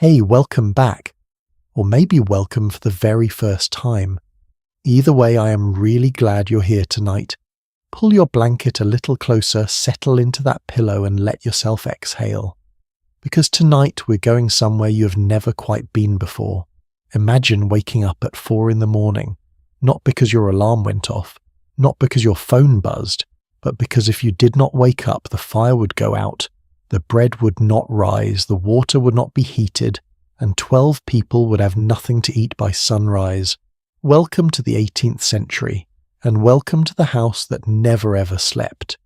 Hey, welcome back. Or maybe welcome for the very first time. Either way, I am really glad you're here tonight. Pull your blanket a little closer, settle into that pillow and let yourself exhale. Because tonight we're going somewhere you have never quite been before. Imagine waking up at 4 a.m, not because your alarm went off, not because your phone buzzed, but because if you did not wake up, the fire would go out, the bread would not rise, the water would not be heated, and 12 people would have nothing to eat by sunrise. Welcome to the 18th century, and welcome to the house that never ever slept.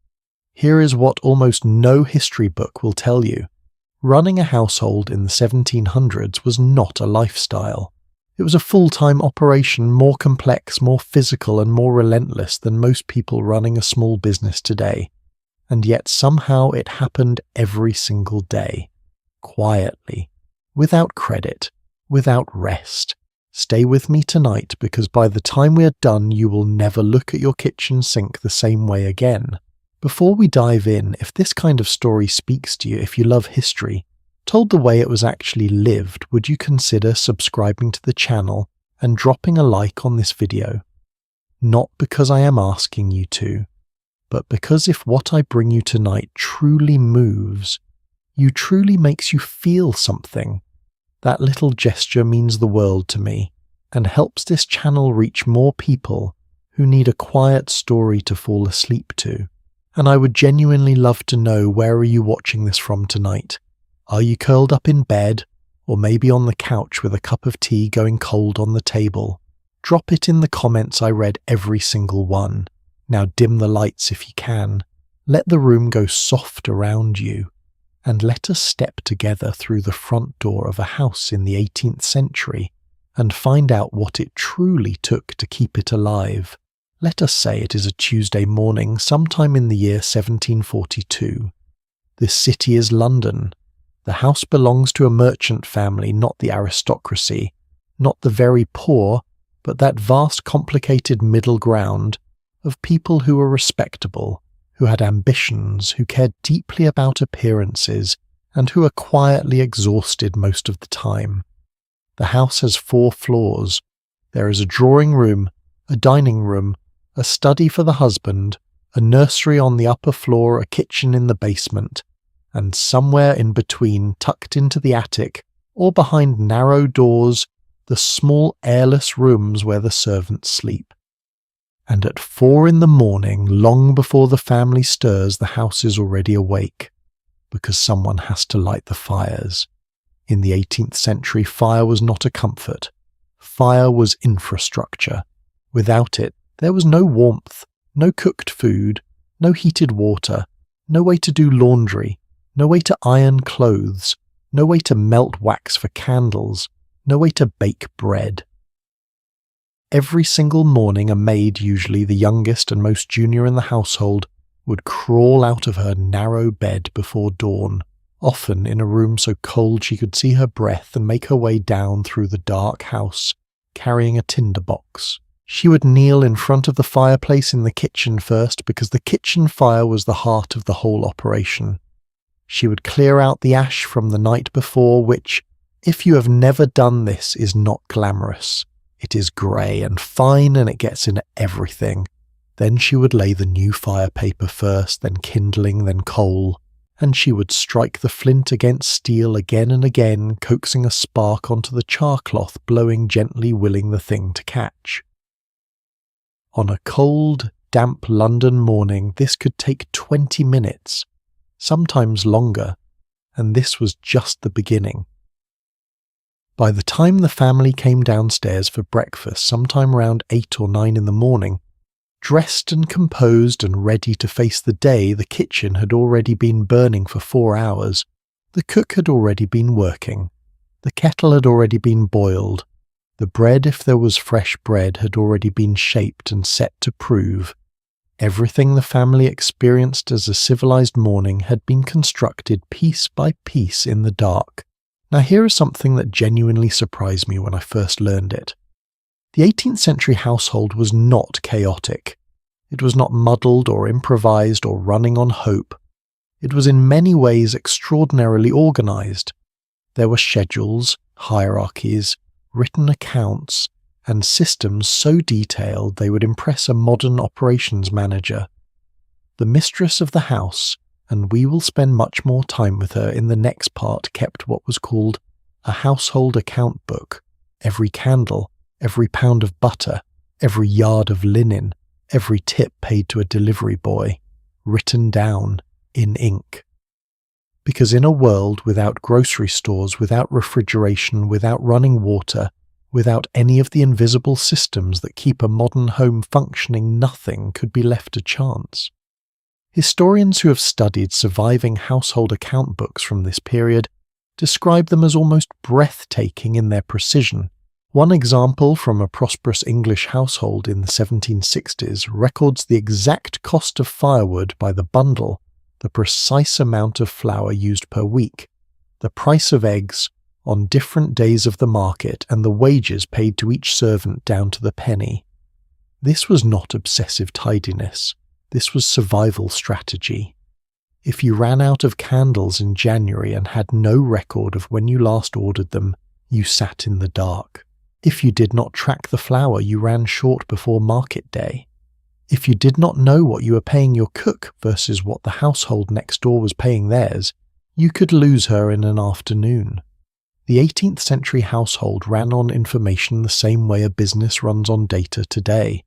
Here is what almost no history book will tell you. Running a household in the 1700s was not a lifestyle. It was a full-time operation, more complex, more physical, and more relentless than most people running a small business today. And yet somehow it happened every single day. Quietly. Without credit. Without rest. Stay with me tonight because by the time we are done you will never look at your kitchen sink the same way again. Before we dive in, if this kind of story speaks to you, if you love history, told the way it was actually lived, would you consider subscribing to the channel and dropping a like on this video? Not because I am asking you to, but because if what I bring you tonight truly moves, you truly makes you feel something, that little gesture means the world to me and helps this channel reach more people who need a quiet story to fall asleep to. And I would genuinely love to know, where are you watching this from tonight? Are you curled up in bed, or maybe on the couch with a cup of tea going cold on the table? Drop it in the comments. I read every single one. Now dim the lights if you can. Let the room go soft around you. And let us step together through the front door of a house in the 18th century and find out what it truly took to keep it alive. Let us say it is a Tuesday morning sometime in the year 1742. The city is London. The house belongs to a merchant family, not the aristocracy, not the very poor, but that vast complicated middle ground of people who were respectable, who had ambitions, who cared deeply about appearances, and who are quietly exhausted most of the time. The house has 4 floors. There is a drawing room, a dining room, a study for the husband, a nursery on the upper floor, a kitchen in the basement, and somewhere in between, tucked into the attic, or behind narrow doors, the small airless rooms where the servants sleep. And at 4 a.m, long before the family stirs, the house is already awake, because someone has to light the fires. In the 18th century, fire was not a comfort. Fire was infrastructure. Without it, there was no warmth, no cooked food, no heated water, no way to do laundry, no way to iron clothes, no way to melt wax for candles, no way to bake bread. Every single morning a maid, usually the youngest and most junior in the household, would crawl out of her narrow bed before dawn, often in a room so cold she could see her breath, and make her way down through the dark house, carrying a tinder box. She would kneel in front of the fireplace in the kitchen first, because the kitchen fire was the heart of the whole operation. She would clear out the ash from the night before, which, if you have never done this, is not glamorous. It is grey and fine and it gets into everything. Then she would lay the new fire paper first, then kindling, then coal, and she would strike the flint against steel again and again, coaxing a spark onto the char cloth, blowing gently, willing the thing to catch. On a cold, damp London morning, this could take 20 minutes, sometimes longer, and this was just the beginning. By the time the family came downstairs for breakfast, sometime around 8 or 9 in the morning, dressed and composed and ready to face the day, the kitchen had already been burning for 4 hours, the cook had already been working, the kettle had already been boiled, the bread, if there was fresh bread, had already been shaped and set to prove. Everything the family experienced as a civilized morning had been constructed piece by piece in the dark. Now here is something that genuinely surprised me when I first learned it. The 18th century household was not chaotic. It was not muddled or improvised or running on hope. It was in many ways extraordinarily organized. There were schedules, hierarchies, written accounts, and systems so detailed they would impress a modern operations manager. The mistress of the house, and we will spend much more time with her in the next part, kept what was called a household account book. Every candle, every pound of butter, every yard of linen, every tip paid to a delivery boy, written down in ink. Because in a world without grocery stores, without refrigeration, without running water, without any of the invisible systems that keep a modern home functioning, nothing could be left to chance. Historians who have studied surviving household account books from this period describe them as almost breathtaking in their precision. One example from a prosperous English household in the 1760s records the exact cost of firewood by the bundle, the precise amount of flour used per week, the price of eggs on different days of the market, and the wages paid to each servant down to the penny. This was not obsessive tidiness. This was survival strategy. If you ran out of candles in January and had no record of when you last ordered them, you sat in the dark. If you did not track the flour, you ran short before market day. If you did not know what you were paying your cook versus what the household next door was paying theirs, you could lose her in an afternoon. The 18th century household ran on information the same way a business runs on data today.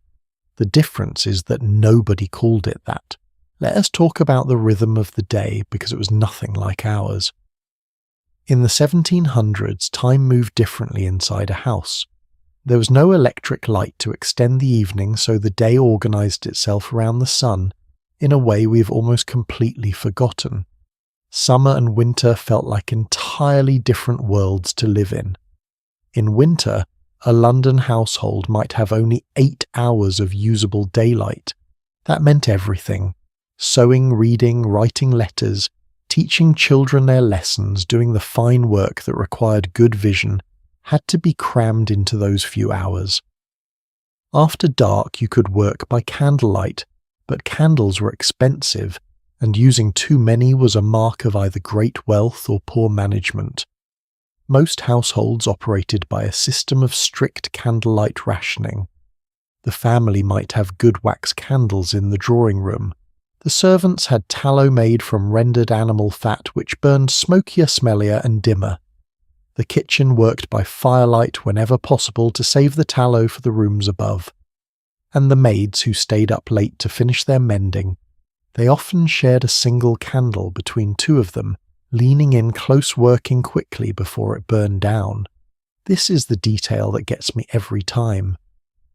The difference is that nobody called it that. Let us talk about the rhythm of the day because it was nothing like ours. In the 1700s, time moved differently inside a house. There was no electric light to extend the evening, so the day organized itself around the sun in a way we've almost completely forgotten. Summer and winter felt like entirely different worlds to live in. In winter, a London household might have only 8 hours of usable daylight. That meant everything. Sewing, reading, writing letters, teaching children their lessons, doing the fine work that required good vision, had to be crammed into those few hours. After dark you could work by candlelight, but candles were expensive, and using too many was a mark of either great wealth or poor management. Most households operated by a system of strict candlelight rationing. The family might have good wax candles in the drawing room. The servants had tallow made from rendered animal fat which burned smokier, smellier and dimmer. The kitchen worked by firelight whenever possible to save the tallow for the rooms above. And the maids who stayed up late to finish their mending, they often shared a single candle between two of them, leaning in close, working quickly before it burned down. This is the detail that gets me every time.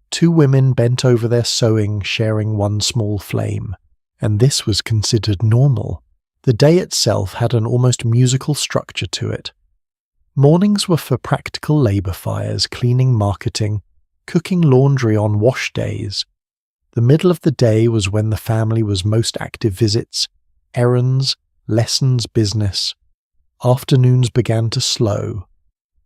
Two women bent over their sewing, sharing one small flame. And this was considered normal. The day itself had an almost musical structure to it. Mornings were for practical labour fires, cleaning, marketing, cooking laundry on wash days. The middle of the day was when the family was most active: visits, errands, lessons, business. Afternoons began to slow.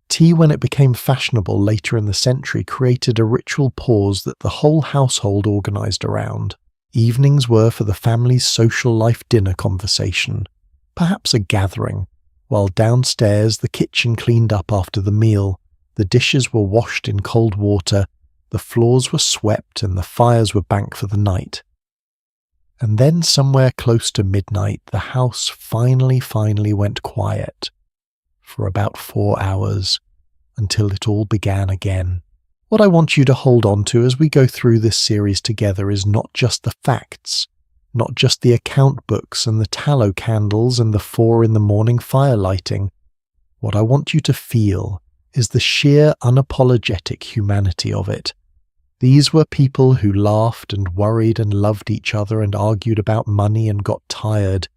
Tea, when it became fashionable later in the century, created a ritual pause that the whole household organised around. Evenings were for the family's social life dinner conversation, perhaps a gathering, while downstairs the kitchen cleaned up after the meal, the dishes were washed in cold water, the floors were swept and the fires were banked for the night. And then somewhere close to midnight the house finally went quiet, for about 4 hours, until it all began again. What I want you to hold on to as we go through this series together is not just the facts, not just the account books and the tallow candles and the 4 in the morning fire lighting. What I want you to feel is the sheer unapologetic humanity of it. These were people who laughed and worried and loved each other and argued about money and got tired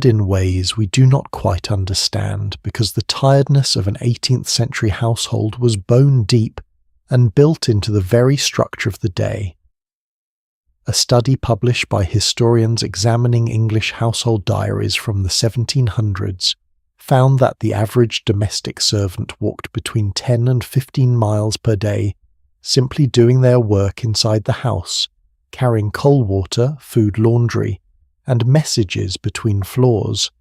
in ways we do not quite understand, because the tiredness of an 18th century household was bone deep and built into the very structure of the day. A study published by historians examining English household diaries from the 1700s found that the average domestic servant walked between 10 and 15 miles per day, simply doing their work inside the house, carrying cold water, food, laundry, and messages between floors.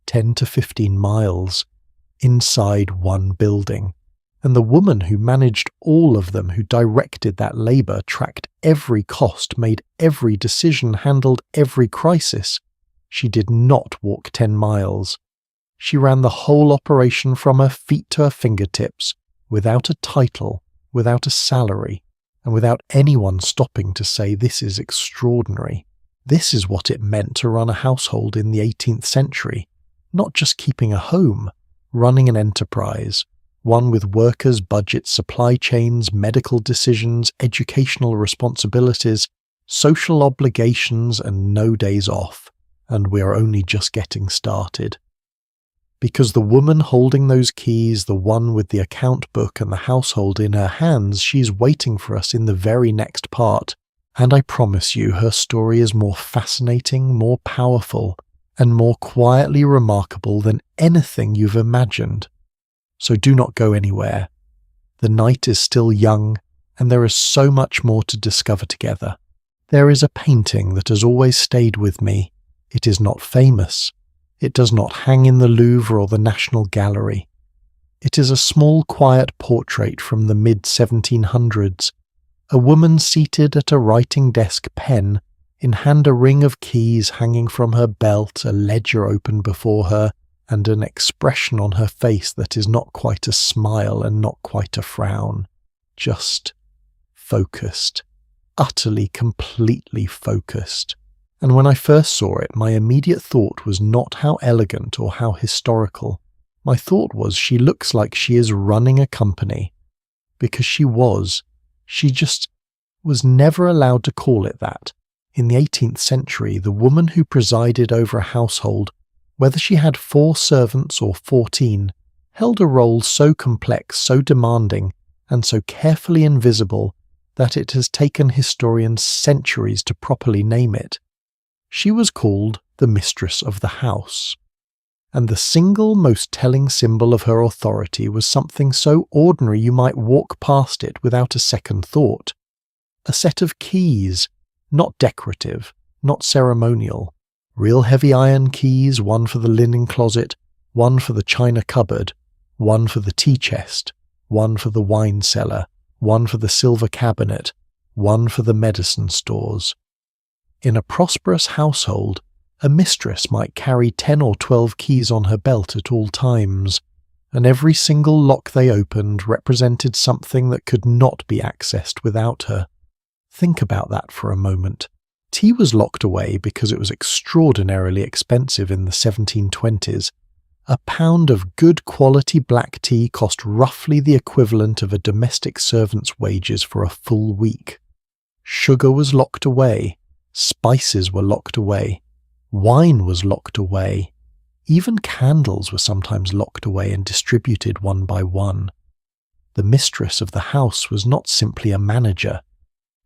10 to 15 miles. inside one building. And the woman who managed all of them, who directed that labour, tracked every cost, made every decision, handled every crisis, she did not walk 10 miles. She ran the whole operation from her feet to her fingertips, without a title, without a salary, and without anyone stopping to say, "This is extraordinary." This is what it meant to run a household in the 18th century, not just keeping a home, running an enterprise, one with workers, budgets, supply chains, medical decisions, educational responsibilities, social obligations, and no days off. And we're only just getting started. Because the woman holding those keys, the one with the account book and the household in her hands, she's waiting for us in the very next part. And I promise you, her story is more fascinating, more powerful, and more quietly remarkable than anything you've imagined. So do not go anywhere. The night is still young, and there is so much more to discover together. There is a painting that has always stayed with me. It is not famous. It does not hang in the Louvre or the National Gallery. It is a small, quiet portrait from the mid-1700s. A woman seated at a writing desk, pen in hand, a ring of keys hanging from her belt, a ledger open before her, and an expression on her face that is not quite a smile and not quite a frown. Just focused. Utterly, completely focused. And when I first saw it, my immediate thought was not how elegant or how historical. My thought was, she looks like she is running a company. Because she was. She just was never allowed to call it that. In the 18th century, the woman who presided over a household, whether she had 4 servants or 14, held a role so complex, so demanding, and so carefully invisible that it has taken historians centuries to properly name it. She was called the mistress of the house. And the single most telling symbol of her authority was something so ordinary you might walk past it without a second thought. A set of keys, not decorative, not ceremonial. Real heavy iron keys, one for the linen closet, one for the china cupboard, one for the tea chest, one for the wine cellar, one for the silver cabinet, one for the medicine stores. In a prosperous household, a mistress might carry 10 or 12 keys on her belt at all times, and every single lock they opened represented something that could not be accessed without her. Think about that for a moment. Tea was locked away because it was extraordinarily expensive in the 1720s. A pound of good quality black tea cost roughly the equivalent of a domestic servant's wages for a full week. Sugar was locked away. Spices were locked away. Wine was locked away. Even candles were sometimes locked away and distributed one by one. The mistress of the house was not simply a manager.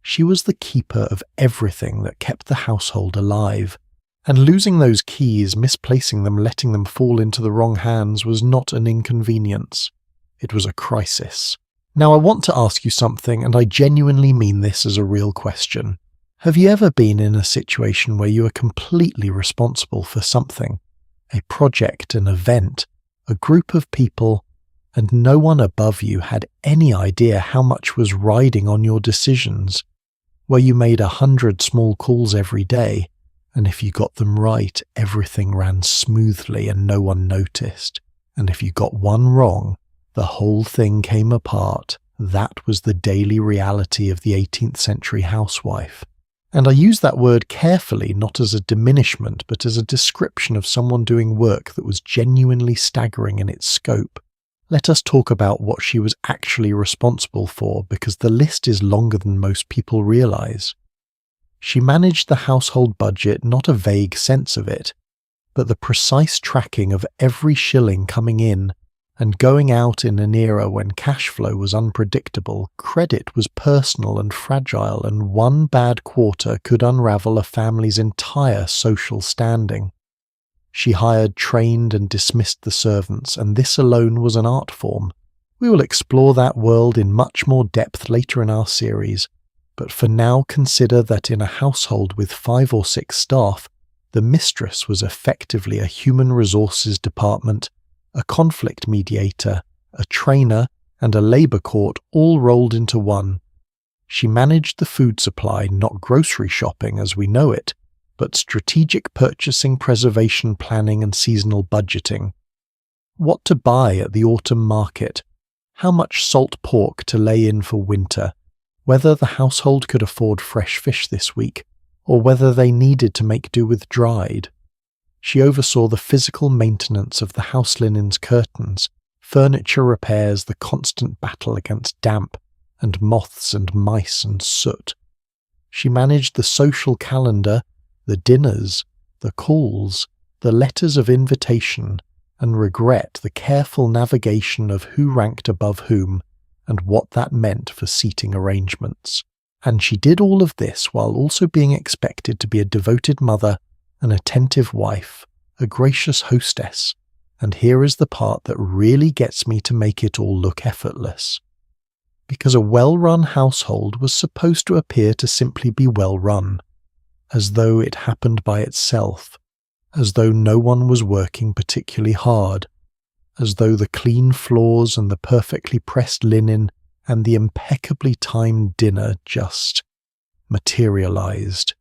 She was the keeper of everything that kept the household alive. And losing those keys, misplacing them, letting them fall into the wrong hands was not an inconvenience. It was a crisis. Now I want to ask you something, and I genuinely mean this as a real question. Have you ever been in a situation where you are completely responsible for something? A project, an event, a group of people, and no one above you had any idea how much was riding on your decisions? Where you made 100 small calls every day, and if you got them right, everything ran smoothly and no one noticed. And if you got one wrong, the whole thing came apart. That was the daily reality of the 18th century housewife. And I use that word carefully, not as a diminishment, but as a description of someone doing work that was genuinely staggering in its scope. Let us talk about what she was actually responsible for, because the list is longer than most people realize. She managed the household budget, not a vague sense of it, but the precise tracking of every shilling coming in and going out in an era when cash flow was unpredictable, credit was personal and fragile, and one bad quarter could unravel a family's entire social standing. She hired, trained, and dismissed the servants, and this alone was an art form. We will explore that world in much more depth later in our series, but for now consider that in a household with 5 or 6 staff, the mistress was effectively a human resources department, a conflict mediator, a trainer, and a labour court all rolled into one. She managed the food supply, not grocery shopping as we know it, but strategic purchasing, preservation planning, and seasonal budgeting. What to buy at the autumn market, how much salt pork to lay in for winter, whether the household could afford fresh fish this week, or whether they needed to make do with dried. She oversaw the physical maintenance of the house linens, curtains, furniture repairs, the constant battle against damp, and moths and mice and soot. She managed the social calendar, the dinners, the calls, the letters of invitation, and regret, the careful navigation of who ranked above whom, and what that meant for seating arrangements. And she did all of this while also being expected to be a devoted mother, an attentive wife, a gracious hostess. And here is the part that really gets me to make it all look effortless. Because a well-run household was supposed to appear to simply be well-run, as though it happened by itself, as though no one was working particularly hard, as though the clean floors and the perfectly pressed linen and the impeccably timed dinner just materialized.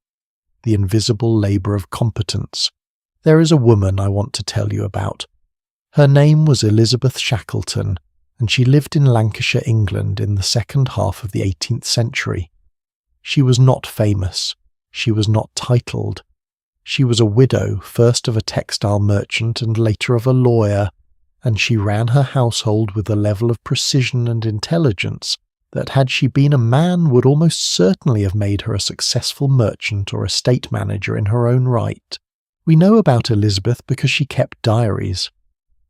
The invisible labor of competence. There is a woman I want to tell you about. Her name was Elizabeth Shackleton, and she lived in Lancashire, England in the second half of the 18th century. She was not famous. She was not titled. She was a widow, first of a textile merchant and later of a lawyer, and she ran her household with a level of precision and intelligence that, had she been a man, would almost certainly have made her a successful merchant or estate manager in her own right. We know about Elizabeth because she kept diaries.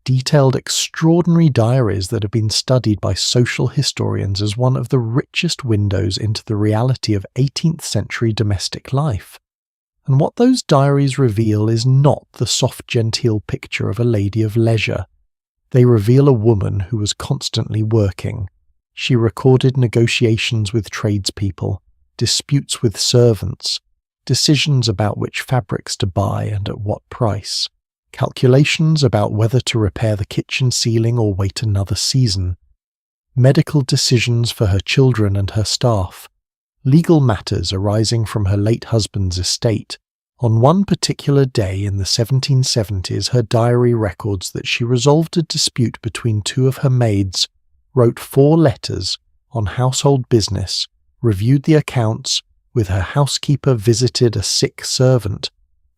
Detailed, extraordinary diaries that have been studied by social historians as one of the richest windows into the reality of 18th century domestic life. And what those diaries reveal is not the soft, genteel picture of a lady of leisure. They reveal a woman who was constantly working. She recorded negotiations with tradespeople, disputes with servants, decisions about which fabrics to buy and at what price, calculations about whether to repair the kitchen ceiling or wait another season, medical decisions for her children and her staff, legal matters arising from her late husband's estate. On one particular day in the 1770s, her diary records that she resolved a dispute between two of her maids, wrote 4 letters on household business, reviewed the accounts, with her housekeeper visited a sick servant,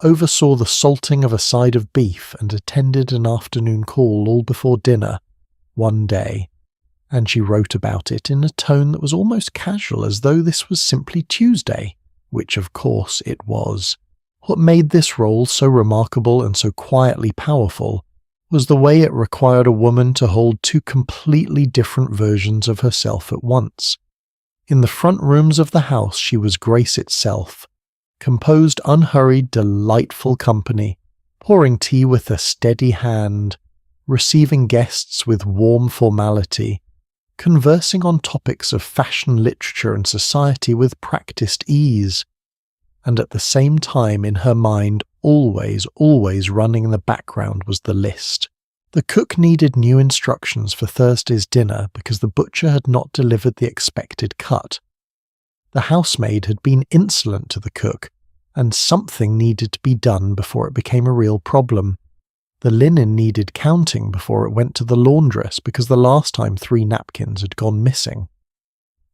oversaw the salting of a side of beef and attended an afternoon call all before dinner, one day. And she wrote about it in a tone that was almost casual, as though this was simply Tuesday, which of course it was. What made this role so remarkable and so quietly powerful was the way it required a woman to hold 2 completely different versions of herself at once. In the front rooms of the house she was grace itself, composed, unhurried, delightful company, pouring tea with a steady hand, receiving guests with warm formality, conversing on topics of fashion, literature, and society with practiced ease, and at the same time in her mind always running in the background was the list. The cook needed new instructions for Thursday's dinner because the butcher had not delivered the expected cut. The housemaid had been insolent to the cook, and something needed to be done before it became a real problem. The linen needed counting before it went to the laundress because the last time 3 napkins had gone missing.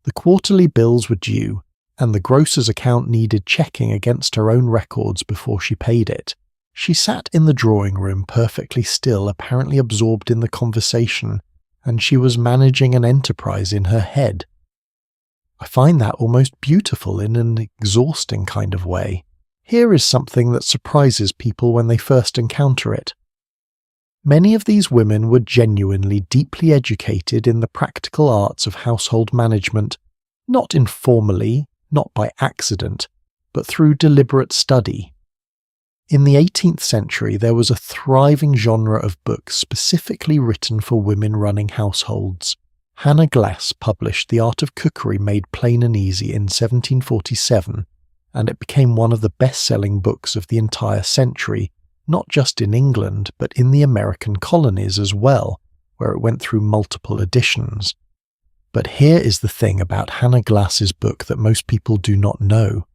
The quarterly bills were due, and the grocer's account needed checking against her own records before she paid it. She sat in the drawing room perfectly still, apparently absorbed in the conversation, and she was managing an enterprise in her head. I find that almost beautiful in an exhausting kind of way. Here is something that surprises people when they first encounter it. Many of these women were genuinely deeply educated in the practical arts of household management, not informally, not by accident, but through deliberate study. In the 18th century, there was a thriving genre of books specifically written for women running households. Hannah Glass published The Art of Cookery Made Plain and Easy in 1747, and it became one of the best-selling books of the entire century, not just in England, but in the American colonies as well, where it went through multiple editions. But here is the thing about Hannah Glass's book that most people do not know.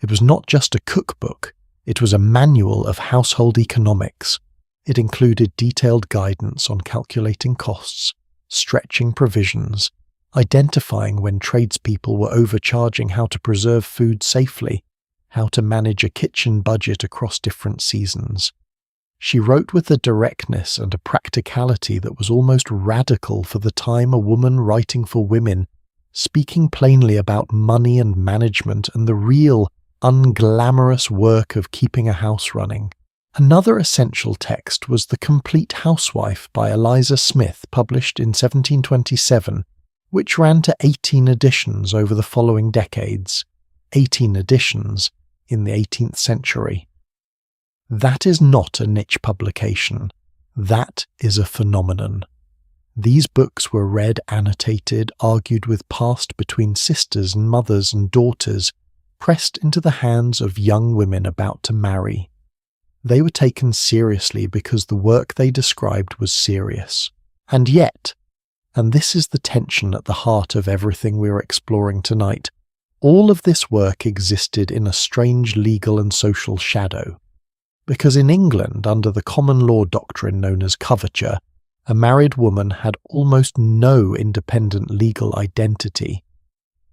It was not just a cookbook, it was a manual of household economics. It included detailed guidance on calculating costs, stretching provisions, identifying when tradespeople were overcharging, how to preserve food safely, how to manage a kitchen budget across different seasons. She wrote with a directness and a practicality that was almost radical for the time, a woman writing for women, speaking plainly about money and management and the real, unglamorous work of keeping a house running. Another essential text was The Complete Housewife by Eliza Smith, published in 1727, which ran to 18 editions over the following decades. 18 editions in the 18th century. That is not a niche publication. That is a phenomenon. These books were read, annotated, argued with, passed between sisters and mothers and daughters, pressed into the hands of young women about to marry. They were taken seriously because the work they described was serious. And yet, and this is the tension at the heart of everything we are exploring tonight, all of this work existed in a strange legal and social shadow. Because in England, under the common law doctrine known as coverture, a married woman had almost no independent legal identity.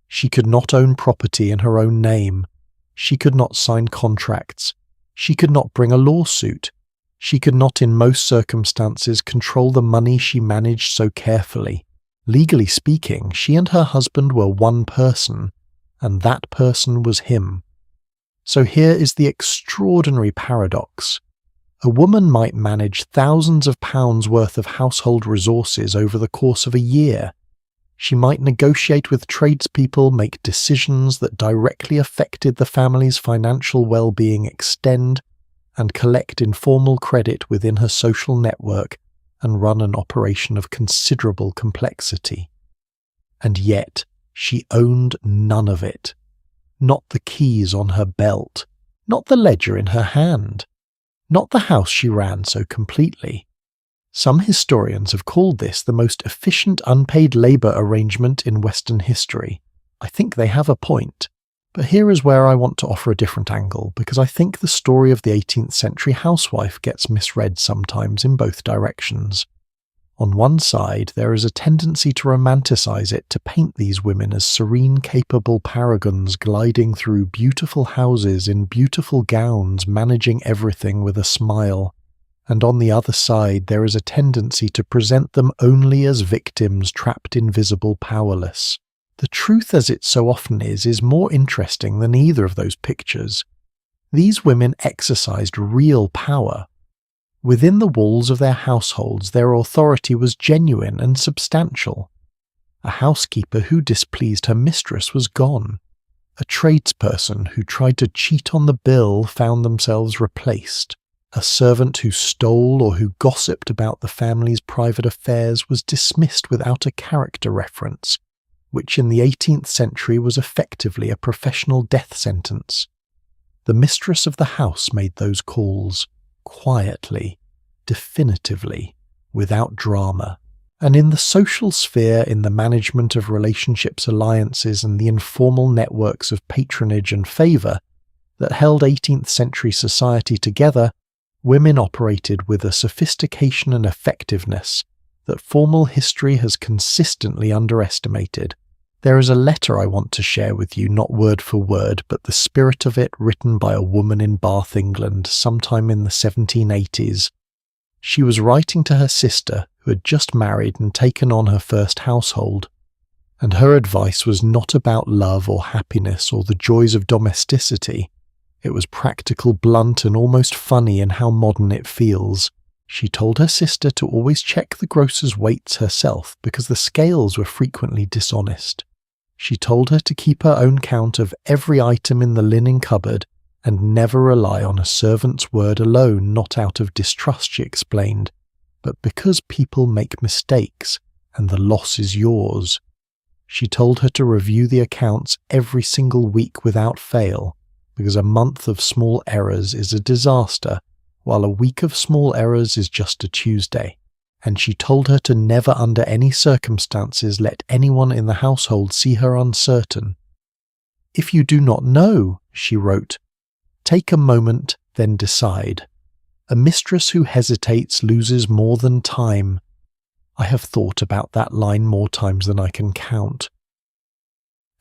She could not own property in her own name. She could not sign contracts. She could not bring a lawsuit. She could not, in most circumstances, control the money she managed so carefully. Legally speaking, she and her husband were one person, and that person was him. So here is the extraordinary paradox. A woman might manage thousands of pounds worth of household resources over the course of a year. She might negotiate with tradespeople, make decisions that directly affected the family's financial well-being, extend and collect informal credit within her social network, and run an operation of considerable complexity. And yet, she owned none of it. Not the keys on her belt, not the ledger in her hand, not the house she ran so completely. Some historians have called this the most efficient unpaid labour arrangement in Western history. I think they have a point. But here is where I want to offer a different angle, because I think the story of the 18th century housewife gets misread sometimes in both directions. On one side, there is a tendency to romanticize it, to paint these women as serene, capable paragons gliding through beautiful houses in beautiful gowns, managing everything with a smile. And on the other side, there is a tendency to present them only as victims trapped invisible, powerless. The truth, as it so often is more interesting than either of those pictures. These women exercised real power. Within the walls of their households, their authority was genuine and substantial. A housekeeper who displeased her mistress was gone. A tradesperson who tried to cheat on the bill found themselves replaced. A servant who stole or who gossiped about the family's private affairs was dismissed without a character reference, which in the 18th century was effectively a professional death sentence. The mistress of the house made those calls, quietly, definitively, without drama. And in the social sphere, in the management of relationships, alliances, and the informal networks of patronage and favour that held 18th century society together, women operated with a sophistication and effectiveness that formal history has consistently underestimated. There is a letter I want to share with you, not word for word, but the spirit of it, written by a woman in Bath, England, sometime in the 1780s. She was writing to her sister, who had just married and taken on her first household, and her advice was not about love or happiness or the joys of domesticity. It was practical, blunt, and almost funny in how modern it feels. She told her sister to always check the grocer's weights herself because the scales were frequently dishonest. She told her to keep her own count of every item in the linen cupboard and never rely on a servant's word alone, not out of distrust, she explained, but because people make mistakes and the loss is yours. She told her to review the accounts every single week without fail, because a month of small errors is a disaster while a week of small errors is just a Tuesday, and she told her to never under any circumstances let anyone in the household see her uncertain. "If you do not know," she wrote, "take a moment, then decide. A mistress who hesitates loses more than time." I have thought about that line more times than I can count.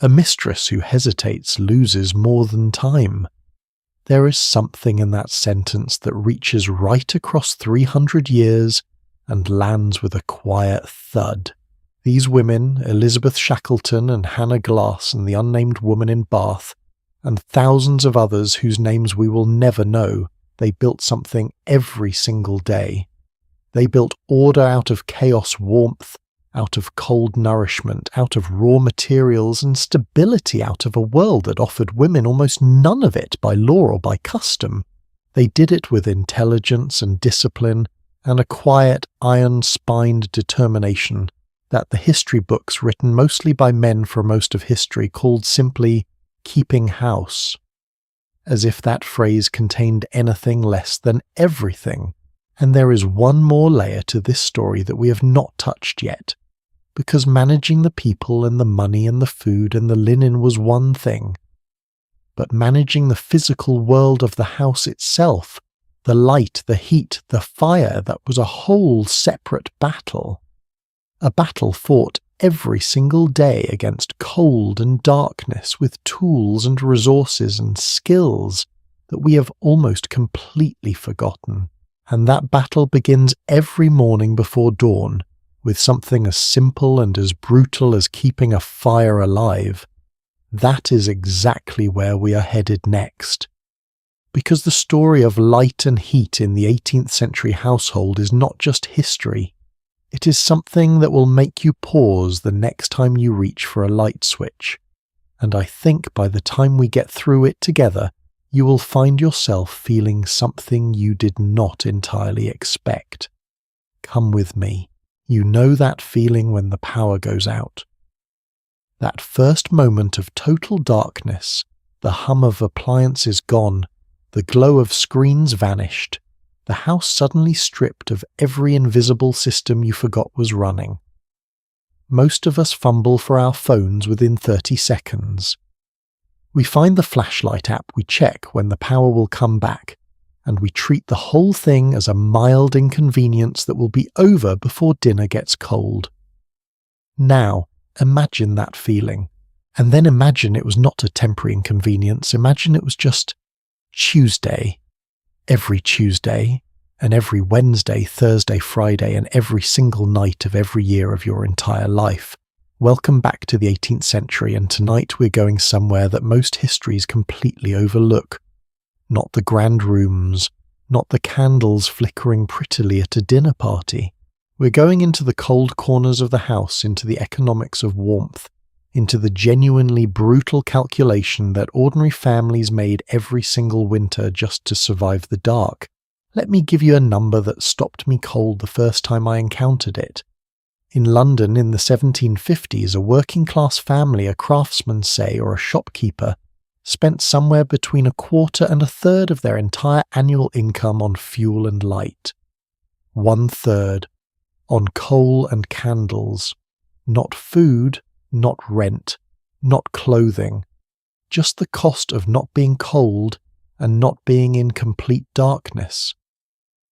A mistress who hesitates loses more than time. There is something in that sentence that reaches right across 300 years and lands with a quiet thud. These women, Elizabeth Shackleton and Hannah Glass and the unnamed woman in Bath, and thousands of others whose names we will never know, they built something every single day. They built order out of chaos, warmth out of cold nourishment, out of raw materials, and stability out of a world that offered women almost none of it by law or by custom. They did it with intelligence and discipline and a quiet, iron-spined determination that the history books written mostly by men for most of history called simply keeping house, as if that phrase contained anything less than everything. And there is one more layer to this story that we have not touched yet, because managing the people and the money and the food and the linen was one thing, but managing the physical world of the house itself, the light, the heat, the fire, that was a whole separate battle. A battle fought every single day against cold and darkness with tools and resources and skills that we have almost completely forgotten. And that battle begins every morning before dawn with something as simple and as brutal as keeping a fire alive. That is exactly where we are headed next. Because the story of light and heat in the 18th century household is not just history. It is something that will make you pause the next time you reach for a light switch. And I think by the time we get through it together, you will find yourself feeling something you did not entirely expect. Come with me. You know that feeling when the power goes out. That first moment of total darkness, the hum of appliances gone, the glow of screens vanished, the house suddenly stripped of every invisible system you forgot was running. Most of us fumble for our phones within 30 seconds. We find the flashlight app we check when the power will come back, and we treat the whole thing as a mild inconvenience that will be over before dinner gets cold. Now, imagine that feeling, and then imagine it was not a temporary inconvenience. Imagine it was just Tuesday, every Tuesday, and every Wednesday, Thursday, Friday, and every single night of every year of your entire life. Welcome back to the 18th century, and tonight we're going somewhere that most histories completely overlook. Not the grand rooms, not the candles flickering prettily at a dinner party. We're going into the cold corners of the house, into the economics of warmth, into the genuinely brutal calculation that ordinary families made every single winter just to survive the dark. Let me give you a number that stopped me cold the first time I encountered it. In London in the 1750s, a working-class family, a craftsman, say, or a shopkeeper, spent somewhere between a quarter and a third of their entire annual income on fuel and light. 1/3 on coal and candles. Not food, not rent, not clothing. Just the cost of not being cold and not being in complete darkness.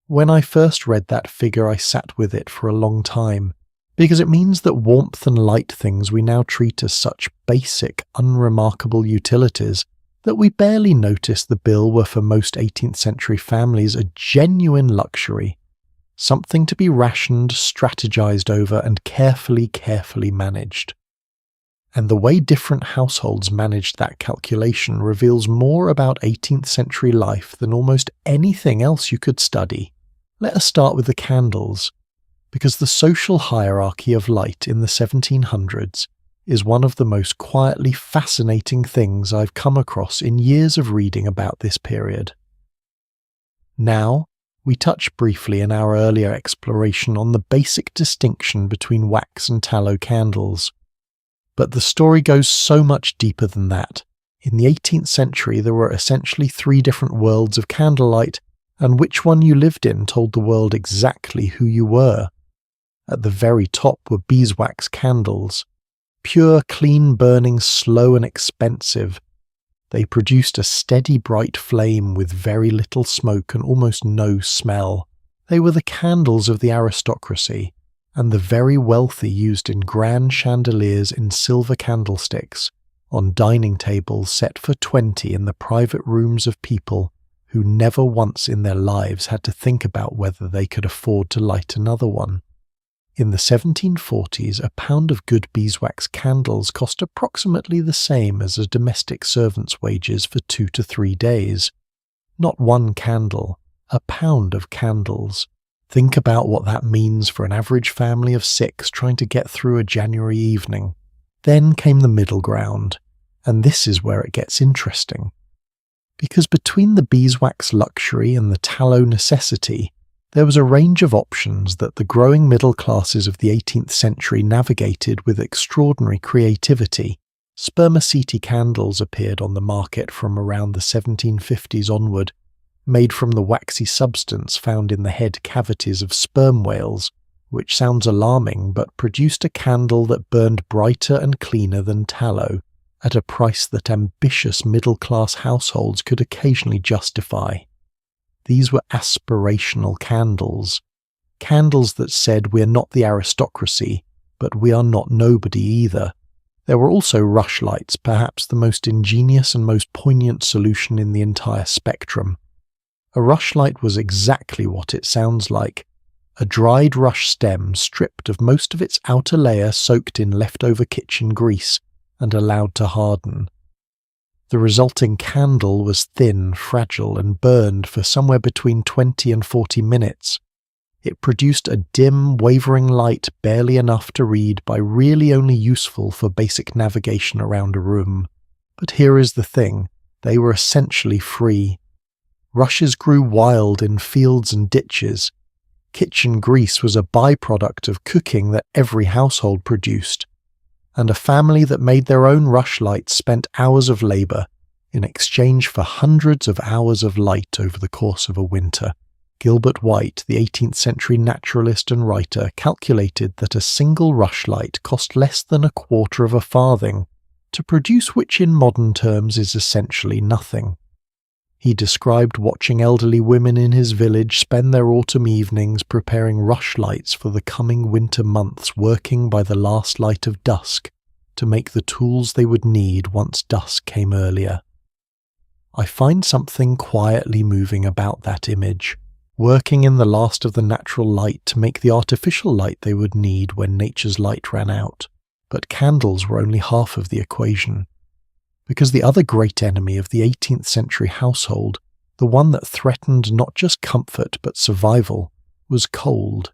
When I first read that figure, I sat with it for a long time, because it means that warmth and light things we now treat as such basic, unremarkable utilities that we barely notice the bill were for most 18th century families a genuine luxury, something to be rationed, strategized over, and carefully managed. And the way different households managed that calculation reveals more about 18th century life than almost anything else you could study. Let us start with the candles, because the social hierarchy of light in the 1700s is one of the most quietly fascinating things I've come across in years of reading about this period. Now, we touch briefly in our earlier exploration on the basic distinction between wax and tallow candles. But the story goes so much deeper than that. In the 18th century, there were essentially 3 different worlds of candlelight, and which one you lived in told the world exactly who you were. At the very top were beeswax candles, pure, clean burning, slow and expensive. They produced a steady bright flame with very little smoke and almost no smell. They were the candles of the aristocracy, and the very wealthy used in grand chandeliers in silver candlesticks, on dining tables set for 20 in the private rooms of people who never once in their lives had to think about whether they could afford to light another one. In the 1740s, a pound of good beeswax candles cost approximately the same as a domestic servant's wages for 2 to 3 days. Not one candle, a pound of candles. Think about what that means for an average family of 6 trying to get through a January evening. Then came the middle ground, and this is where it gets interesting. Because between the beeswax luxury and the tallow necessity, there was a range of options that the growing middle classes of the 18th century navigated with extraordinary creativity. Spermaceti candles appeared on the market from around the 1750s onward, made from the waxy substance found in the head cavities of sperm whales, which sounds alarming but produced a candle that burned brighter and cleaner than tallow, at a price that ambitious middle-class households could occasionally justify. These were aspirational candles, candles that said we're not the aristocracy, but we are not nobody either. There were also rushlights, perhaps the most ingenious and most poignant solution in the entire spectrum. A rushlight was exactly what it sounds like, a dried rush stem stripped of most of its outer layer soaked in leftover kitchen grease and allowed to harden. The resulting candle was thin, fragile, and burned for somewhere between 20 and 40 minutes. It produced a dim, wavering light barely enough to read by, really only useful for basic navigation around a room. But here is the thing, they were essentially free. Rushes grew wild in fields and ditches. Kitchen grease was a byproduct of cooking that every household produced, and a family that made their own rushlights spent hours of labour in exchange for hundreds of hours of light over the course of a winter. Gilbert White, the 18th century naturalist and writer, calculated that a single rushlight cost less than a quarter of a farthing, to produce which in modern terms is essentially nothing. He described watching elderly women in his village spend their autumn evenings preparing rushlights for the coming winter months, working by the last light of dusk to make the tools they would need once dusk came earlier. I find something quietly moving about that image, working in the last of the natural light to make the artificial light they would need when nature's light ran out. But candles were only half of the equation. Because the other great enemy of the 18th century household, the one that threatened not just comfort but survival, was cold.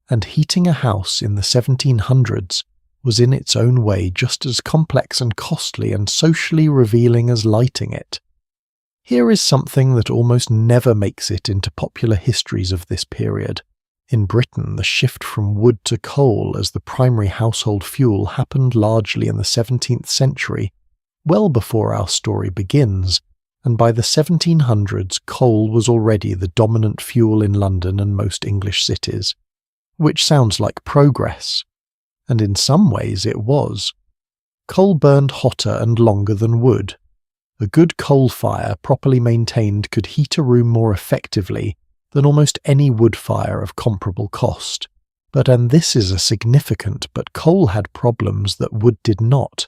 And heating a house in the 1700s was in its own way just as complex and costly and socially revealing as lighting it. Here is something that almost never makes it into popular histories of this period. In Britain, the shift from wood to coal as the primary household fuel happened largely in the 17th century, well before our story begins, and by the 1700s coal was already the dominant fuel in London and most English cities, which sounds like progress, and in some ways it was. Coal burned hotter and longer than wood. A good coal fire, properly maintained, could heat a room more effectively than almost any wood fire of comparable cost. And this is a significant, but coal had problems that wood did not.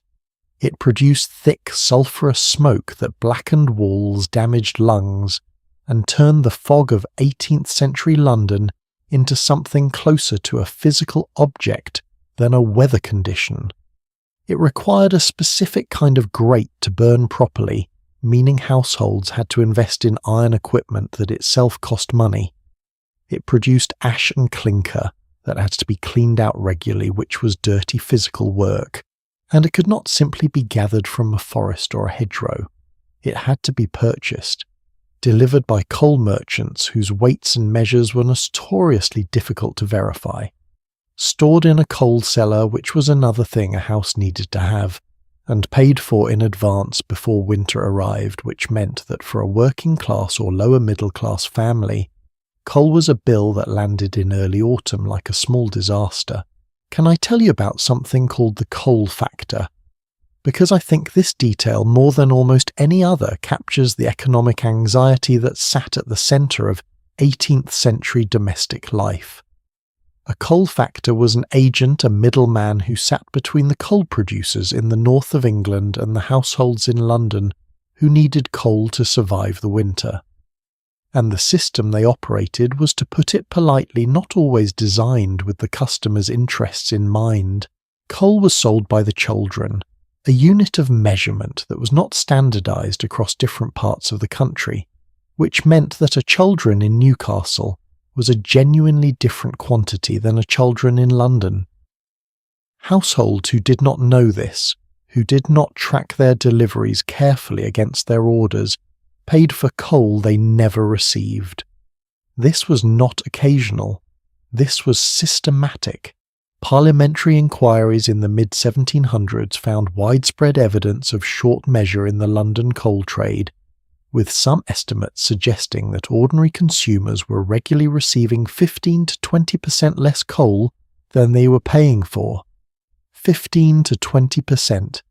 It produced thick, sulphurous smoke that blackened walls, damaged lungs, and turned the fog of 18th century London into something closer to a physical object than a weather condition. It required a specific kind of grate to burn properly, meaning households had to invest in iron equipment that itself cost money. It produced ash and clinker that had to be cleaned out regularly, which was dirty physical work. And it could not simply be gathered from a forest or a hedgerow. It had to be purchased, delivered by coal merchants whose weights and measures were notoriously difficult to verify, stored in a coal cellar, which was another thing a house needed to have, and paid for in advance before winter arrived, which meant that for a working class or lower middle class family, coal was a bill that landed in early autumn like a small disaster. Can I tell you about something called the coal factor? Because I think this detail, more than almost any other, captures the economic anxiety that sat at the centre of 18th century domestic life. A coal factor was an agent, a middleman who sat between the coal producers in the north of England and the households in London who needed coal to survive the winter. And the system they operated was, to put it politely, not always designed with the customer's interests in mind. Coal was sold by the chaldron, a unit of measurement that was not standardised across different parts of the country, which meant that a chaldron in Newcastle was a genuinely different quantity than a chaldron in London. Households who did not know this, who did not track their deliveries carefully against their orders, paid for coal they never received. This was not occasional. This was systematic. Parliamentary inquiries in the mid-1700s found widespread evidence of short measure in the London coal trade, with some estimates suggesting that ordinary consumers were regularly receiving 15 to 20% less coal than they were paying for. 15 to 20%.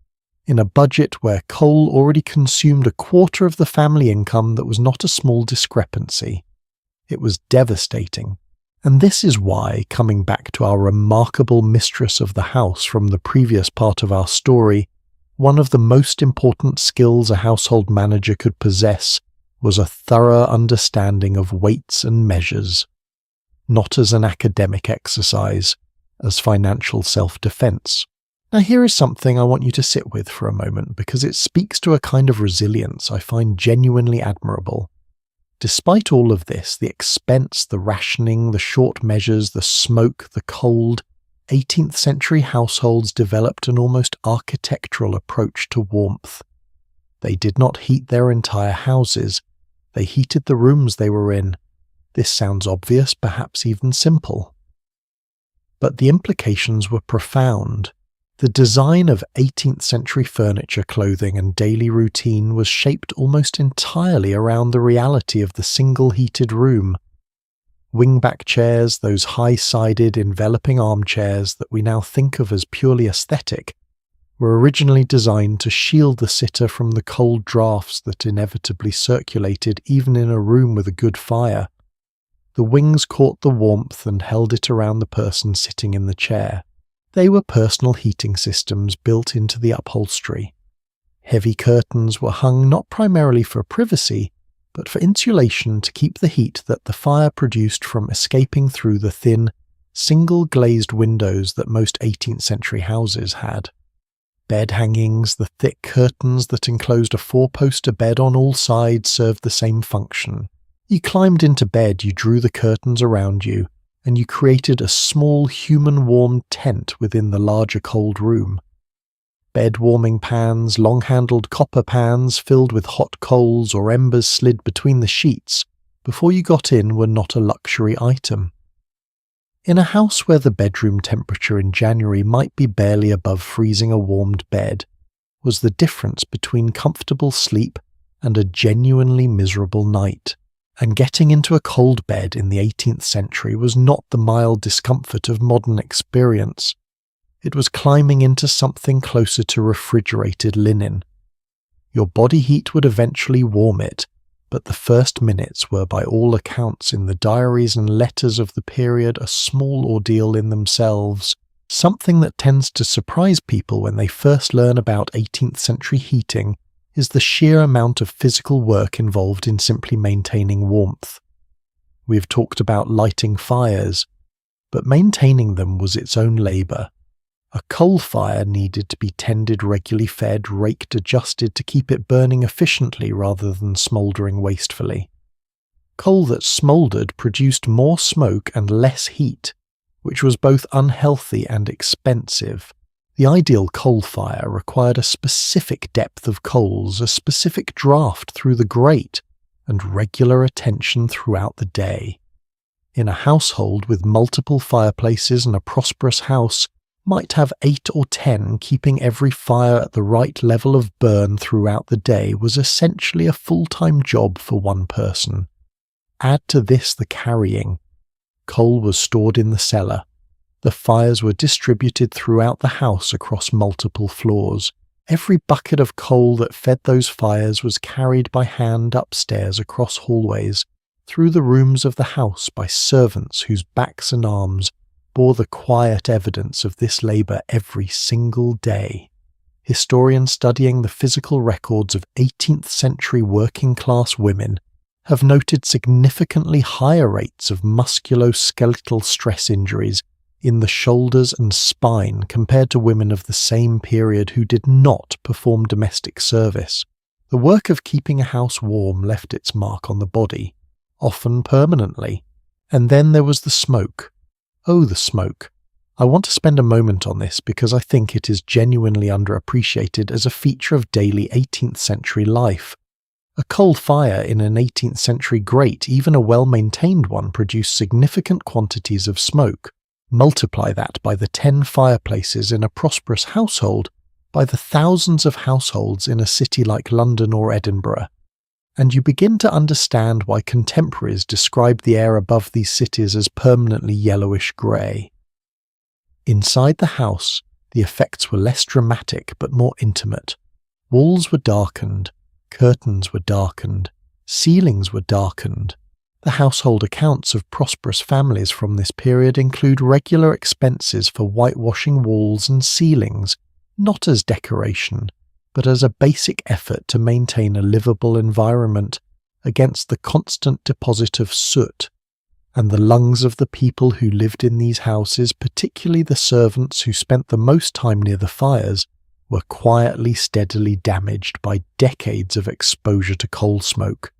In a budget where coal already consumed a quarter of the family income. That was not a small discrepancy. It was devastating. And this is why, coming back to our remarkable mistress of the house from the previous part of our story, one of the most important skills a household manager could possess was a thorough understanding of weights and measures, not as an academic exercise, as financial self-defense. Now here is something I want you to sit with for a moment, because it speaks to a kind of resilience I find genuinely admirable. Despite all of this, the expense, the rationing, the short measures, the smoke, the cold, 18th century households developed an almost architectural approach to warmth. They did not heat their entire houses, they heated the rooms they were in. This sounds obvious, perhaps even simple. But the implications were profound. The design of 18th century furniture, clothing, and daily routine was shaped almost entirely around the reality of the single heated room. Wingback chairs, those high-sided, enveloping armchairs that we now think of as purely aesthetic, were originally designed to shield the sitter from the cold draughts that inevitably circulated even in a room with a good fire. The wings caught the warmth and held it around the person sitting in the chair. They were personal heating systems built into the upholstery. Heavy curtains were hung not primarily for privacy, but for insulation to keep the heat that the fire produced from escaping through the thin, single-glazed windows that most 18th century houses had. Bed hangings, the thick curtains that enclosed a four-poster bed on all sides, served the same function. You climbed into bed, you drew the curtains around you, and you created a small human-warmed tent within the larger cold room. Bed-warming pans, long-handled copper pans filled with hot coals or embers slid between the sheets before you got in were not a luxury item. In a house where the bedroom temperature in January might be barely above freezing a warmed bed, was the difference between comfortable sleep and a genuinely miserable night. And getting into a cold bed in the 18th century was not the mild discomfort of modern experience. It was climbing into something closer to refrigerated linen. Your body heat would eventually warm it, but the first minutes were by all accounts in the diaries and letters of the period a small ordeal in themselves, something that tends to surprise people when they first learn about 18th century heating is the sheer amount of physical work involved in simply maintaining warmth. We have talked about lighting fires, but maintaining them was its own labour. A coal fire needed to be tended, regularly fed, raked, adjusted to keep it burning efficiently rather than smouldering wastefully. Coal that smouldered produced more smoke and less heat, which was both unhealthy and expensive. The ideal coal fire required a specific depth of coals, a specific draft through the grate, and regular attention throughout the day. In a household with multiple fireplaces and a prosperous house, might have 8 or 10 keeping every fire at the right level of burn throughout the day was essentially a full-time job for one person. Add to this the carrying. Coal was stored in the cellar. The fires were distributed throughout the house across multiple floors. Every bucket of coal that fed those fires was carried by hand upstairs across hallways, through the rooms of the house by servants whose backs and arms bore the quiet evidence of this labour every single day. Historians studying the physical records of 18th-century working-class women have noted significantly higher rates of musculoskeletal stress injuries in the shoulders and spine compared to women of the same period who did not perform domestic service. The work of keeping a house warm left its mark on the body, often permanently. And then there was the smoke. Oh, the smoke. I want to spend a moment on this because I think it is genuinely underappreciated as a feature of daily 18th century life. A coal fire in an 18th century grate, even a well-maintained one, produced significant quantities of smoke. Multiply that by the 10 fireplaces in a prosperous household, by the thousands of households in a city like London or Edinburgh, and you begin to understand why contemporaries describe the air above these cities as permanently yellowish grey. Inside the house, the effects were less dramatic but more intimate. Walls were darkened, curtains were darkened, ceilings were darkened. The household accounts of prosperous families from this period include regular expenses for whitewashing walls and ceilings, not as decoration, but as a basic effort to maintain a livable environment against the constant deposit of soot, and the lungs of the people who lived in these houses, particularly the servants who spent the most time near the fires, were quietly, steadily damaged by decades of exposure to coal smoke.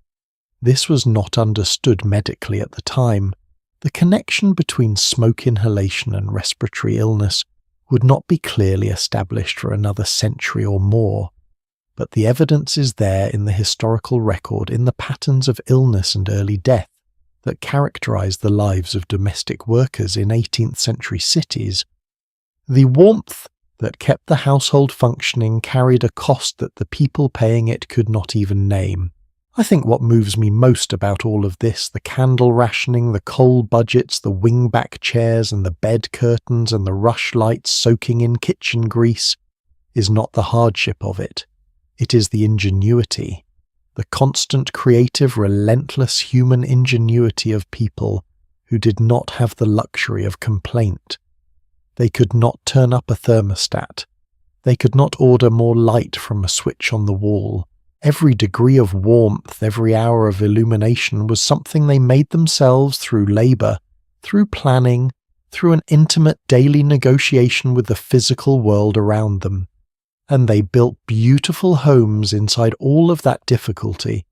This was not understood medically at the time. The connection between smoke inhalation and respiratory illness would not be clearly established for another century or more, but the evidence is there in the historical record, in the patterns of illness and early death that characterized the lives of domestic workers in 18th century cities. The warmth that kept the household functioning carried a cost that the people paying it could not even name. I think what moves me most about all of this, the candle rationing, the coal budgets, the wing-back chairs and the bed curtains and the rush lights soaking in kitchen grease, is not the hardship of it. It is the ingenuity, the constant creative, relentless human ingenuity of people who did not have the luxury of complaint. They could not turn up a thermostat. They could not order more light from a switch on the wall. Every degree of warmth, every hour of illumination was something they made themselves through labour, through planning, through an intimate daily negotiation with the physical world around them. And they built beautiful homes inside all of that difficulty,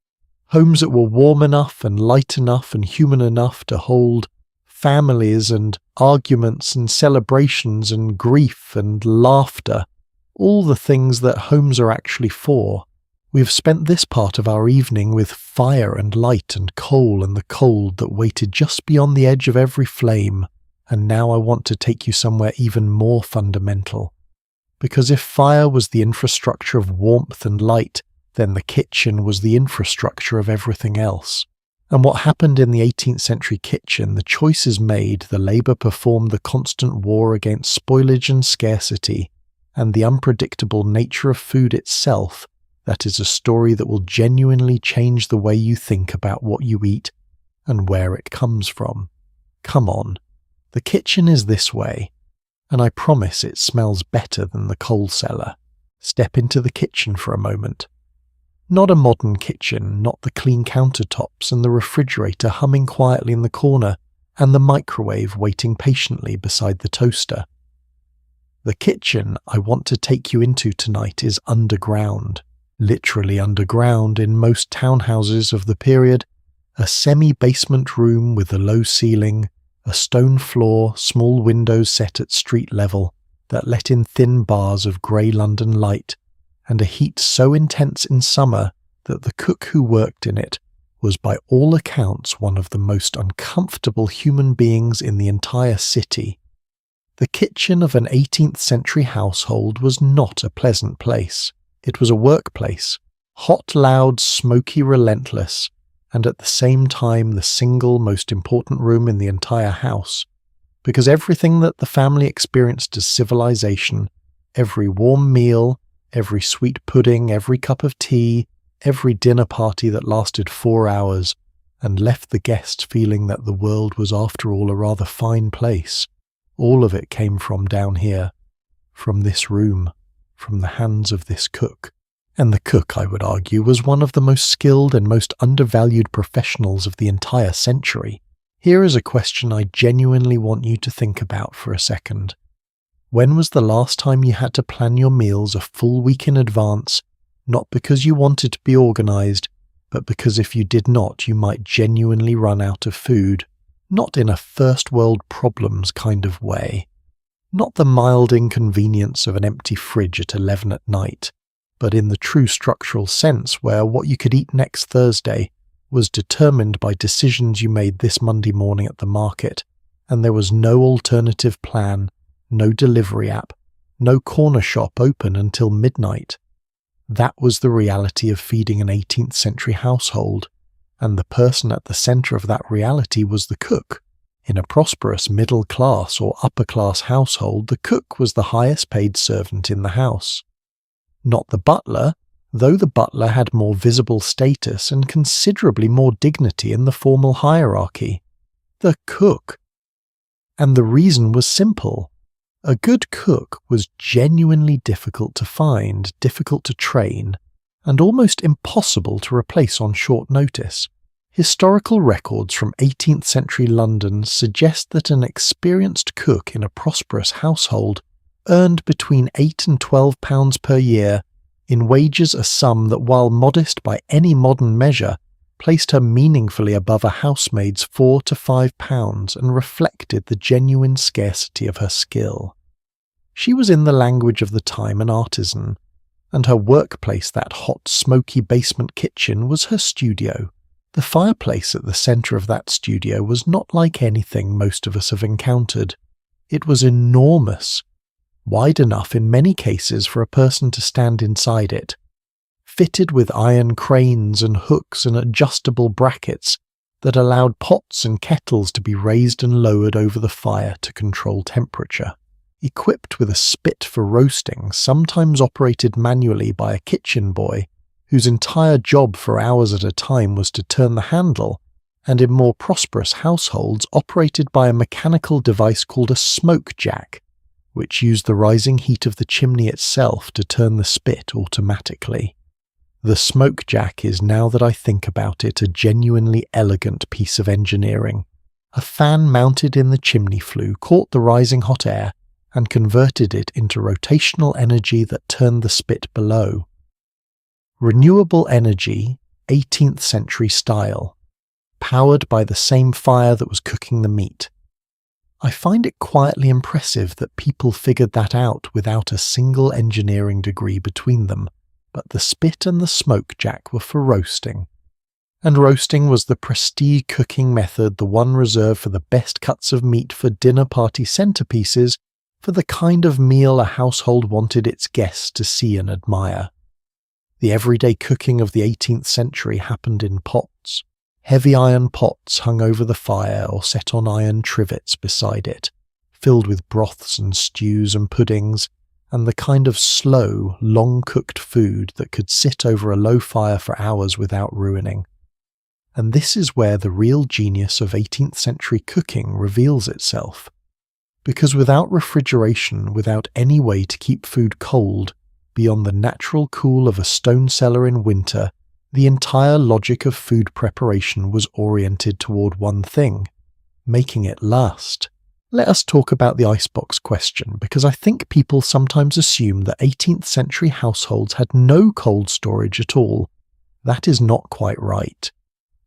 homes that were warm enough and light enough and human enough to hold families and arguments and celebrations and grief and laughter, all the things that homes are actually for. We've spent this part of our evening with fire and light and coal and the cold that waited just beyond the edge of every flame, and now I want to take you somewhere even more fundamental. Because if fire was the infrastructure of warmth and light, then the kitchen was the infrastructure of everything else. And what happened in the 18th century kitchen, the choices made, the labour performed, the constant war against spoilage and scarcity, and the unpredictable nature of food itself, that is a story that will genuinely change the way you think about what you eat and where it comes from. Come on, the kitchen is this way, and I promise it smells better than the coal cellar. Step into the kitchen for a moment. Not a modern kitchen, not the clean countertops and the refrigerator humming quietly in the corner and the microwave waiting patiently beside the toaster. The kitchen I want to take you into tonight is underground. Literally underground in most townhouses of the period, a semi-basement room with a low ceiling, a stone floor, small windows set at street level that let in thin bars of grey London light, and a heat so intense in summer that the cook who worked in it was by all accounts one of the most uncomfortable human beings in the entire city. The kitchen of an 18th-century household was not a pleasant place. It was a workplace, hot, loud, smoky, relentless, and at the same time the single most important room in the entire house, because everything that the family experienced as civilization, every warm meal, every sweet pudding, every cup of tea, every dinner party that lasted 4 hours and left the guest feeling that the world was after all a rather fine place, all of it came from down here, from this room, from the hands of this cook. And the cook, I would argue, was one of the most skilled and most undervalued professionals of the entire century. Here is a question I genuinely want you to think about for a second. When was the last time you had to plan your meals a full week in advance, not because you wanted to be organized, but because if you did not, you might genuinely run out of food, not in a first world problems kind of way, not the mild inconvenience of an empty fridge at 11 at night, but in the true structural sense where what you could eat next Thursday was determined by decisions you made this Monday morning at the market, and there was no alternative plan, no delivery app, no corner shop open until midnight. That was the reality of feeding an 18th-century household, and the person at the centre of that reality was the cook. In a prosperous middle-class or upper-class household, the cook was the highest-paid servant in the house. Not the butler, though the butler had more visible status and considerably more dignity in the formal hierarchy. The cook. And the reason was simple. A good cook was genuinely difficult to find, difficult to train, and almost impossible to replace on short notice. Historical records from 18th-century London suggest that an experienced cook in a prosperous household earned between £8 and £12 per year, in wages a sum that, while modest by any modern measure, placed her meaningfully above a housemaid's £4 to £5 and reflected the genuine scarcity of her skill. She was, in the language of the time, an artisan, and her workplace, that hot, smoky basement kitchen, was her studio. The fireplace at the centre of that studio was not like anything most of us have encountered. It was enormous, wide enough in many cases for a person to stand inside it, fitted with iron cranes and hooks and adjustable brackets that allowed pots and kettles to be raised and lowered over the fire to control temperature. Equipped with a spit for roasting, sometimes operated manually by a kitchen boy, whose entire job for hours at a time was to turn the handle, and in more prosperous households operated by a mechanical device called a smoke jack, which used the rising heat of the chimney itself to turn the spit automatically. The smoke jack is, now that I think about it, a genuinely elegant piece of engineering. A fan mounted in the chimney flue caught the rising hot air and converted it into rotational energy that turned the spit below. Renewable energy, 18th century style, powered by the same fire that was cooking the meat. I find it quietly impressive that people figured that out without a single engineering degree between them, but the spit and the smoke jack were for roasting. And roasting was the prestige cooking method, the one reserved for the best cuts of meat for dinner party centerpieces, for the kind of meal a household wanted its guests to see and admire. The everyday cooking of the 18th century happened in pots. Heavy iron pots hung over the fire or set on iron trivets beside it, filled with broths and stews and puddings, and the kind of slow, long-cooked food that could sit over a low fire for hours without ruining. And this is where the real genius of 18th century cooking reveals itself. Because without refrigeration, without any way to keep food cold, beyond the natural cool of a stone cellar in winter, the entire logic of food preparation was oriented toward one thing: making it last. Let us talk about the icebox question, because I think people sometimes assume that 18th century households had no cold storage at all. That is not quite right.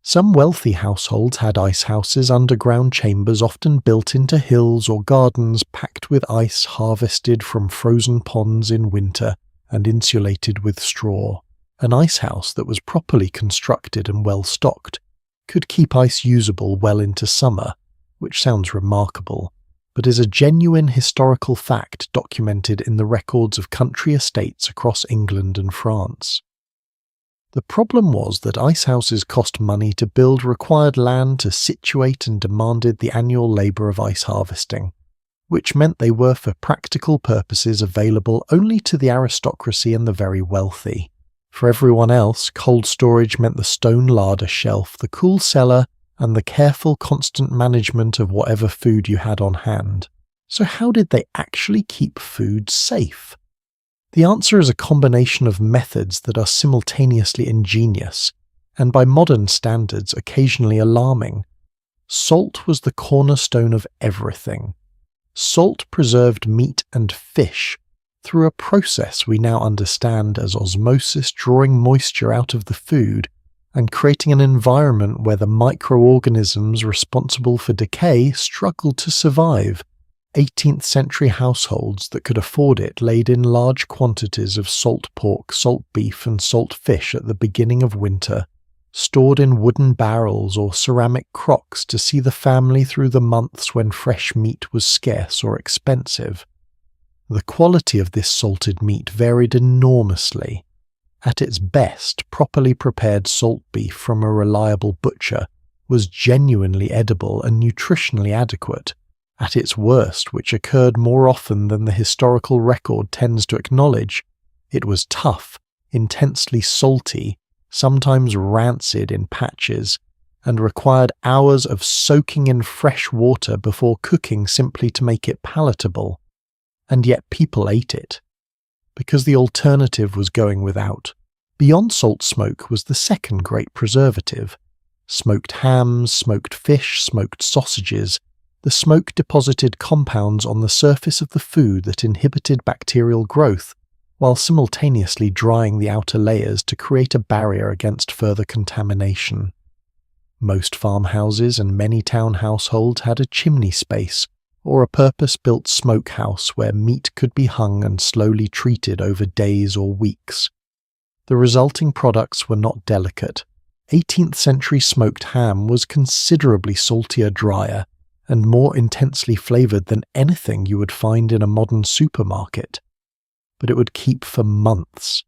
Some wealthy households had ice houses, underground chambers often built into hills or gardens packed with ice harvested from frozen ponds in winter and insulated with straw. An ice house that was properly constructed and well stocked could keep ice usable well into summer, which sounds remarkable, but is a genuine historical fact documented in the records of country estates across England and France. The problem was that icehouses cost money to build, required land to situate, and demanded the annual labour of ice harvesting, which meant they were for practical purposes available only to the aristocracy and the very wealthy. For everyone else, cold storage meant the stone larder shelf, the cool cellar, and the careful, constant management of whatever food you had on hand. So how did they actually keep food safe? The answer is a combination of methods that are simultaneously ingenious, and by modern standards occasionally alarming. Salt was the cornerstone of everything. Salt preserved meat and fish through a process we now understand as osmosis, drawing moisture out of the food and creating an environment where the microorganisms responsible for decay struggled to survive. 18th-century households that could afford it laid in large quantities of salt pork, salt beef, and salt fish at the beginning of winter, stored in wooden barrels or ceramic crocks to see the family through the months when fresh meat was scarce or expensive. The quality of this salted meat varied enormously. At its best, properly prepared salt beef from a reliable butcher was genuinely edible and nutritionally adequate. At its worst, which occurred more often than the historical record tends to acknowledge, it was tough, intensely salty, sometimes rancid in patches, and required hours of soaking in fresh water before cooking simply to make it palatable. And yet people ate it, because the alternative was going without. Beyond salt smoke was the second great preservative. Smoked hams, smoked fish, smoked sausages. The smoke deposited compounds on the surface of the food that inhibited bacterial growth, while simultaneously drying the outer layers to create a barrier against further contamination. Most farmhouses and many town households had a chimney space, or a purpose-built smokehouse where meat could be hung and slowly treated over days or weeks. The resulting products were not delicate. 18th-century smoked ham was considerably saltier, drier, and more intensely flavoured than anything you would find in a modern supermarket. But it would keep for months.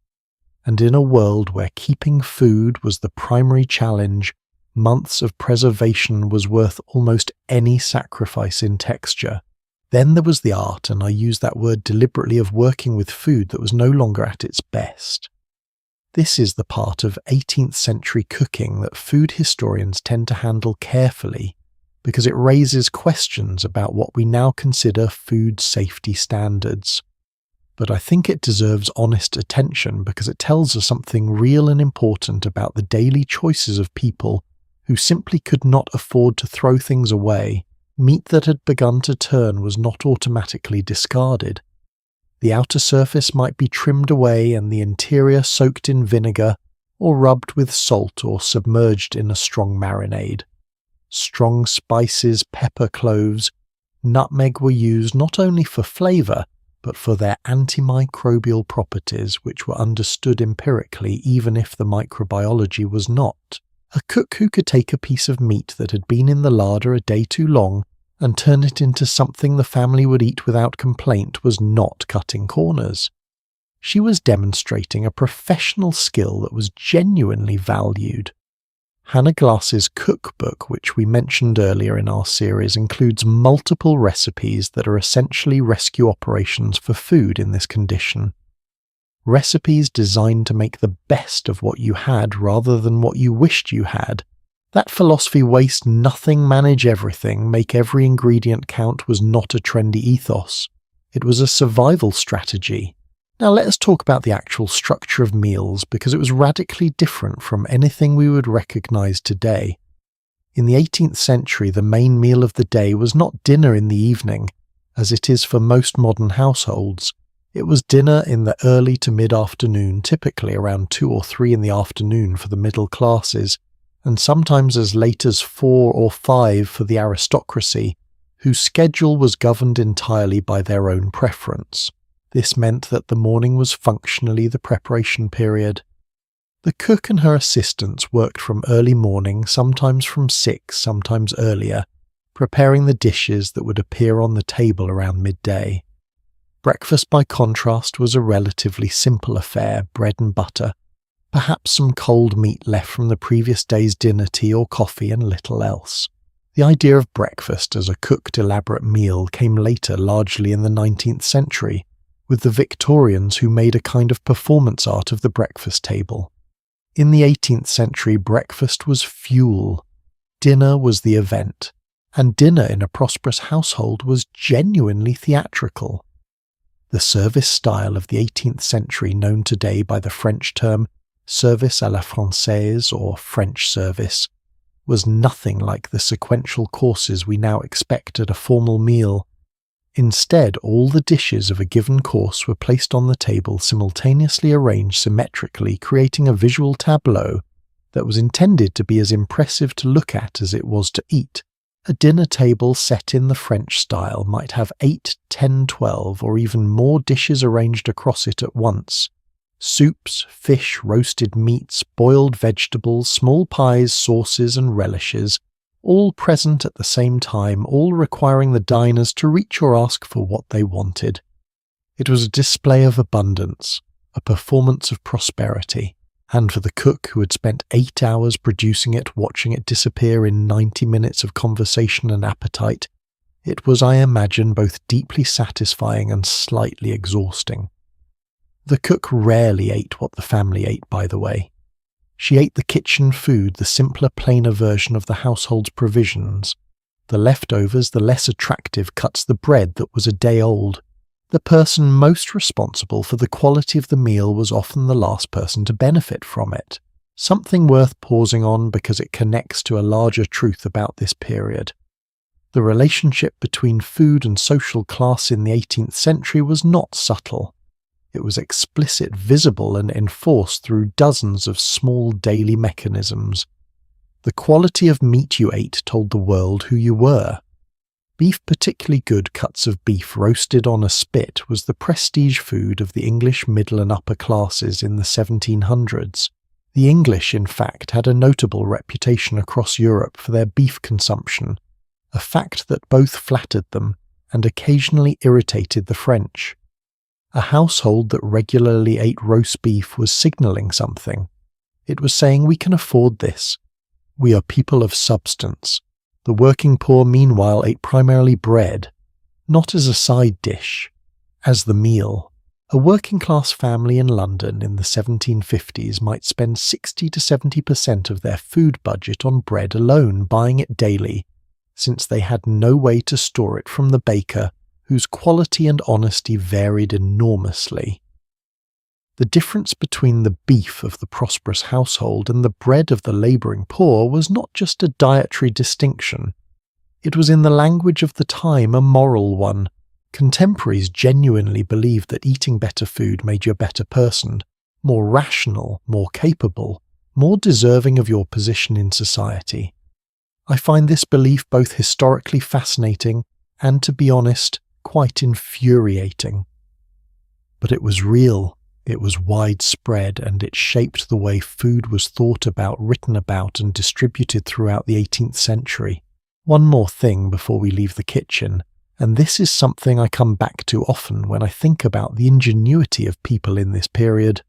And in a world where keeping food was the primary challenge, months of preservation was worth almost any sacrifice in texture. Then there was the art, and I use that word deliberately, of working with food that was no longer at its best. This is the part of 18th century cooking that food historians tend to handle carefully, because it raises questions about what we now consider food safety standards. But I think it deserves honest attention because it tells us something real and important about the daily choices of people who simply could not afford to throw things away. Meat that had begun to turn was not automatically discarded. The outer surface might be trimmed away and the interior soaked in vinegar, or rubbed with salt or submerged in a strong marinade. Strong spices, pepper, cloves, nutmeg were used not only for flavour, but for their antimicrobial properties, which were understood empirically even if the microbiology was not. A cook who could take a piece of meat that had been in the larder a day too long and turn it into something the family would eat without complaint was not cutting corners. She was demonstrating a professional skill that was genuinely valued. Hannah Glass's cookbook, which we mentioned earlier in our series, includes multiple recipes that are essentially rescue operations for food in this condition. Recipes designed to make the best of what you had rather than what you wished you had. That philosophy, waste nothing, manage everything, make every ingredient count, was not a trendy ethos. It was a survival strategy. Now let us talk about the actual structure of meals, because it was radically different from anything we would recognise today. In the 18th century, the main meal of the day was not dinner in the evening, as it is for most modern households. It was dinner in the early to mid-afternoon, typically around 2 or 3 in the afternoon for the middle classes, and sometimes as late as 4 or 5 for the aristocracy, whose schedule was governed entirely by their own preference. This meant that the morning was functionally the preparation period. The cook and her assistants worked from early morning, sometimes from 6, sometimes earlier, preparing the dishes that would appear on the table around midday. Breakfast, by contrast, was a relatively simple affair, bread and butter, perhaps some cold meat left from the previous day's dinner, tea or coffee, and little else. The idea of breakfast as a cooked elaborate meal came later, largely in the 19th century, with the Victorians who made a kind of performance art of the breakfast table. In the 18th century, breakfast was fuel. Dinner was the event, and dinner in a prosperous household was genuinely theatrical. The service style of the 18th century, known today by the French term service à la française or French service, was nothing like the sequential courses we now expect at a formal meal. Instead, all the dishes of a given course were placed on the table, simultaneously arranged symmetrically, creating a visual tableau that was intended to be as impressive to look at as it was to eat. A dinner table set in the French style might have 8, 10, 12, or even more dishes arranged across it at once. Soups, fish, roasted meats, boiled vegetables, small pies, sauces, and relishes, all present at the same time, all requiring the diners to reach or ask for what they wanted. It was a display of abundance, a performance of prosperity, and for the cook who had spent 8 hours producing it, watching it disappear in 90 minutes of conversation and appetite, it was, I imagine, both deeply satisfying and slightly exhausting. The cook rarely ate what the family ate, by the way. She ate the kitchen food, the simpler, plainer version of the household's provisions. The leftovers, the less attractive cuts, the bread that was a day old. The person most responsible for the quality of the meal was often the last person to benefit from it. Something worth pausing on because it connects to a larger truth about this period. The relationship between food and social class in the 18th century was not subtle. It was explicit, visible, and enforced through dozens of small daily mechanisms. The quality of meat you ate told the world who you were. Beef, particularly good cuts of beef roasted on a spit, was the prestige food of the English middle and upper classes in the 1700s. The English, in fact, had a notable reputation across Europe for their beef consumption, a fact that both flattered them and occasionally irritated the French. A household that regularly ate roast beef was signalling something. It was saying, we can afford this. We are people of substance. The working poor, meanwhile, ate primarily bread, not as a side dish, as the meal. A working-class family in London in the 1750s might spend 60 to 70% of their food budget on bread alone, buying it daily, since they had no way to store it from the baker, whose quality and honesty varied enormously. The difference between the beef of the prosperous household and the bread of the labouring poor was not just a dietary distinction. It was, in the language of the time, a moral one. Contemporaries genuinely believed that eating better food made you a better person, more rational, more capable, more deserving of your position in society. I find this belief both historically fascinating and, to be honest, quite infuriating. But it was real. It was widespread, and it shaped the way food was thought about, written about, and distributed throughout the 18th century. One more thing before we leave the kitchen, and this is something I come back to often when I think about the ingenuity of people in this period.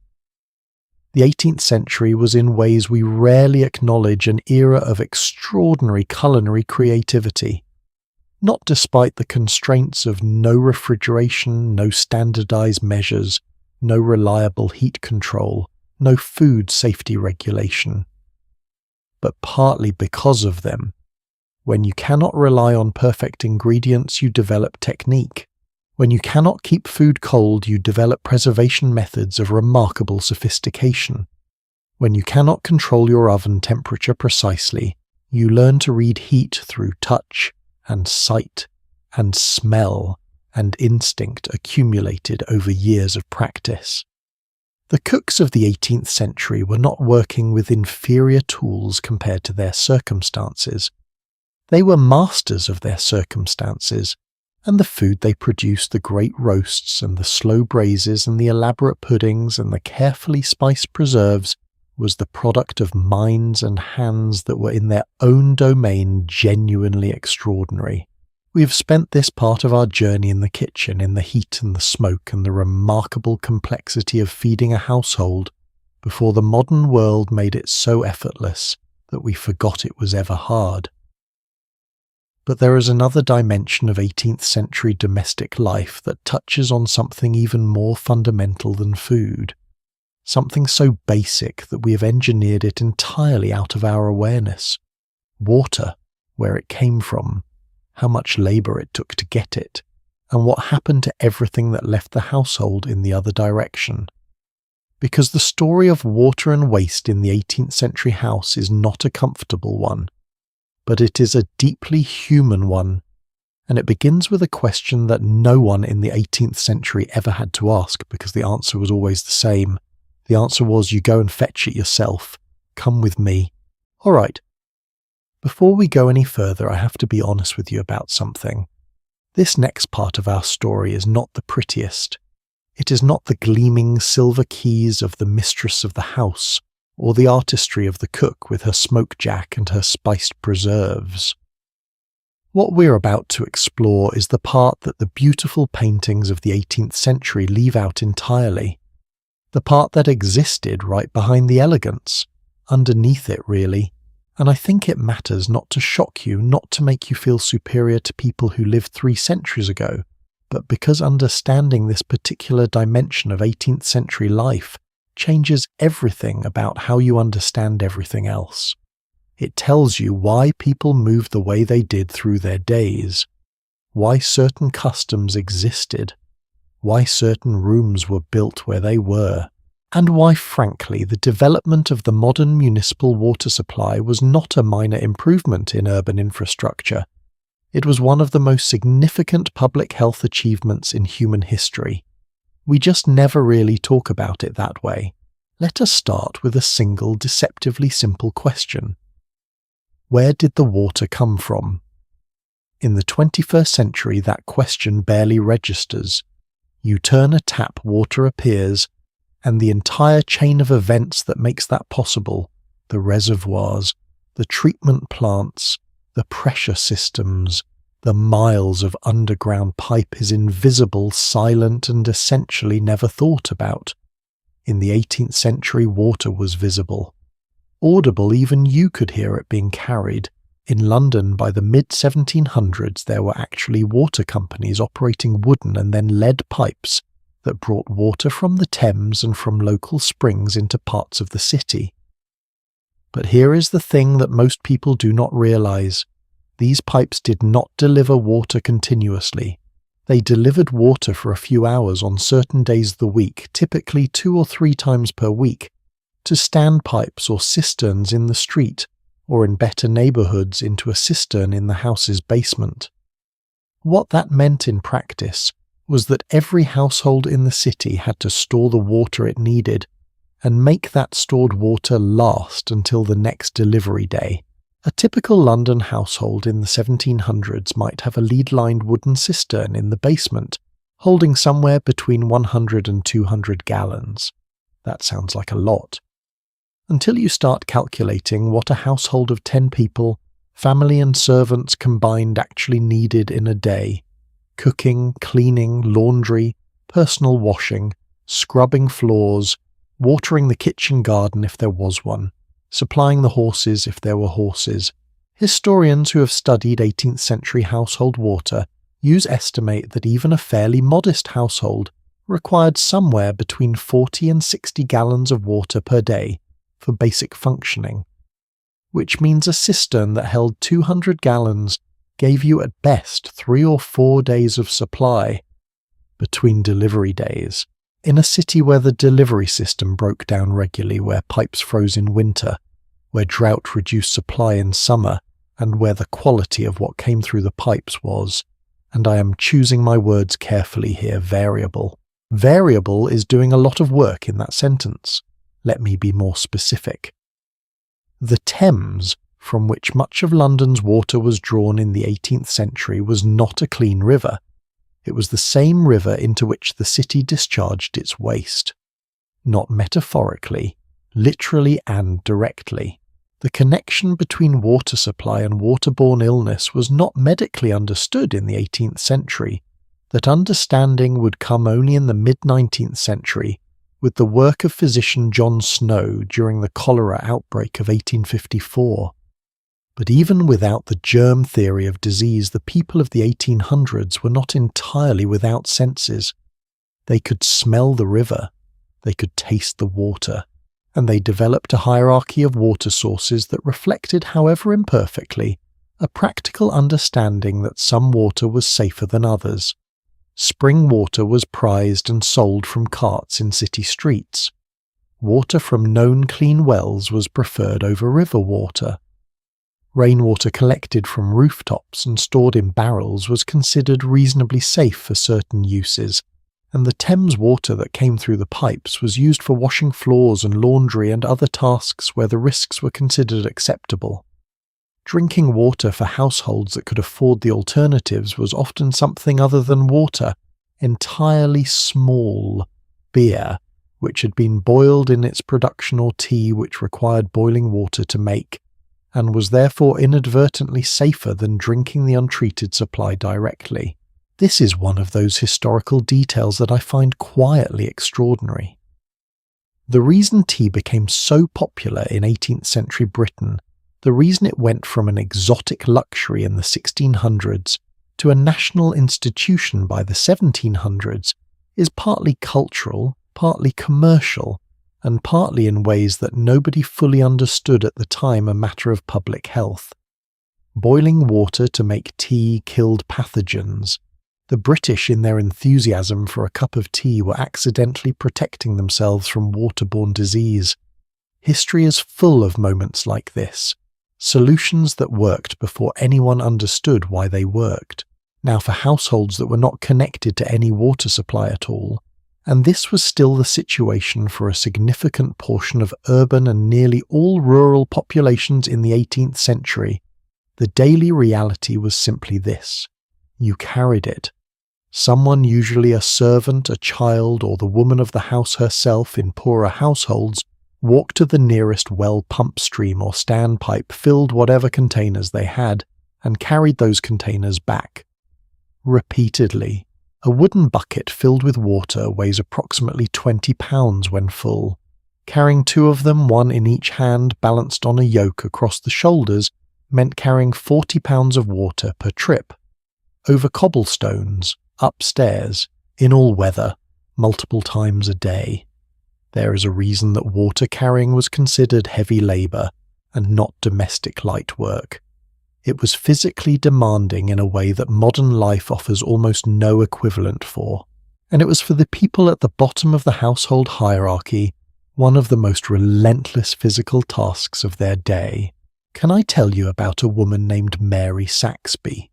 The 18th century was, in ways we rarely acknowledge, an era of extraordinary culinary creativity. Not despite the constraints of no refrigeration, no standardized measures, no reliable heat control, no food safety regulation, but partly because of them. When you cannot rely on perfect ingredients, you develop technique. When you cannot keep food cold, you develop preservation methods of remarkable sophistication. When you cannot control your oven temperature precisely, you learn to read heat through touch and sight and smell and instinct accumulated over years of practice. The cooks of the 18th century were not working with inferior tools compared to their circumstances. They were masters of their circumstances, and the food they produced, the great roasts and the slow braises and the elaborate puddings and the carefully spiced preserves, was the product of minds and hands that were in their own domain genuinely extraordinary. We have spent this part of our journey in the kitchen, in the heat and the smoke and the remarkable complexity of feeding a household, before the modern world made it so effortless that we forgot it was ever hard. But there is another dimension of 18th century domestic life that touches on something even more fundamental than food. Something so basic that we have engineered it entirely out of our awareness. Water, where it came from, how much labour it took to get it, and what happened to everything that left the household in the other direction. Because the story of water and waste in the 18th century house is not a comfortable one, but it is a deeply human one, and it begins with a question that no one in the 18th century ever had to ask because the answer was always the same. The answer was, you go and fetch it yourself. Come with me. All right. Before we go any further, I have to be honest with you about something. This next part of our story is not the prettiest. It is not the gleaming silver keys of the mistress of the house, or the artistry of the cook with her smoke jack and her spiced preserves. What we're about to explore is the part that the beautiful paintings of the 18th century leave out entirely. The part that existed right behind the elegance, underneath it really, and I think it matters not to shock you, not to make you feel superior to people who lived 3 centuries ago, but because understanding this particular dimension of 18th century life changes everything about how you understand everything else. It tells you why people moved the way they did through their days, why certain customs existed, why certain rooms were built where they were, and why, frankly, the development of the modern municipal water supply was not a minor improvement in urban infrastructure. It was one of the most significant public health achievements in human history. We just never really talk about it that way. Let us start with a single, deceptively simple question. Where did the water come from? In the 21st century, that question barely registers. You turn a tap, water appears, and the entire chain of events that makes that possible, the reservoirs, the treatment plants, the pressure systems, the miles of underground pipe is invisible, silent, and essentially never thought about. In the 18th century, water was visible. Audible, even you could hear it being carried. In London, by the mid-1700s, there were actually water companies operating wooden and then lead pipes that brought water from the Thames and from local springs into parts of the city. But here is the thing that most people do not realise. These pipes did not deliver water continuously. They delivered water for a few hours on certain days of the week, typically 2 or 3 times per week, to standpipes or cisterns in the street, or in better neighbourhoods into a cistern in the house's basement. What that meant in practice was that every household in the city had to store the water it needed and make that stored water last until the next delivery day. A typical London household in the 1700s might have a lead-lined wooden cistern in the basement, holding somewhere between 100 and 200 gallons. That sounds like a lot. Until you start calculating what a household of 10 people, family and servants combined, actually needed in a day. Cooking, cleaning, laundry, personal washing, scrubbing floors, watering the kitchen garden if there was one, supplying the horses if there were horses. Historians who have studied 18th century household water estimate that even a fairly modest household required somewhere between 40 and 60 gallons of water per day for basic functioning, which means a cistern that held 200 gallons gave you at best 3 or 4 days of supply between delivery days. In a city where the delivery system broke down regularly, where pipes froze in winter, where drought reduced supply in summer, and where the quality of what came through the pipes was, and I am choosing my words carefully here, variable. Variable is doing a lot of work in that sentence. Let me be more specific. The Thames, from which much of London's water was drawn in the 18th century, was not a clean river. It was the same river into which the city discharged its waste. Not metaphorically, literally and directly. The connection between water supply and waterborne illness was not medically understood in the 18th century. That understanding would come only in the mid-19th century with the work of physician John Snow during the cholera outbreak of 1854. But even without the germ theory of disease, the people of the 1800s were not entirely without senses. They could smell the river, they could taste the water, and they developed a hierarchy of water sources that reflected, however imperfectly, a practical understanding that some water was safer than others. Spring water was prized and sold from carts in city streets. Water from known clean wells was preferred over river water. Rainwater collected from rooftops and stored in barrels was considered reasonably safe for certain uses, and the Thames water that came through the pipes was used for washing floors and laundry and other tasks where the risks were considered acceptable. Drinking water for households that could afford the alternatives was often something other than water, entirely small beer, which had been boiled in its production, or tea which required boiling water to make, and was therefore inadvertently safer than drinking the untreated supply directly. This is one of those historical details that I find quietly extraordinary. The reason tea became so popular in 18th century Britain, the reason it went from an exotic luxury in the 1600s to a national institution by the 1700s, is partly cultural, partly commercial, and partly in ways that nobody fully understood at the time a matter of public health. Boiling water to make tea killed pathogens. The British, in their enthusiasm for a cup of tea, were accidentally protecting themselves from waterborne disease. History is full of moments like this. Solutions that worked before anyone understood why they worked. Now for households that were not connected to any water supply at all. And this was still the situation for a significant portion of urban and nearly all rural populations in the 18th century. The daily reality was simply this. You carried it. Someone, usually a servant, a child, or the woman of the house herself in poorer households, walked to the nearest well pump stream or standpipe, filled whatever containers they had, and carried those containers back. Repeatedly. A wooden bucket filled with water weighs approximately 20 pounds when full. Carrying two of them, one in each hand, balanced on a yoke across the shoulders, meant carrying 40 pounds of water per trip. Over cobblestones, upstairs, in all weather, multiple times a day. There is a reason that water carrying was considered heavy labour and not domestic light work. It was physically demanding in a way that modern life offers almost no equivalent for, and it was for the people at the bottom of the household hierarchy one of the most relentless physical tasks of their day. Can I tell you about a woman named Mary Saxby?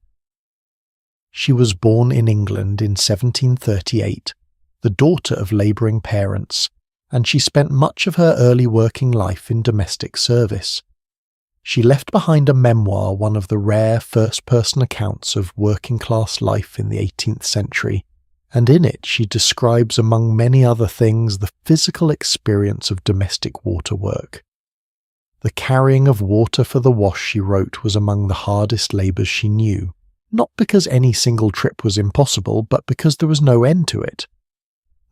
She was born in England in 1738, the daughter of labouring parents, and she spent much of her early working life in domestic service. She left behind a memoir, one of the rare first-person accounts of working-class life in the 18th century, and in it she describes, among many other things, the physical experience of domestic water work. The carrying of water for the wash, she wrote, was among the hardest labours she knew, not because any single trip was impossible, but because there was no end to it.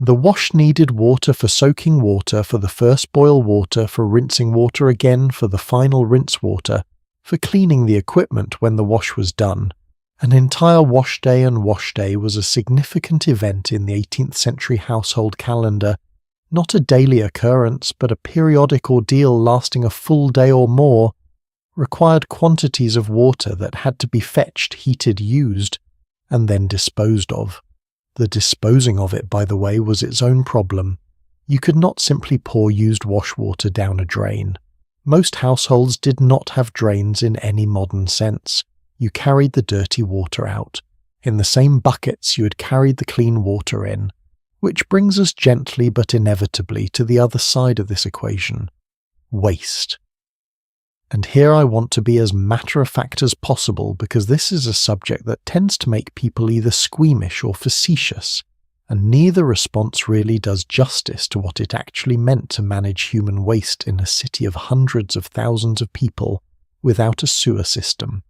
The wash needed water for soaking water, for the first boil water, for rinsing water again, for the final rinse water, for cleaning the equipment when the wash was done. An entire wash day and wash day was a significant event in the 18th century household calendar, not a daily occurrence, but a periodic ordeal lasting a full day or more, required quantities of water that had to be fetched, heated, used, and then disposed of. The disposing of it, by the way, was its own problem. You could not simply pour used wash water down a drain. Most households did not have drains in any modern sense. You carried the dirty water out. In the same buckets you had carried the clean water in. Which brings us gently but inevitably to the other side of this equation. Waste. And here I want to be as matter-of-fact as possible because this is a subject that tends to make people either squeamish or facetious, and neither response really does justice to what it actually meant to manage human waste in a city of hundreds of thousands of people without a sewer system.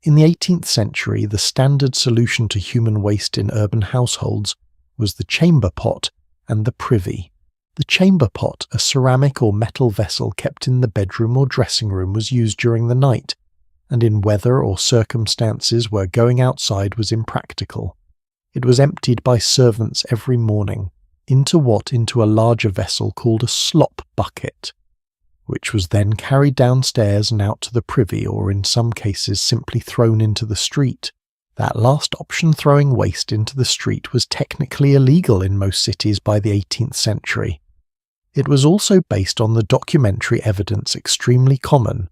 In the 18th century, the standard solution to human waste in urban households was the chamber pot and the privy. The chamber pot, a ceramic or metal vessel kept in the bedroom or dressing room, was used during the night, and in weather or circumstances where going outside was impractical. It was emptied by servants every morning into a larger vessel called a slop bucket, which was then carried downstairs and out to the privy, or in some cases simply thrown into the street. That last option, throwing waste into the street, was technically illegal in most cities by the 18th century. It was also based on the documentary evidence extremely common.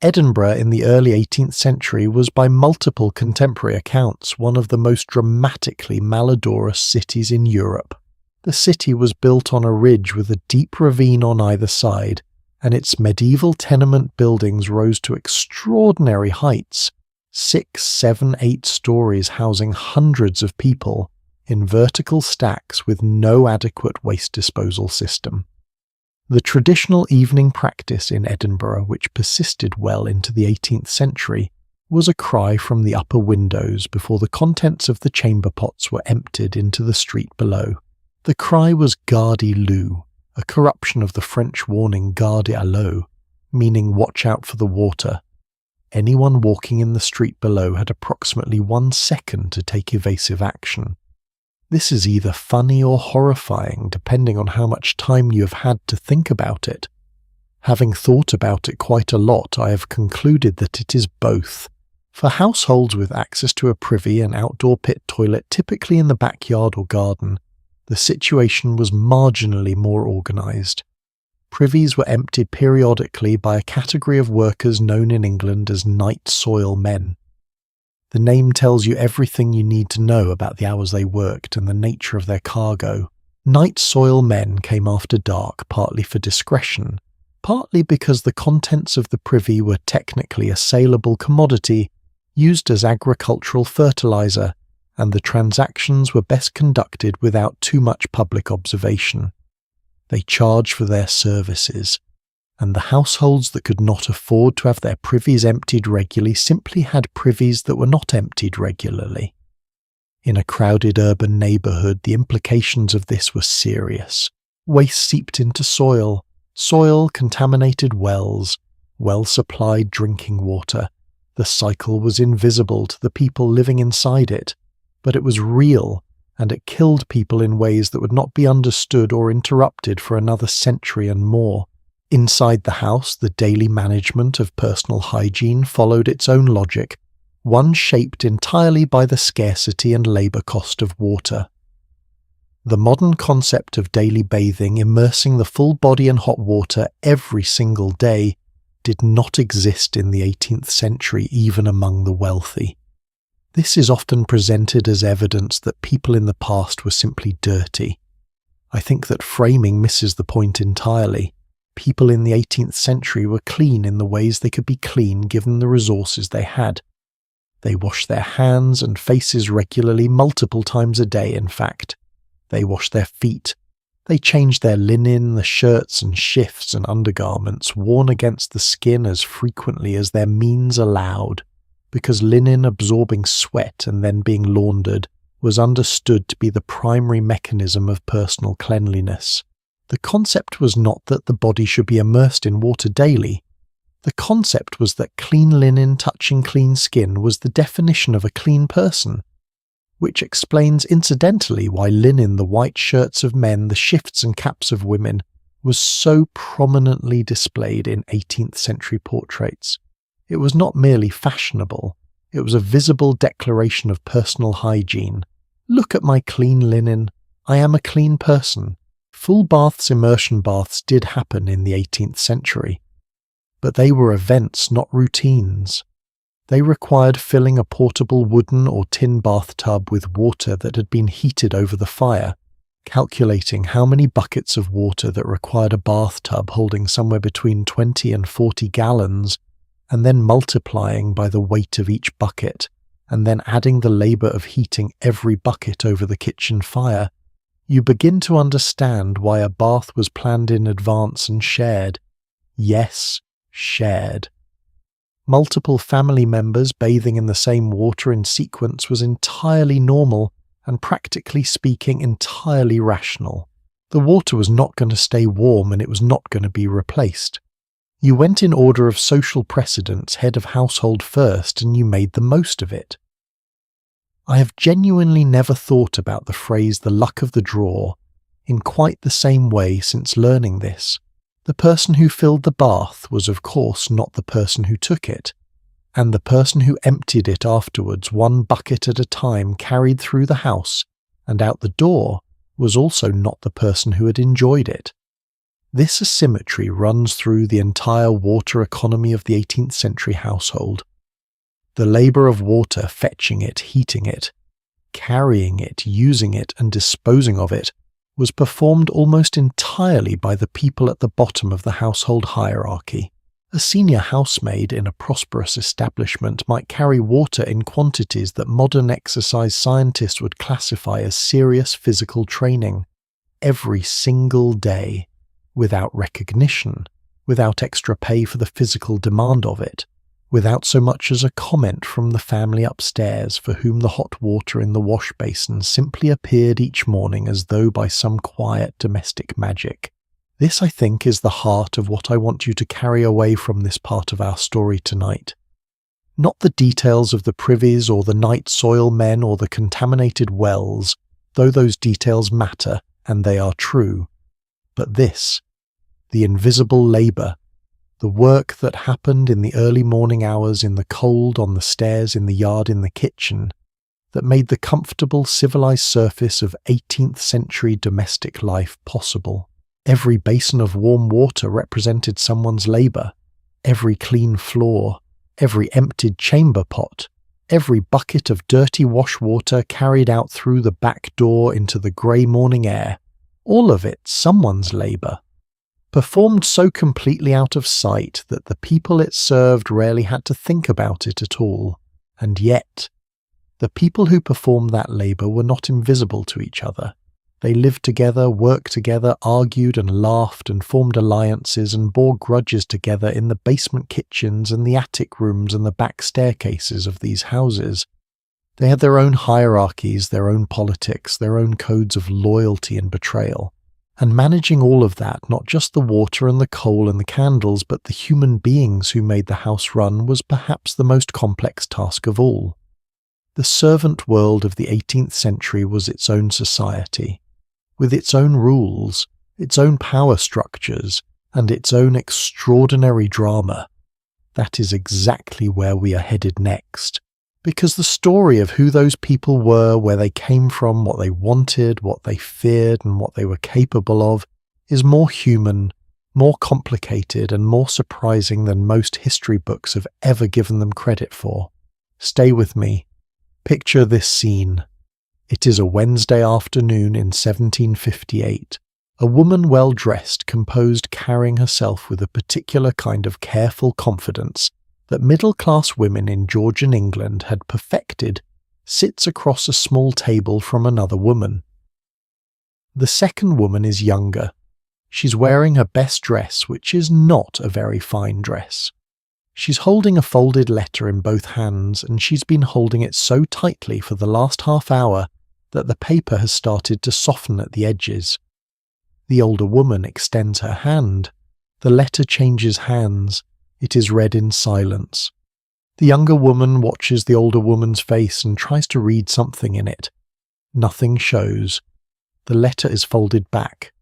Edinburgh in the early 18th century was, by multiple contemporary accounts, one of the most dramatically malodorous cities in Europe. The city was built on a ridge with a deep ravine on either side, and its medieval tenement buildings rose to extraordinary heights, 6, 7, 8 stories, housing hundreds of people in vertical stacks with no adequate waste disposal system. The traditional evening practice in Edinburgh, which persisted well into the 18th century, was a cry from the upper windows before the contents of the chamber pots were emptied into the street below. The cry was Gardez l'eau, a corruption of the French warning Gardez à l'eau, meaning watch out for the water. Anyone walking in the street below had approximately 1 second to take evasive action. This is either funny or horrifying, depending on how much time you have had to think about it. Having thought about it quite a lot, I have concluded that it is both. For households with access to a privy and outdoor pit toilet, typically in the backyard or garden, the situation was marginally more organised. Privies were emptied periodically by a category of workers known in England as night soil men. The name tells you everything you need to know about the hours they worked and the nature of their cargo. Night soil men came after dark, partly for discretion, partly because the contents of the privy were technically a saleable commodity used as agricultural fertilizer, and the transactions were best conducted without too much public observation. They charged for their services, and the households that could not afford to have their privies emptied regularly simply had privies that were not emptied regularly. In a crowded urban neighbourhood, the implications of this were serious. Waste seeped into soil, soil contaminated wells, well-supplied drinking water. The cycle was invisible to the people living inside it, but it was real, and it killed people in ways that would not be understood or interrupted for another century and more. Inside the house, the daily management of personal hygiene followed its own logic, one shaped entirely by the scarcity and labour cost of water. The modern concept of daily bathing, immersing the full body in hot water every single day, did not exist in the 18th century, even among the wealthy. This is often presented as evidence that people in the past were simply dirty. I think that framing misses the point entirely. People in the 18th century were clean in the ways they could be clean given the resources they had. They washed their hands and faces regularly, multiple times a day in fact. They washed their feet. They changed their linen, the shirts and shifts and undergarments worn against the skin as frequently as their means allowed, because linen absorbing sweat and then being laundered was understood to be the primary mechanism of personal cleanliness. The concept was not that the body should be immersed in water daily. The concept was that clean linen touching clean skin was the definition of a clean person, which explains incidentally why linen, the white shirts of men, the shifts and caps of women, was so prominently displayed in 18th century portraits. It was not merely fashionable, it was a visible declaration of personal hygiene. Look at my clean linen, I am a clean person. Full baths, immersion baths did happen in the 18th century, but they were events, not routines. They required filling a portable wooden or tin bathtub with water that had been heated over the fire, calculating how many buckets of water that required a bathtub holding somewhere between 20 and 40 gallons, and then multiplying by the weight of each bucket, and then adding the labour of heating every bucket over the kitchen fire, you begin to understand why a bath was planned in advance and shared. Yes, shared. Multiple family members bathing in the same water in sequence was entirely normal and, practically speaking, entirely rational. The water was not going to stay warm and it was not going to be replaced. You went in order of social precedence, head of household first, and you made the most of it. I have genuinely never thought about the phrase "the luck of the draw" in quite the same way since learning this. The person who filled the bath was of course not the person who took it, and the person who emptied it afterwards, one bucket at a time, carried through the house and out the door, was also not the person who had enjoyed it. This asymmetry runs through the entire water economy of the 18th century household. The labour of water, fetching it, heating it, carrying it, using it, and disposing of it, was performed almost entirely by the people at the bottom of the household hierarchy. A senior housemaid in a prosperous establishment might carry water in quantities that modern exercise scientists would classify as serious physical training, every single day, without recognition, without extra pay for the physical demand of it, without so much as a comment from the family upstairs, for whom the hot water in the wash basin simply appeared each morning as though by some quiet domestic magic. This, I think, is the heart of what I want you to carry away from this part of our story tonight. Not the details of the privies or the night soil men or the contaminated wells, though those details matter, and they are true, but this, the invisible labour, the work that happened in the early morning hours, in the cold, on the stairs, in the yard, in the kitchen, that made the comfortable, civilized surface of 18th century domestic life possible. Every basin of warm water represented someone's labour, every clean floor, every emptied chamber pot, every bucket of dirty wash water carried out through the back door into the grey morning air, all of it someone's labour, performed so completely out of sight that the people it served rarely had to think about it at all. And yet, the people who performed that labour were not invisible to each other. They lived together, worked together, argued and laughed and formed alliances and bore grudges together in the basement kitchens and the attic rooms and the back staircases of these houses. They had their own hierarchies, their own politics, their own codes of loyalty and betrayal. And managing all of that, not just the water and the coal and the candles, but the human beings who made the house run, was perhaps the most complex task of all. The servant world of the 18th century was its own society, with its own rules, its own power structures, and its own extraordinary drama. That is exactly where we are headed next. Because the story of who those people were, where they came from, what they wanted, what they feared, and what they were capable of, is more human, more complicated, and more surprising than most history books have ever given them credit for. Stay with me. Picture this scene. It is a Wednesday afternoon in 1758. A woman well dressed, composed, carrying herself with a particular kind of careful confidence that middle-class women in Georgian England had perfected, sits across a small table from another woman. The second woman is younger. She's wearing her best dress, which is not a very fine dress. She's holding a folded letter in both hands, and she's been holding it so tightly for the last half hour that the paper has started to soften at the edges. The older woman extends her hand. The letter changes hands. It is read in silence. The younger woman watches the older woman's face and tries to read something in it. Nothing shows. The letter is folded back,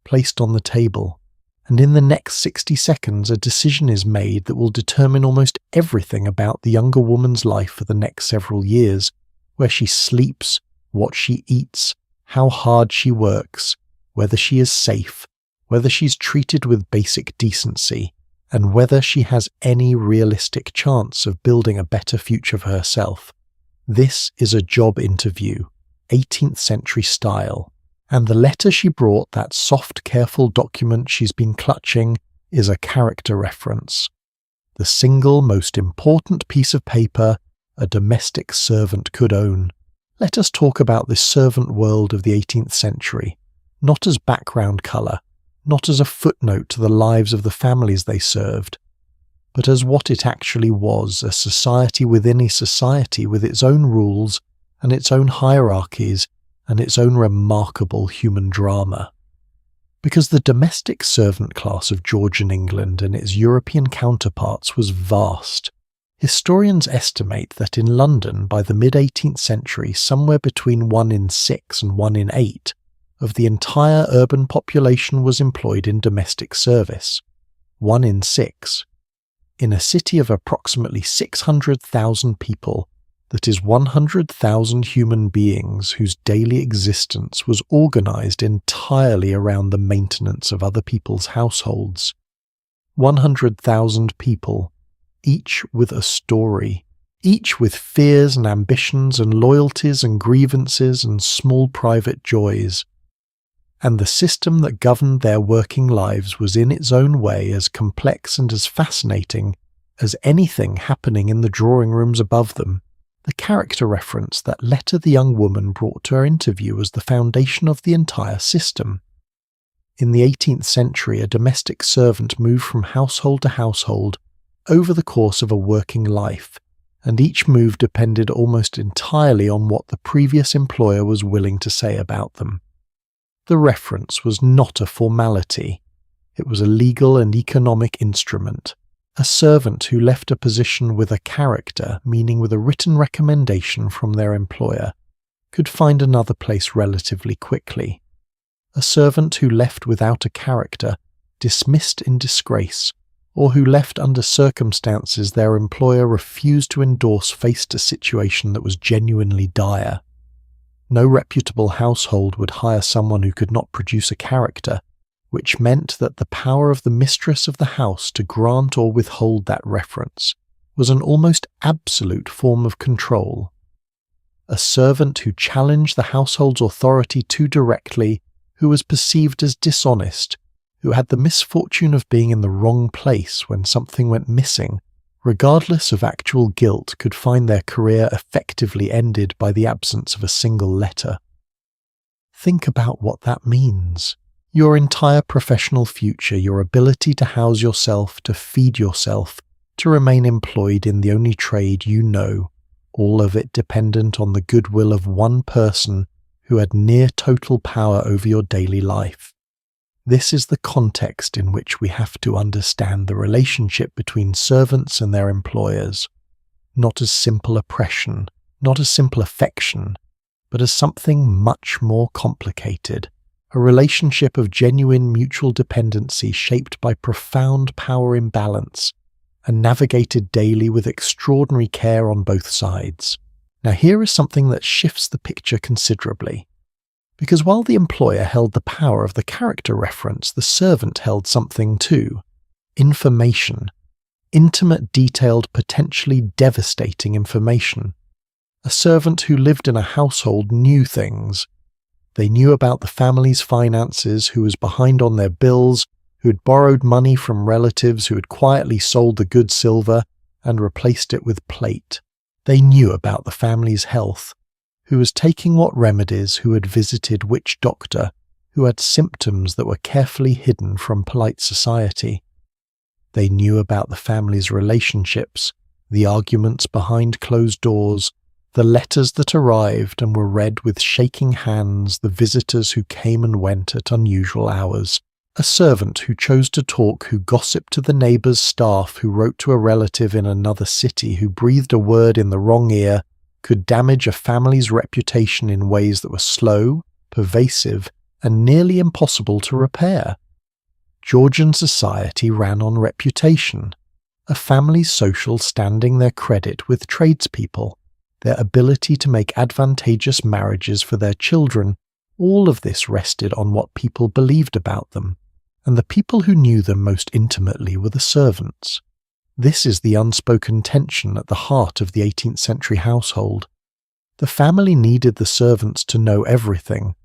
placed on the table, and in the next 60 seconds a decision is made that will determine almost everything about the younger woman's life for the next several years, where she sleeps, what she eats, how hard she works, whether she is safe, whether she's treated with basic decency, and whether she has any realistic chance of building a better future for herself. This is a job interview, 18th century style, and the letter she brought, that soft, careful document she's been clutching, is a character reference. The single most important piece of paper a domestic servant could own. Let us talk about this servant world of the 18th century, not as background colour, not as a footnote to the lives of the families they served, but as what it actually was, a society within a society with its own rules and its own hierarchies and its own remarkable human drama. Because the domestic servant class of Georgian England and its European counterparts was vast. Historians estimate that in London by the mid-18th century somewhere between 1 in 6 and 1 in 8 of the entire urban population was employed in domestic service. 1 in 6. In a city of approximately 600,000 people, that is 100,000 human beings whose daily existence was organised entirely around the maintenance of other people's households. 100,000 people, each with a story, each with fears and ambitions and loyalties and grievances and small private joys. And the system that governed their working lives was in its own way as complex and as fascinating as anything happening in the drawing rooms above them. The character reference that letter the young woman brought to her interview was the foundation of the entire system. In the 18th century, a domestic servant moved from household to household over the course of a working life, and each move depended almost entirely on what the previous employer was willing to say about them. The reference was not a formality. It was a legal and economic instrument. A servant who left a position with a character, meaning with a written recommendation from their employer, could find another place relatively quickly. A servant who left without a character, dismissed in disgrace, or who left under circumstances their employer refused to endorse faced a situation that was genuinely dire. No reputable household would hire someone who could not produce a character, which meant that the power of the mistress of the house to grant or withhold that reference was an almost absolute form of control. A servant who challenged the household's authority too directly, who was perceived as dishonest, who had the misfortune of being in the wrong place when something went missing, regardless of actual guilt, could find their career effectively ended by the absence of a single letter. Think about what that means. Your entire professional future, your ability to house yourself, to feed yourself, to remain employed in the only trade you know, all of it dependent on the goodwill of one person who had near total power over your daily life. This is the context in which we have to understand the relationship between servants and their employers, not as simple oppression, not as simple affection, but as something much more complicated. A relationship of genuine mutual dependency shaped by profound power imbalance and navigated daily with extraordinary care on both sides. Now here is something that shifts the picture considerably. Because while the employer held the power of the character reference, the servant held something too. Information. Intimate, detailed, potentially devastating information. A servant who lived in a household knew things. They knew about the family's finances, who was behind on their bills, who had borrowed money from relatives, who had quietly sold the good silver and replaced it with plate. They knew about the family's health, who was taking what remedies, who had visited which doctor, who had symptoms that were carefully hidden from polite society. They knew about the family's relationships, the arguments behind closed doors, the letters that arrived and were read with shaking hands, the visitors who came and went at unusual hours. A servant who chose to talk, who gossiped to the neighbour's staff, who wrote to a relative in another city, who breathed a word in the wrong ear, could damage a family's reputation in ways that were slow, pervasive, and nearly impossible to repair. Georgian society ran on reputation, a family's social standing their credit with tradespeople, their ability to make advantageous marriages for their children. All of this rested on what people believed about them, and the people who knew them most intimately were the servants. This is the unspoken tension at the heart of the 18th century household. The family needed the servants to know everything,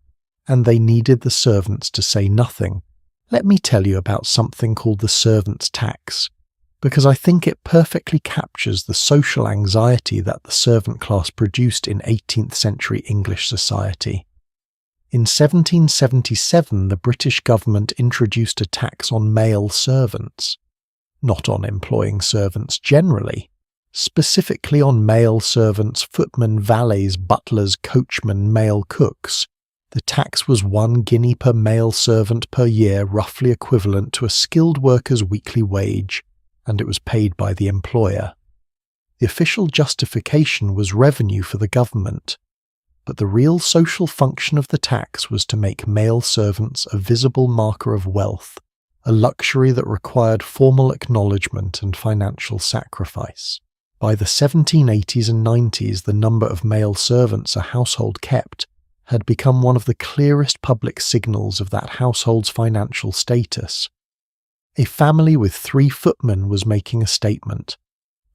and they needed the servants to say nothing. Let me tell you about something called the servants' tax. because I think it perfectly captures the social anxiety that the servant class produced in 18th century English society. In 1777, the British government introduced a tax on male servants, not on employing servants generally, specifically on male servants, footmen, valets, butlers, coachmen, male cooks. The tax was 1 guinea per male servant per year, roughly equivalent to a skilled worker's weekly wage, and it was paid by the employer. The official justification was revenue for the government, but the real social function of the tax was to make male servants a visible marker of wealth, a luxury that required formal acknowledgement and financial sacrifice. By the 1780s and 90s, the number of male servants a household kept had become one of the clearest public signals of that household's financial status. A family with 3 footmen was making a statement.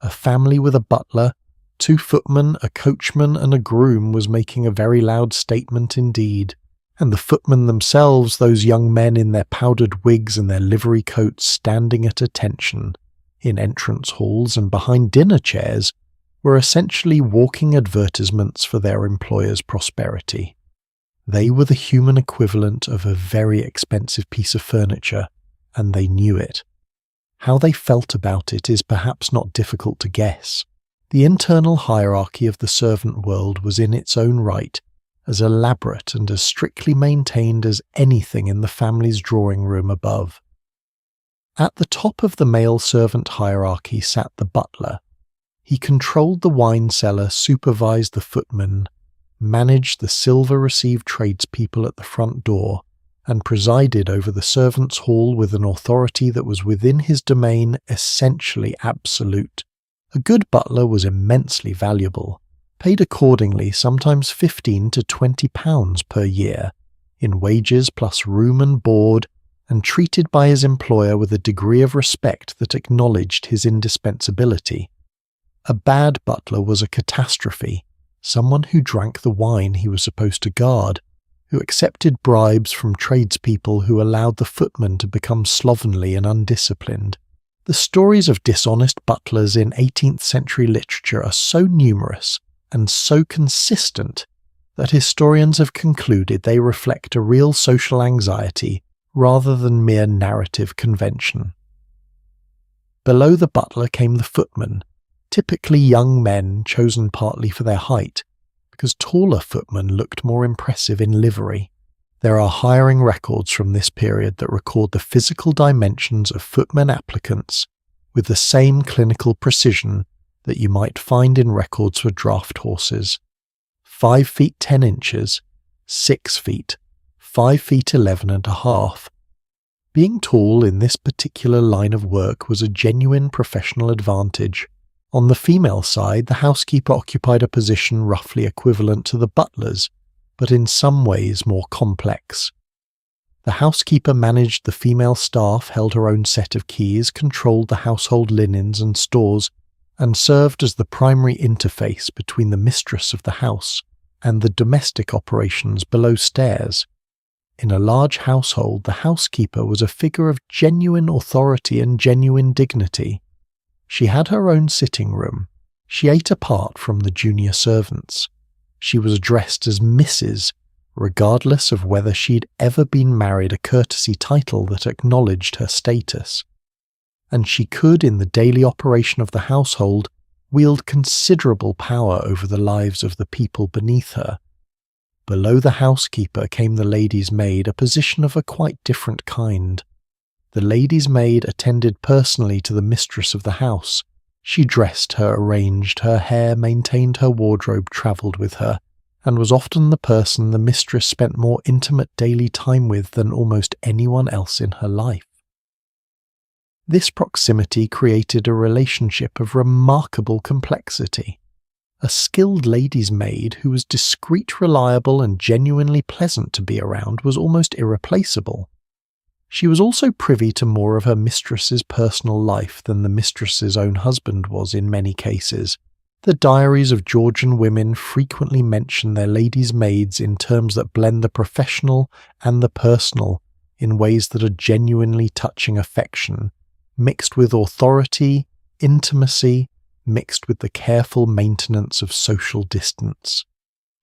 A family with a butler, 2 footmen, a coachman and a groom was making a very loud statement indeed. And the footmen themselves, those young men in their powdered wigs and their livery coats standing at attention, in entrance halls and behind dinner chairs, were essentially walking advertisements for their employer's prosperity. They were the human equivalent of a very expensive piece of furniture, and they knew it. How they felt about it is perhaps not difficult to guess. The internal hierarchy of the servant world was in its own right as elaborate and as strictly maintained as anything in the family's drawing room above. At the top of the male servant hierarchy sat the butler. He controlled the wine cellar, supervised the footmen, managed the silver-received tradespeople at the front door, and presided over the servants' hall with an authority that was within his domain essentially absolute. A good butler was immensely valuable, paid accordingly sometimes £15 to £20 per year, in wages plus room and board, and treated by his employer with a degree of respect that acknowledged his indispensability. A bad butler was a catastrophe, someone who drank the wine he was supposed to guard, who accepted bribes from tradespeople who allowed the footmen to become slovenly and undisciplined. The stories of dishonest butlers in 18th century literature are so numerous and so consistent that historians have concluded they reflect a real social anxiety rather than mere narrative convention. Below the butler came the footmen, typically young men chosen partly for their height, because taller footmen looked more impressive in livery. There are hiring records from this period that record the physical dimensions of footmen applicants with the same clinical precision that you might find in records for draft horses. 5 feet 10 inches, 6 feet, 5 feet 11 and a half. Being tall in this particular line of work was a genuine professional advantage. On the female side, the housekeeper occupied a position roughly equivalent to the butler's, but in some ways more complex. The housekeeper managed the female staff, held her own set of keys, controlled the household linens and stores, and served as the primary interface between the mistress of the house and the domestic operations below stairs. In a large household, the housekeeper was a figure of genuine authority and genuine dignity. She had her own sitting room. She ate apart from the junior servants. She was addressed as Mrs., regardless of whether she'd ever been married, a courtesy title that acknowledged her status. And she could, in the daily operation of the household, wield considerable power over the lives of the people beneath her. Below the housekeeper came the lady's maid, a position of a quite different kind. The lady's maid attended personally to the mistress of the house. She dressed her, arranged her hair, maintained her wardrobe, travelled with her, and was often the person the mistress spent more intimate daily time with than almost anyone else in her life. This proximity created a relationship of remarkable complexity. A skilled lady's maid who was discreet, reliable, and genuinely pleasant to be around was almost irreplaceable. She was also privy to more of her mistress's personal life than the mistress's own husband was in many cases. The diaries of Georgian women frequently mention their ladies' maids in terms that blend the professional and the personal in ways that are genuinely touching affection, mixed with authority, intimacy, mixed with the careful maintenance of social distance.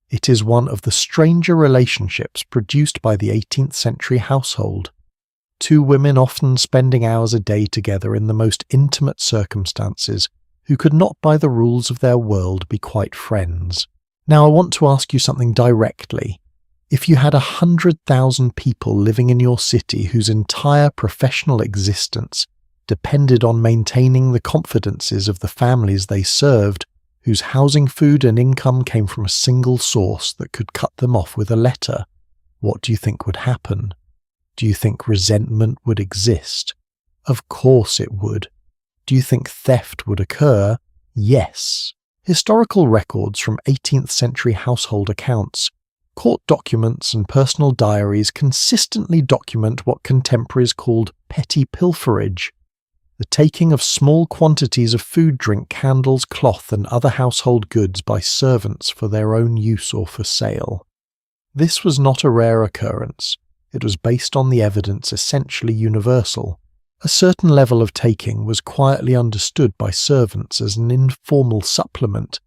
It is one of the stranger relationships produced by the 18th century household. Two women often spending hours a day together in the most intimate circumstances, who could not by the rules of their world be quite friends. Now I want to ask you something directly. If you had 100,000 people living in your city whose entire professional existence depended on maintaining the confidences of the families they served, whose housing, food and income came from a single source that could cut them off with a letter, what do you think would happen? Do you think resentment would exist? Of course it would. Do you think theft would occur? Yes. Historical records from 18th century household accounts, court documents and personal diaries consistently document what contemporaries called petty pilferage, the taking of small quantities of food, drink, candles, cloth and other household goods by servants for their own use or for sale. This was not a rare occurrence. It was based on the evidence essentially universal. A certain level of taking was quietly understood by servants as an informal supplement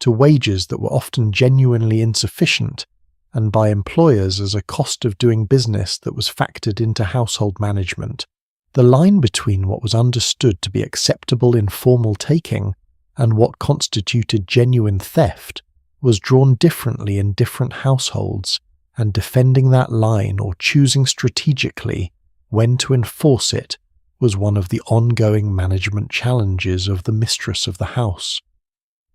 to wages that were often genuinely insufficient, and by employers as a cost of doing business that was factored into household management. The line between what was understood to be acceptable informal taking and what constituted genuine theft was drawn differently in different households, and defending that line or choosing strategically when to enforce it was one of the ongoing management challenges of the mistress of the house.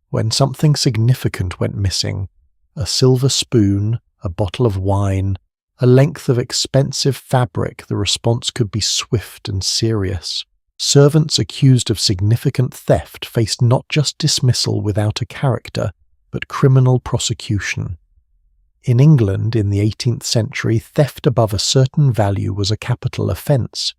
When something significant went missing, a silver spoon, a bottle of wine, a length of expensive fabric, the response could be swift and serious. Servants accused of significant theft faced not just dismissal without a character, but criminal prosecution. In England in the 18th century, theft above a certain value was a capital offence.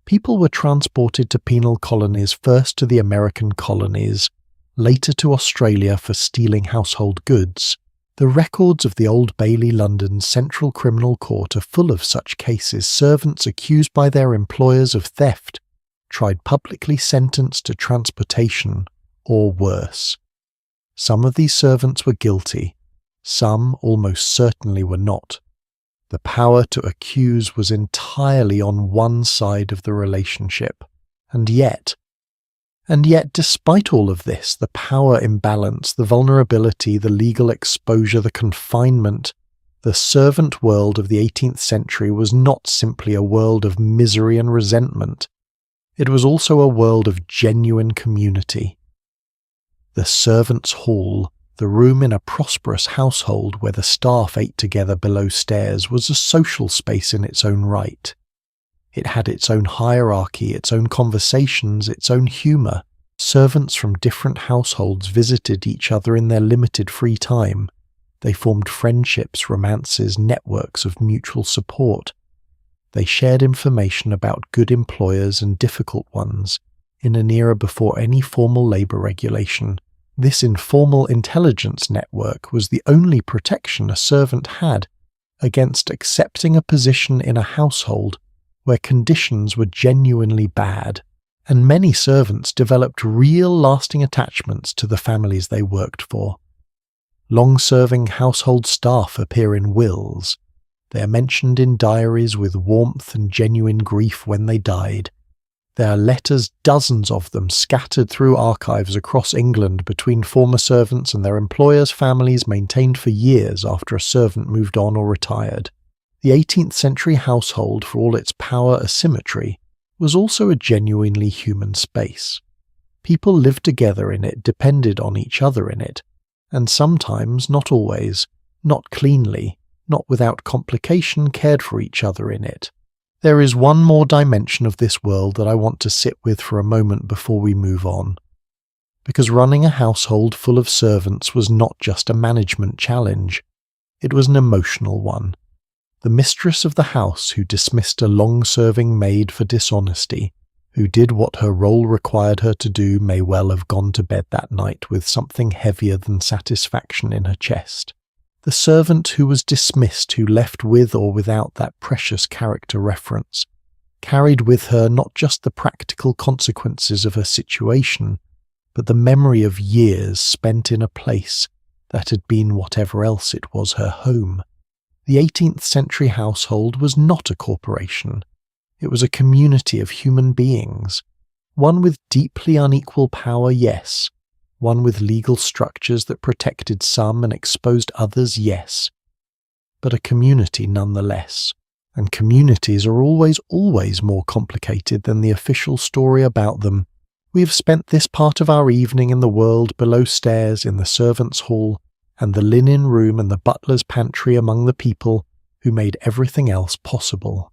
People were transported to penal colonies, first to the American colonies, later to Australia for stealing household goods. The records of the Old Bailey London Central Criminal Court are full of such cases, servants accused by their employers of theft, tried publicly sentenced to transportation, or worse. Some of these servants were guilty, some almost certainly were not. The power to accuse was entirely on one side of the relationship, and yet, despite all of this, the power imbalance, the vulnerability, the legal exposure, the confinement, the servant world of the 18th century was not simply a world of misery and resentment. It was also a world of genuine community. The servants' hall, the room in a prosperous household where the staff ate together below stairs, was a social space in its own right. It had its own hierarchy, its own conversations, its own humour. Servants from different households visited each other in their limited free time. They formed friendships, romances, networks of mutual support. They shared information about good employers and difficult ones in an era before any formal labour regulation. This informal intelligence network was the only protection a servant had against accepting a position in a household where conditions were genuinely bad, and many servants developed real lasting attachments to the families they worked for. Long-serving household staff appear in wills. They are mentioned in diaries with warmth and genuine grief when they died. There are letters, dozens of them, scattered through archives across England between former servants and their employers' families, maintained for years after a servant moved on or retired. The 18th century household, for all its power asymmetry, was also a genuinely human space. People lived together in it, depended on each other in it, and sometimes, not always, not cleanly, not without complication, cared for each other in it. There is one more dimension of this world that I want to sit with for a moment before we move on. Because running a household full of servants was not just a management challenge, it was an emotional one. The mistress of the house who dismissed a long-serving maid for dishonesty, who did what her role required her to do, may well have gone to bed that night with something heavier than satisfaction in her chest. The servant who was dismissed, who left with or without that precious character reference, carried with her not just the practical consequences of her situation, but the memory of years spent in a place that had been whatever else it was her home. The 18th century household was not a corporation. It was a community of human beings, one with deeply unequal power, yes, one with legal structures that protected some and exposed others, yes, but a community nonetheless. And communities are always more complicated than the official story about them. We have spent this part of our evening in the world below stairs, in the servants' hall, and the linen room and the butler's pantry among the people who made everything else possible.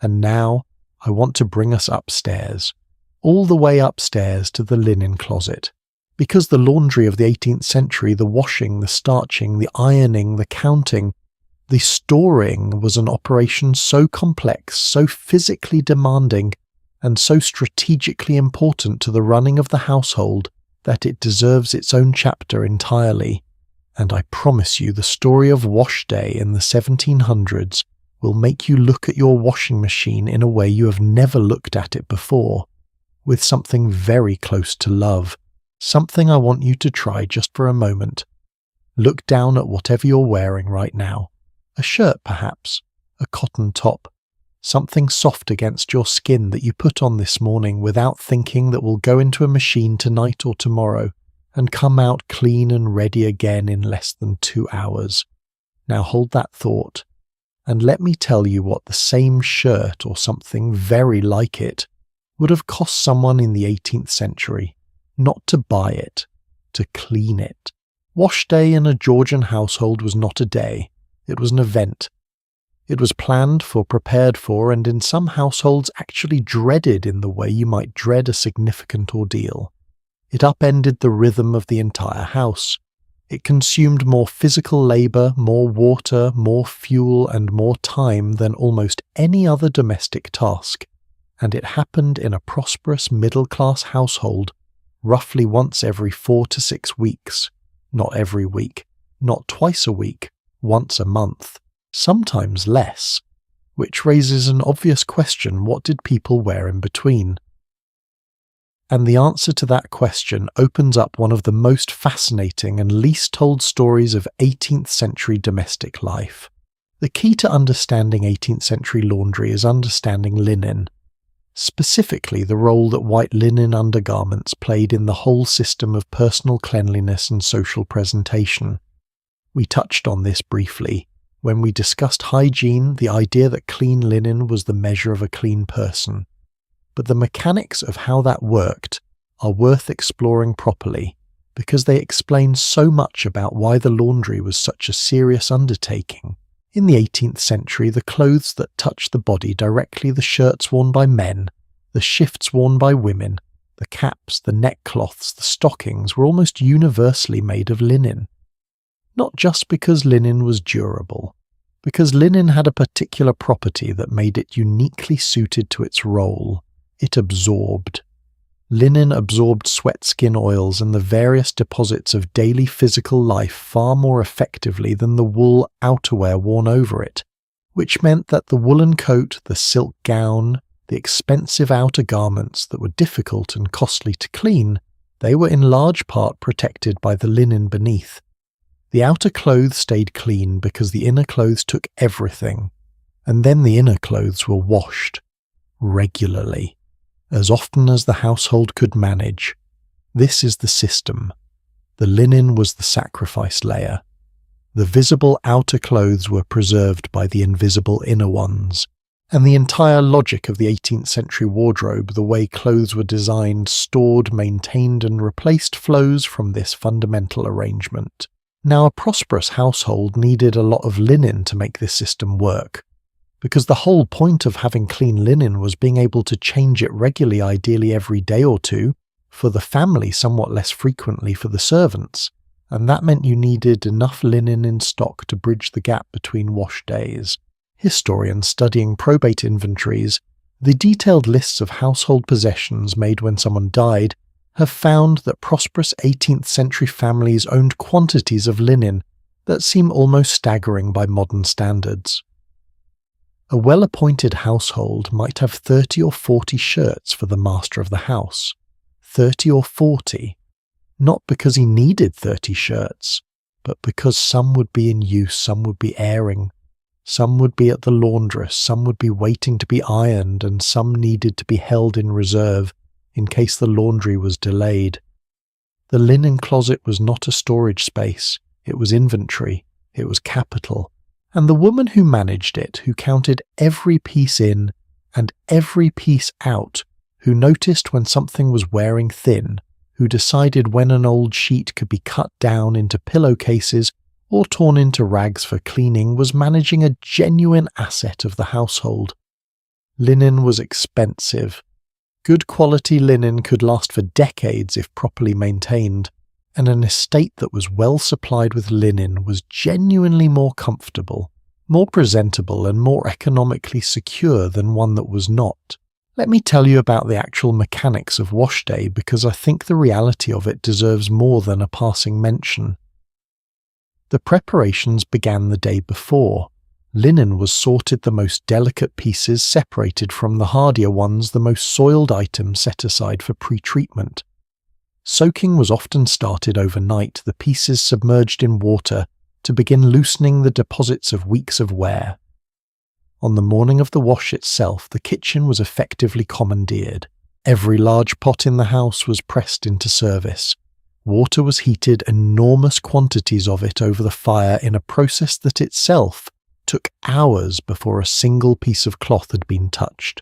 And now I want to bring us upstairs, all the way upstairs to the linen closet. Because the laundry of the 18th century, the washing, the starching, the ironing, the counting, the storing was an operation so complex, so physically demanding, and so strategically important to the running of the household that it deserves its own chapter entirely. And I promise you the story of Wash Day in the 1700s will make you look at your washing machine in a way you have never looked at it before, with something very close to love, something I want you to try just for a moment. Look down at whatever you're wearing right now. A shirt perhaps, a cotton top, something soft against your skin that you put on this morning without thinking that will go into a machine tonight or tomorrow and come out clean and ready again in less than 2 hours. Now hold that thought, and let me tell you what the same shirt or something very like it would have cost someone in the 18th century, not to buy it, to clean it. Wash Day in a Georgian household was not a day. It was an event. It was planned for, prepared for, and in some households actually dreaded in the way you might dread a significant ordeal. It upended the rhythm of the entire house. It consumed more physical labour, more water, more fuel, and more time than almost any other domestic task, and it happened in a prosperous middle-class household roughly once every 4 to 6 weeks. Not every week, not twice a week, once a month, sometimes less, which raises an obvious question: what did people wear in between? And the answer to that question opens up one of the most fascinating and least told stories of 18th century domestic life. The key to understanding 18th century laundry is understanding linen, specifically the role that white linen undergarments played in the whole system of personal cleanliness and social presentation. We touched on this briefly when we discussed hygiene, the idea that clean linen was the measure of a clean person. But the mechanics of how that worked are worth exploring properly, because they explain so much about why the laundry was such a serious undertaking. In the 18th century, the clothes that touched the body directly, the shirts worn by men, the shifts worn by women, the caps, the neckcloths, the stockings, were almost universally made of linen. Not just because linen was durable, because linen had a particular property that made it uniquely suited to its role. It absorbed. Linen absorbed sweat, skin oils, and the various deposits of daily physical life far more effectively than the wool outerwear worn over it, which meant that the woolen coat, the silk gown, the expensive outer garments that were difficult and costly to clean, they were in large part protected by the linen beneath. The outer clothes stayed clean because the inner clothes took everything, and then the inner clothes were washed regularly, as often as the household could manage. This is the system. The linen was the sacrifice layer. The visible outer clothes were preserved by the invisible inner ones, and the entire logic of the 18th century wardrobe, the way clothes were designed, stored, maintained, and replaced, flows from this fundamental arrangement. Now, a prosperous household needed a lot of linen to make this system work, because the whole point of having clean linen was being able to change it regularly, ideally every day or two, for the family, somewhat less frequently for the servants, and that meant you needed enough linen in stock to bridge the gap between wash days. Historians studying probate inventories, the detailed lists of household possessions made when someone died, have found that prosperous 18th century families owned quantities of linen that seem almost staggering by modern standards. A well-appointed household might have 30 or 40 shirts for the master of the house. 30 or 40. Not because he needed 30 shirts, but because some would be in use, some would be airing, some would be at the laundress, some would be waiting to be ironed, and some needed to be held in reserve in case the laundry was delayed. The linen closet was not a storage space, it was inventory, it was capital, and the woman who managed it, who counted every piece in and every piece out, who noticed when something was wearing thin, who decided when an old sheet could be cut down into pillowcases or torn into rags for cleaning, was managing a genuine asset of the household. Linen was expensive. Good quality linen could last for decades if properly maintained, and an estate that was well supplied with linen was genuinely more comfortable, more presentable, and more economically secure than one that was not. Let me tell you about the actual mechanics of wash day, because I think the reality of it deserves more than a passing mention. The preparations began the day before. Linen was sorted, the most delicate pieces separated from the hardier ones, the most soiled items set aside for pre-treatment. Soaking was often started overnight, the pieces submerged in water to begin loosening the deposits of weeks of wear. On the morning of the wash itself, the kitchen was effectively commandeered. Every large pot in the house was pressed into service. Water was heated, enormous quantities of it over the fire, in a process that itself took hours before a single piece of cloth had been touched.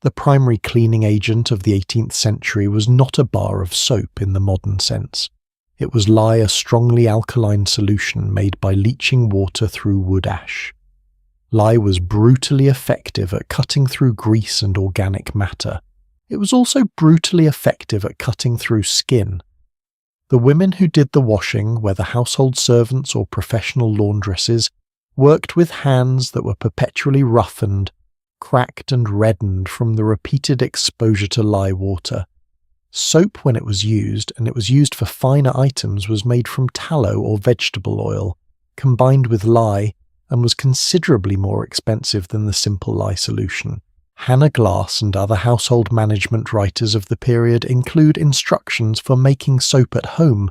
The primary cleaning agent of the 18th century was not a bar of soap in the modern sense. It was lye, a strongly alkaline solution made by leaching water through wood ash. Lye was brutally effective at cutting through grease and organic matter. It was also brutally effective at cutting through skin. The women who did the washing, whether household servants or professional laundresses, worked with hands that were perpetually roughened, cracked and reddened from the repeated exposure to lye water. Soap, when it was used, and it was used for finer items, was made from tallow or vegetable oil, combined with lye, and was considerably more expensive than the simple lye solution. Hannah Glass and other household management writers of the period include instructions for making soap at home,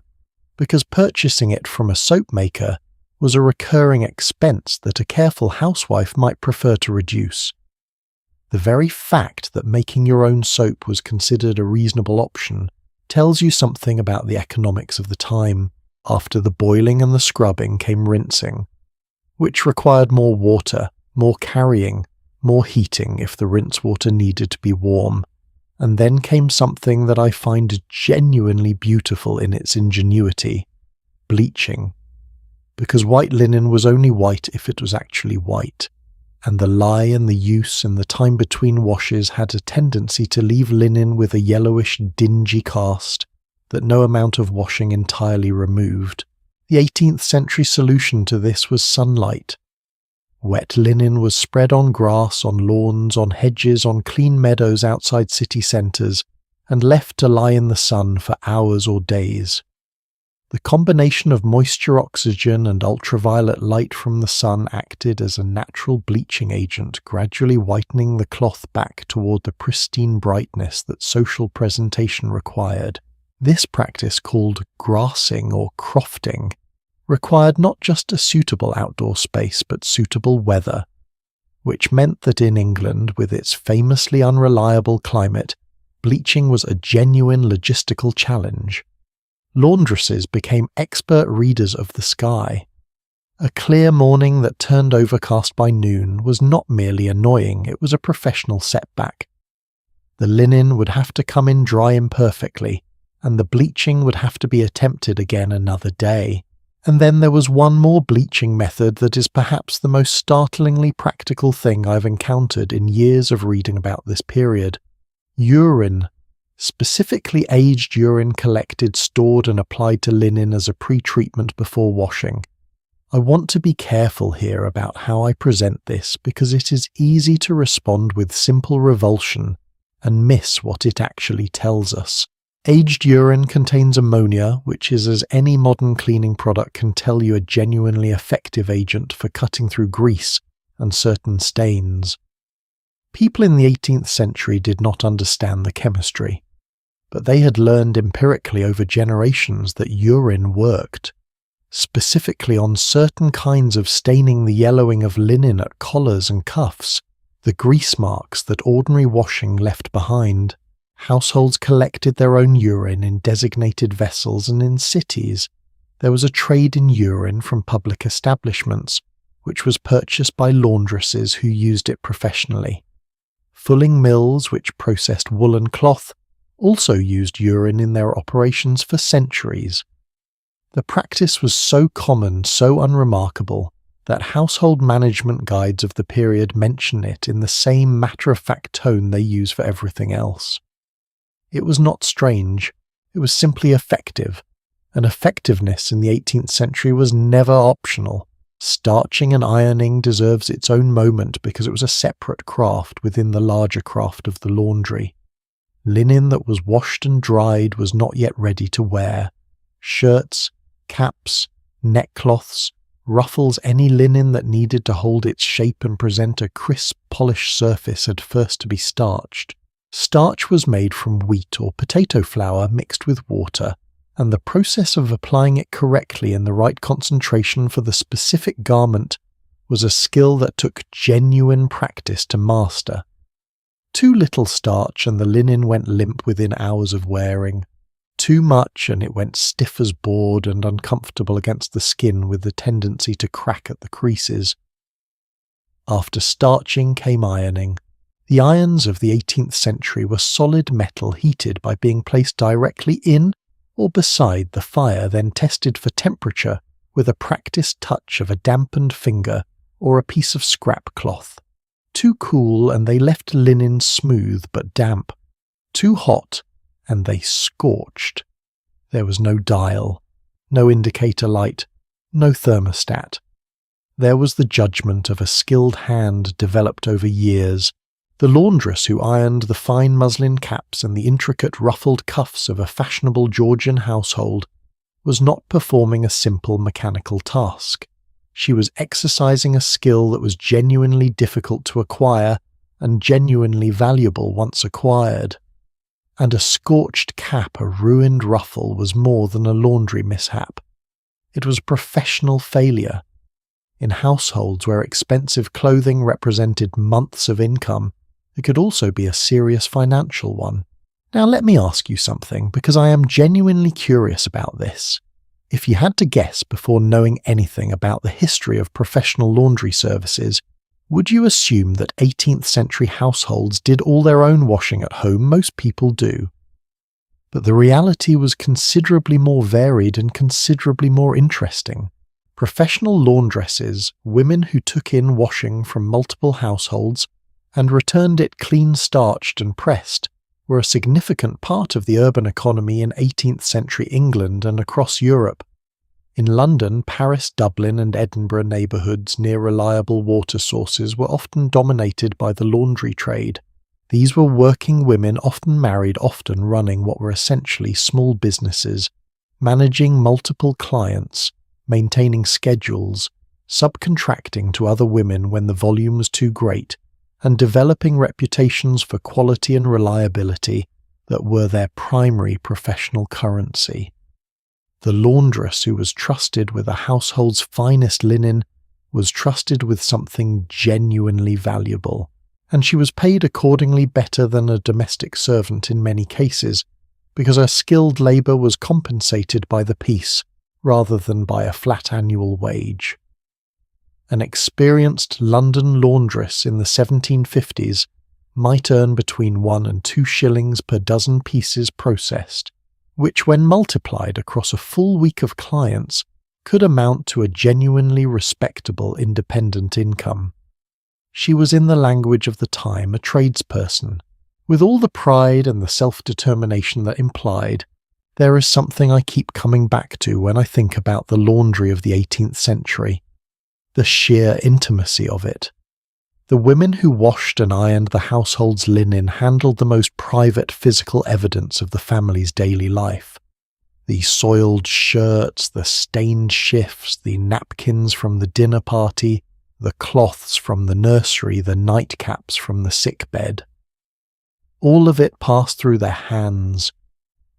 because purchasing it from a soap maker was a recurring expense that a careful housewife might prefer to reduce. The very fact that making your own soap was considered a reasonable option tells you something about the economics of the time. After the boiling and the scrubbing came rinsing, which required more water, more carrying, more heating if the rinse water needed to be warm, and then came something that I find genuinely beautiful in its ingenuity: bleaching. Because white linen was only white if it was actually white, and the lye and the use and the time between washes had a tendency to leave linen with a yellowish, dingy cast that no amount of washing entirely removed. The 18th century solution to this was sunlight. Wet linen was spread on grass, on lawns, on hedges, on clean meadows outside city centres, and left to lie in the sun for hours or days. The combination of moisture, oxygen, and ultraviolet light from the sun acted as a natural bleaching agent, gradually whitening the cloth back toward the pristine brightness that social presentation required. This practice, called grassing or crofting, required not just a suitable outdoor space but suitable weather, which meant that in England, with its famously unreliable climate, bleaching was a genuine logistical challenge. Laundresses became expert readers of the sky. A clear morning that turned overcast by noon was not merely annoying, it was a professional setback. The linen would have to come in dry imperfectly, and the bleaching would have to be attempted again another day. And then there was one more bleaching method that is perhaps the most startlingly practical thing I've encountered in years of reading about this period. Urine. Specifically aged urine collected, stored and applied to linen as a pre-treatment before washing. I want to be careful here about how I present this, because it is easy to respond with simple revulsion and miss what it actually tells us. Aged urine contains ammonia, which is, as any modern cleaning product can tell you, a genuinely effective agent for cutting through grease and certain stains. People in the 18th century did not understand the chemistry, but they had learned empirically over generations that urine worked, specifically on certain kinds of staining the yellowing of linen at collars and cuffs, the grease marks that ordinary washing left behind. Households collected their own urine in designated vessels, and in cities there was a trade in urine from public establishments, which was purchased by laundresses who used it professionally. Fulling mills, which processed woolen cloth, also used urine in their operations for centuries. The practice was so common, so unremarkable, that household management guides of the period mention it in the same matter-of-fact tone they use for everything else. It was not strange, it was simply effective, and effectiveness in the 18th century was never optional. Starching and ironing deserves its own moment because it was a separate craft within the larger craft of the laundry. Linen that was washed and dried was not yet ready to wear. Shirts, caps, neckcloths, ruffles, any linen that needed to hold its shape and present a crisp, polished surface had first to be starched. Starch was made from wheat or potato flour mixed with water, and the process of applying it correctly in the right concentration for the specific garment was a skill that took genuine practice to master. Too little starch and the linen went limp within hours of wearing. Too much and it went stiff as board and uncomfortable against the skin with the tendency to crack at the creases. After starching came ironing. The irons of the 18th century were solid metal heated by being placed directly in or beside the fire, then tested for temperature with a practiced touch of a dampened finger or a piece of scrap cloth. Too cool and they left linen smooth but damp. Too hot and they scorched. There was no dial, no indicator light, no thermostat. There was the judgment of a skilled hand developed over years. The laundress who ironed the fine muslin caps and the intricate ruffled cuffs of a fashionable Georgian household was not performing a simple mechanical task. She was exercising a skill that was genuinely difficult to acquire and genuinely valuable once acquired. And a scorched cap, a ruined ruffle, was more than a laundry mishap. It was professional failure. In households where expensive clothing represented months of income, it could also be a serious financial one. Now let me ask you something, because I am genuinely curious about this. If you had to guess before knowing anything about the history of professional laundry services, would you assume that 18th century households did all their own washing at home? Most people do. But the reality was considerably more varied and considerably more interesting. Professional laundresses, women who took in washing from multiple households and returned it clean starched and pressed, were a significant part of the urban economy in 18th century England and across Europe. In London, Paris, Dublin and Edinburgh neighbourhoods near reliable water sources were often dominated by the laundry trade. These were working women, often married, often running what were essentially small businesses, managing multiple clients, maintaining schedules, subcontracting to other women when the volume was too great, and developing reputations for quality and reliability that were their primary professional currency. The laundress who was trusted with a household's finest linen was trusted with something genuinely valuable, and she was paid accordingly better than a domestic servant in many cases, because her skilled labour was compensated by the piece rather than by a flat annual wage. An experienced London laundress in the 1750s might earn between 1 and 2 shillings per dozen pieces processed, which when multiplied across a full week of clients could amount to a genuinely respectable independent income. She was, in the language of the time, a tradesperson, with all the pride and the self-determination that implied. There is something I keep coming back to when I think about the laundry of the 18th century. The sheer intimacy of it. The women who washed and ironed the household's linen handled the most private physical evidence of the family's daily life. The soiled shirts, the stained shifts, the napkins from the dinner party, the cloths from the nursery, the nightcaps from the sick bed. All of it passed through their hands.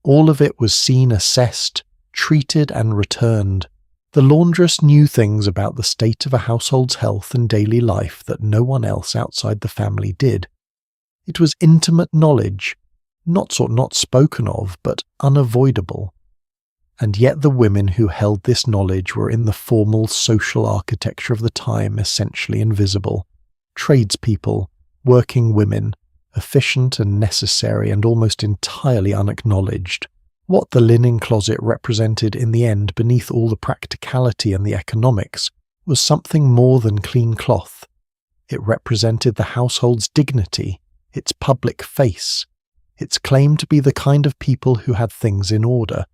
All of it was seen, assessed, treated and returned. The laundress knew things about the state of a household's health and daily life that no one else outside the family did. It was intimate knowledge, not spoken of, but unavoidable. And yet the women who held this knowledge were in the formal social architecture of the time essentially invisible. Tradespeople, working women, efficient and necessary and almost entirely unacknowledged. What the linen closet represented in the end, beneath all the practicality and the economics, was something more than clean cloth. It represented the household's dignity, its public face. Its claim to be the kind of people who had things in order.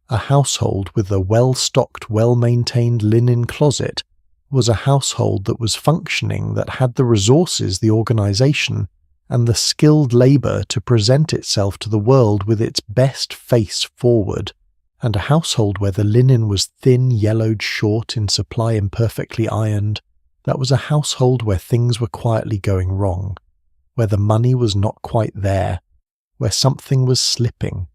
A household with a well-stocked, well-maintained linen closet was a household that was functioning, that had the resources, the organisation, and the skilled labour to present itself to the world with its best face forward, and a household where the linen was thin, yellowed, short, in supply imperfectly ironed. That was a household where things were quietly going wrong, where the money was not quite there, where something was slipping.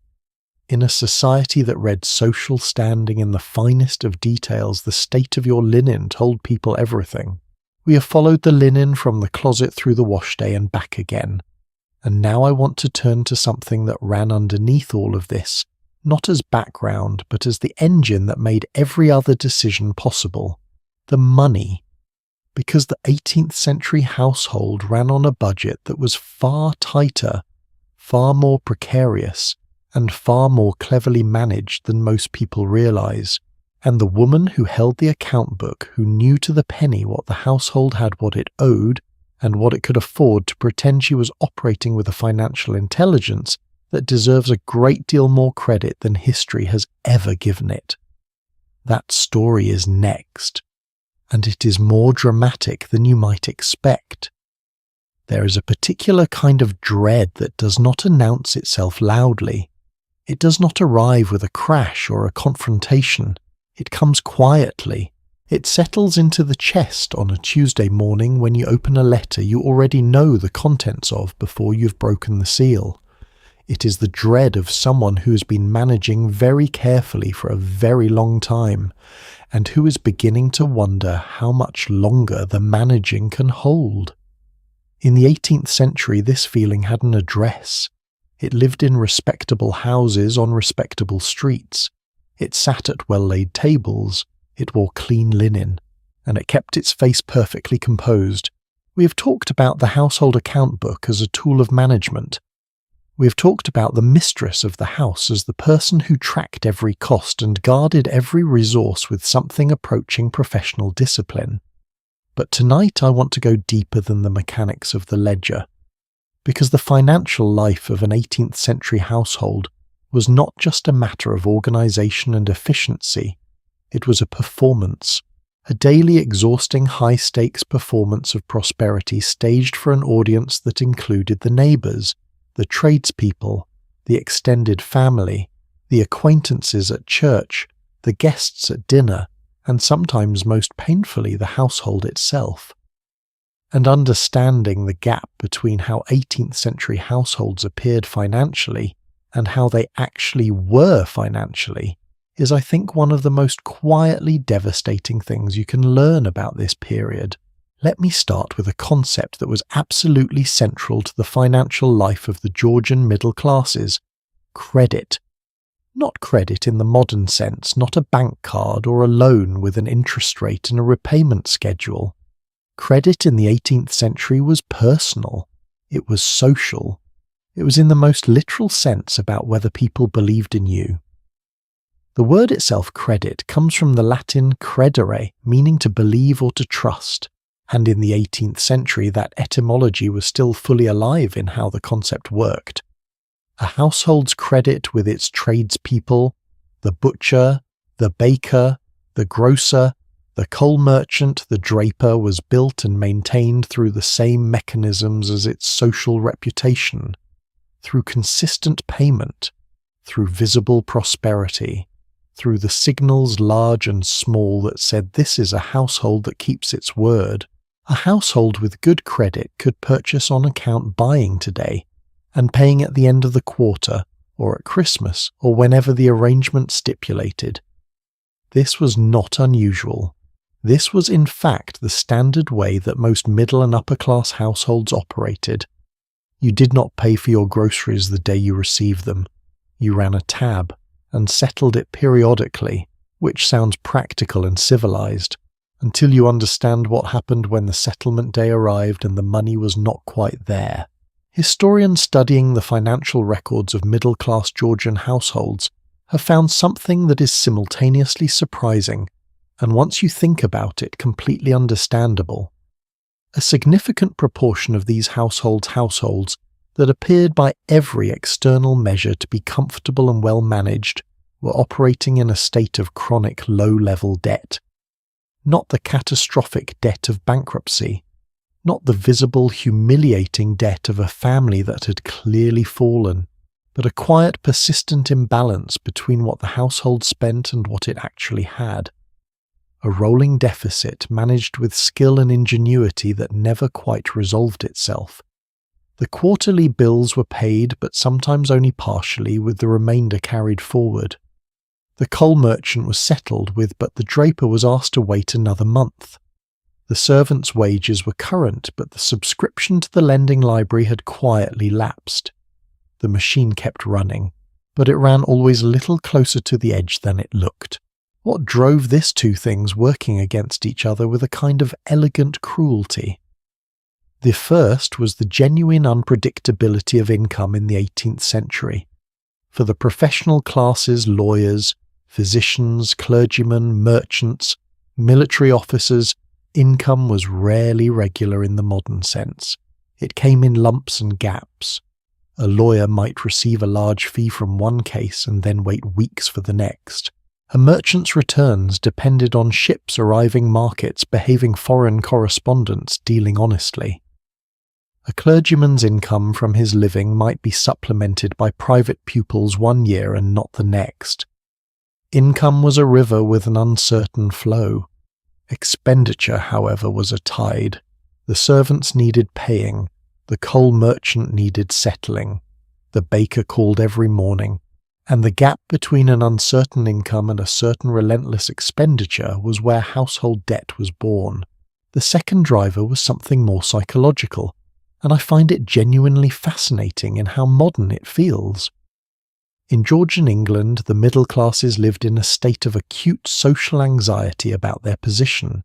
In a society that read social standing in the finest of details, the state of your linen told people everything. We have followed the linen from the closet through the washday and back again. And now I want to turn to something that ran underneath all of this, not as background, but as the engine that made every other decision possible. The money. Because the 18th century household ran on a budget that was far tighter, far more precarious, and far more cleverly managed than most people realize. And the woman who held the account book, who knew to the penny what the household had, what it owed, and what it could afford, to pretend she was operating with a financial intelligence that deserves a great deal more credit than history has ever given it. That story is next, and it is more dramatic than you might expect. There is a particular kind of dread that does not announce itself loudly. It does not arrive with a crash or a confrontation. It comes quietly. It settles into the chest on a Tuesday morning when you open a letter you already know the contents of before you've broken the seal. It is the dread of someone who has been managing very carefully for a very long time, and who is beginning to wonder how much longer the managing can hold. In the 18th century, this feeling had an address. It lived in respectable houses on respectable streets. It sat at well-laid tables, it wore clean linen, and it kept its face perfectly composed. We have talked about the household account book as a tool of management. We have talked about the mistress of the house as the person who tracked every cost and guarded every resource with something approaching professional discipline. But tonight I want to go deeper than the mechanics of the ledger, because the financial life of an 18th century household was not just a matter of organisation and efficiency. It was a performance, a daily exhausting high-stakes performance of prosperity staged for an audience that included the neighbours, the tradespeople, the extended family, the acquaintances at church, the guests at dinner, and sometimes most painfully the household itself. And understanding the gap between how 18th century households appeared financially and how they actually were financially is, I think, one of the most quietly devastating things you can learn about this period. Let me start with a concept that was absolutely central to the financial life of the Georgian middle classes: credit. Not credit in the modern sense, not a bank card or a loan with an interest rate and a repayment schedule. Credit in the 18th century was personal. It was social. It was in the most literal sense about whether people believed in you. The word itself, credit, comes from the Latin credere, meaning to believe or to trust, and in the 18th century that etymology was still fully alive in how the concept worked. A household's credit with its tradespeople, the butcher, the baker, the grocer, the coal merchant, the draper, was built and maintained through the same mechanisms as its social reputation, through consistent payment, through visible prosperity, through the signals large and small that said this is a household that keeps its word. A household with good credit could purchase on-account buying today and paying at the end of the quarter or at Christmas or whenever the arrangement stipulated. This was not unusual. This was in fact the standard way that most middle and upper-class households operated. You did not pay for your groceries the day you received them. You ran a tab and settled it periodically, which sounds practical and civilized, until you understand what happened when the settlement day arrived and the money was not quite there. Historians studying the financial records of middle-class Georgian households have found something that is simultaneously surprising, and once you think about it, completely understandable. A significant proportion of these households that appeared by every external measure to be comfortable and well managed were operating in a state of chronic low-level debt. Not the catastrophic debt of bankruptcy, not the visible, humiliating debt of a family that had clearly fallen, but a quiet, persistent imbalance between what the household spent and what it actually had. A rolling deficit managed with skill and ingenuity that never quite resolved itself. The quarterly bills were paid, but sometimes only partially, with the remainder carried forward. The coal merchant was settled with, but the draper was asked to wait another month. The servants' wages were current, but the subscription to the lending library had quietly lapsed. The machine kept running, but it ran always a little closer to the edge than it looked. What drove these two things working against each other with a kind of elegant cruelty? The first was the genuine unpredictability of income in the 18th century. For the professional classes, lawyers, physicians, clergymen, merchants, military officers, income was rarely regular in the modern sense. It came in lumps and gaps. A lawyer might receive a large fee from one case and then wait weeks for the next. A merchant's returns depended on ships arriving, markets behaving, foreign correspondents dealing honestly. A clergyman's income from his living might be supplemented by private pupils one year and not the next. Income was a river with an uncertain flow. Expenditure, however, was a tide. The servants needed paying, the coal merchant needed settling, the baker called every morning, and the gap between an uncertain income and a certain relentless expenditure was where household debt was born. The second driver was something more psychological, and I find it genuinely fascinating in how modern it feels. In Georgian England, the middle classes lived in a state of acute social anxiety about their position,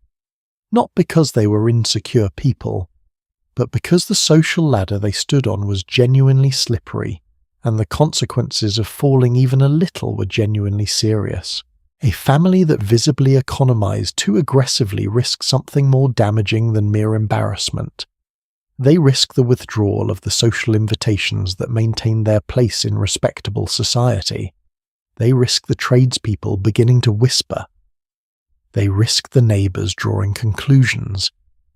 not because they were insecure people, but because the social ladder they stood on was genuinely slippery, and the consequences of falling even a little were genuinely serious. A family that visibly economized too aggressively risked something more damaging than mere embarrassment. They risk the withdrawal of the social invitations that maintain their place in respectable society. They risk the tradespeople beginning to whisper. They risk the neighbours drawing conclusions.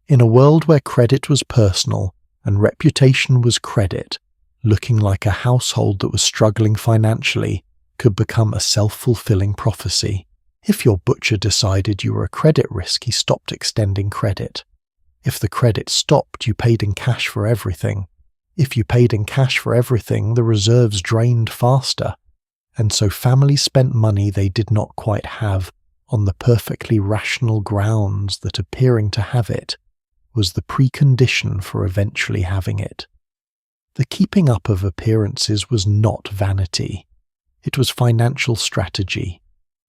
In a world where credit was personal and reputation was credit, looking like a household that was struggling financially could become a self-fulfilling prophecy. If your butcher decided you were a credit risk, he stopped extending credit. If the credit stopped, you paid in cash for everything. If you paid in cash for everything, the reserves drained faster. And so families spent money they did not quite have on the perfectly rational grounds that appearing to have it was the precondition for eventually having it. The keeping up of appearances was not vanity. It was financial strategy,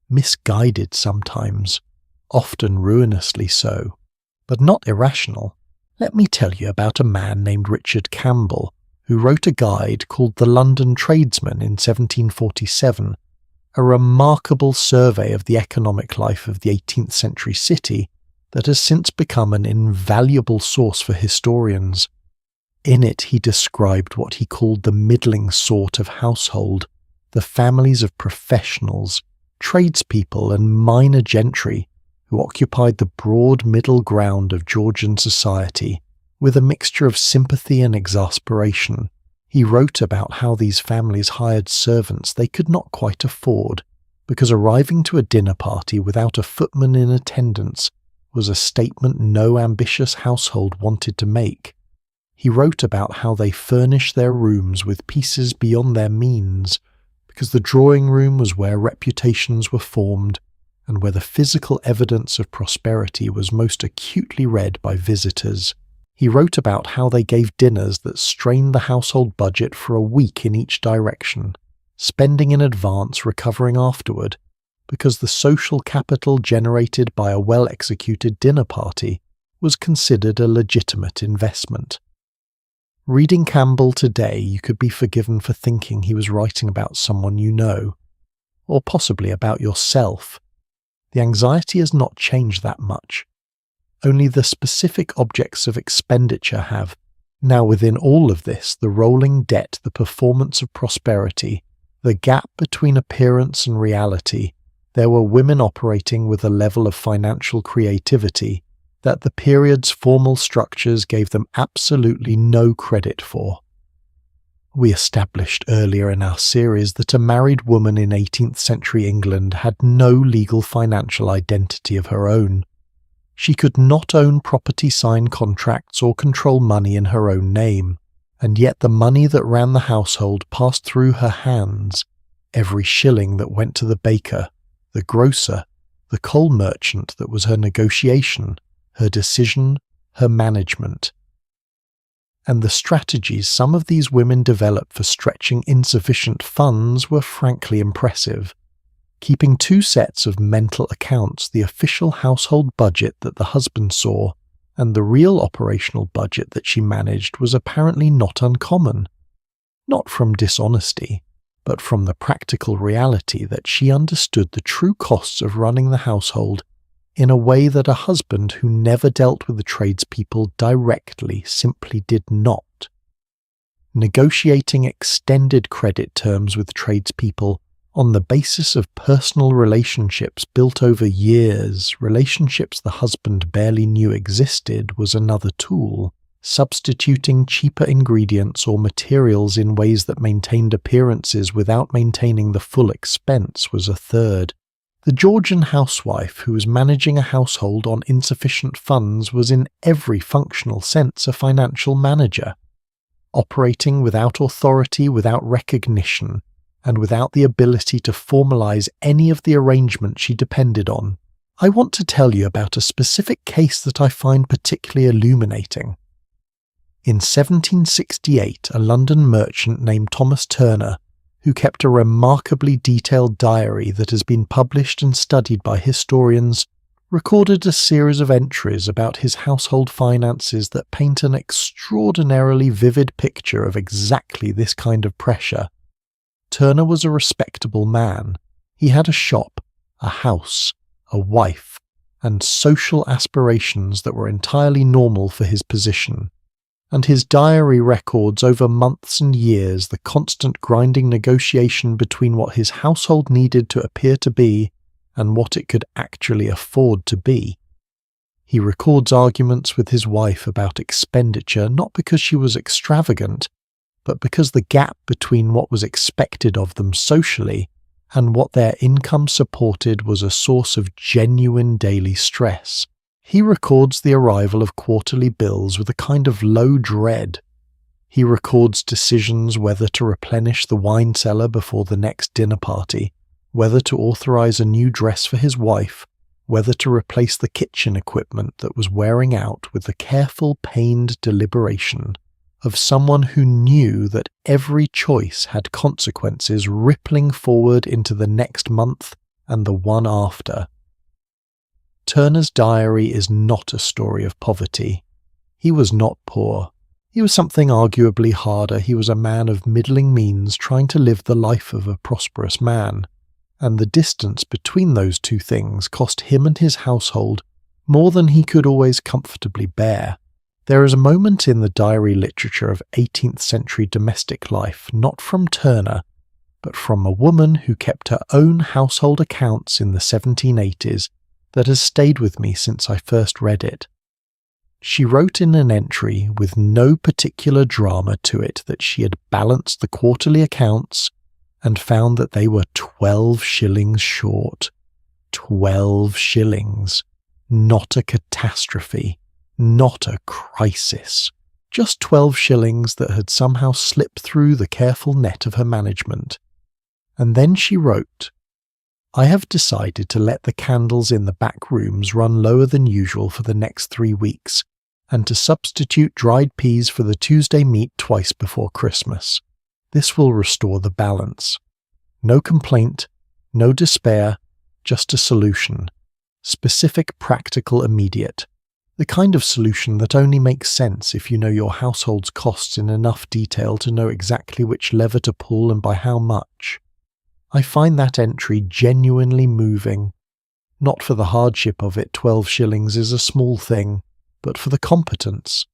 misguided sometimes, often ruinously so, but not irrational. Let me tell you about a man named Richard Campbell, who wrote a guide called The London Tradesman in 1747, a remarkable survey of the economic life of the 18th century city that has since become an invaluable source for historians. In it he described what he called the middling sort of household, the families of professionals, tradespeople and minor gentry who occupied the broad middle ground of Georgian society with a mixture of sympathy and exasperation. He wrote about how these families hired servants they could not quite afford, because arriving to a dinner party without a footman in attendance was a statement no ambitious household wanted to make. He wrote about how they furnished their rooms with pieces beyond their means, because the drawing room was where reputations were formed and where the physical evidence of prosperity was most acutely read by visitors. He wrote about how they gave dinners that strained the household budget for a week in each direction, spending in advance, recovering afterward, because the social capital generated by a well-executed dinner party was considered a legitimate investment. Reading Campbell today, you could be forgiven for thinking he was writing about someone you know, or possibly about yourself. The anxiety has not changed that much. Only the specific objects of expenditure have. Now within all of this, the rolling debt, the performance of prosperity, the gap between appearance and reality, there were women operating with a level of financial creativity that the period's formal structures gave them absolutely no credit for. We established earlier in our series that a married woman in 18th century England had no legal financial identity of her own. She could not own property, sign contracts, or control money in her own name, and yet the money that ran the household passed through her hands. Every shilling that went to the baker, the grocer, the coal merchant that was her negotiation, her decision, her management. And the strategies some of these women developed for stretching insufficient funds were frankly impressive. Keeping two sets of mental accounts, the official household budget that the husband saw and the real operational budget that she managed, was apparently not uncommon. Not from dishonesty, but from the practical reality that she understood the true costs of running the household in a way that a husband who never dealt with the tradespeople directly simply did not. Negotiating extended credit terms with tradespeople on the basis of personal relationships built over years, relationships the husband barely knew existed, was another tool. Substituting cheaper ingredients or materials in ways that maintained appearances without maintaining the full expense was a third. The Georgian housewife who was managing a household on insufficient funds was in every functional sense a financial manager, operating without authority, without recognition, and without the ability to formalize any of the arrangements she depended on. I want to tell you about a specific case that I find particularly illuminating. In 1768, a London merchant named Thomas Turner, who kept a remarkably detailed diary that has been published and studied by historians, recorded a series of entries about his household finances that paint an extraordinarily vivid picture of exactly this kind of pressure. Turner was a respectable man. He had a shop, a house, a wife, and social aspirations that were entirely normal for his position. And his diary records over months and years the constant grinding negotiation between what his household needed to appear to be and what it could actually afford to be. He records arguments with his wife about expenditure not because she was extravagant, but because the gap between what was expected of them socially and what their income supported was a source of genuine daily stress. He records the arrival of quarterly bills with a kind of low dread. He records decisions whether to replenish the wine cellar before the next dinner party, whether to authorize a new dress for his wife, whether to replace the kitchen equipment that was wearing out, with the careful, pained deliberation of someone who knew that every choice had consequences rippling forward into the next month and the one after. Turner's diary is not a story of poverty. He was not poor. He was something arguably harder. He was a man of middling means trying to live the life of a prosperous man, and the distance between those two things cost him and his household more than he could always comfortably bear. There is a moment in the diary literature of 18th century domestic life, not from Turner, but from a woman who kept her own household accounts in the 1780s, that has stayed with me since I first read it. She wrote in an entry with no particular drama to it that she had balanced the quarterly accounts and found that they were 12 shillings short. 12 shillings. Not a catastrophe, not a crisis. Just 12 shillings that had somehow slipped through the careful net of her management. And then she wrote, "I have decided to let the candles in the back rooms run lower than usual for the next 3 weeks, and to substitute dried peas for the Tuesday meat twice before Christmas. This will restore the balance. No complaint, no despair, just a solution. Specific, practical, immediate. The kind of solution that only makes sense if you know your household's costs in enough detail to know exactly which lever to pull and by how much. I find that entry genuinely moving. Not for the hardship of it, 12 shillings is a small thing, but for the competence.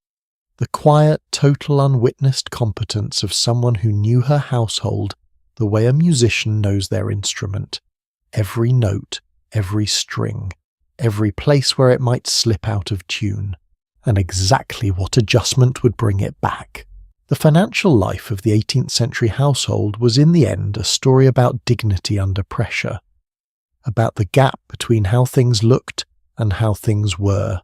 The quiet, total unwitnessed competence of someone who knew her household the way a musician knows their instrument. Every note, every string, every place where it might slip out of tune, and exactly what adjustment would bring it back. The financial life of the 18th century household was in the end a story about dignity under pressure, about the gap between how things looked and how things were,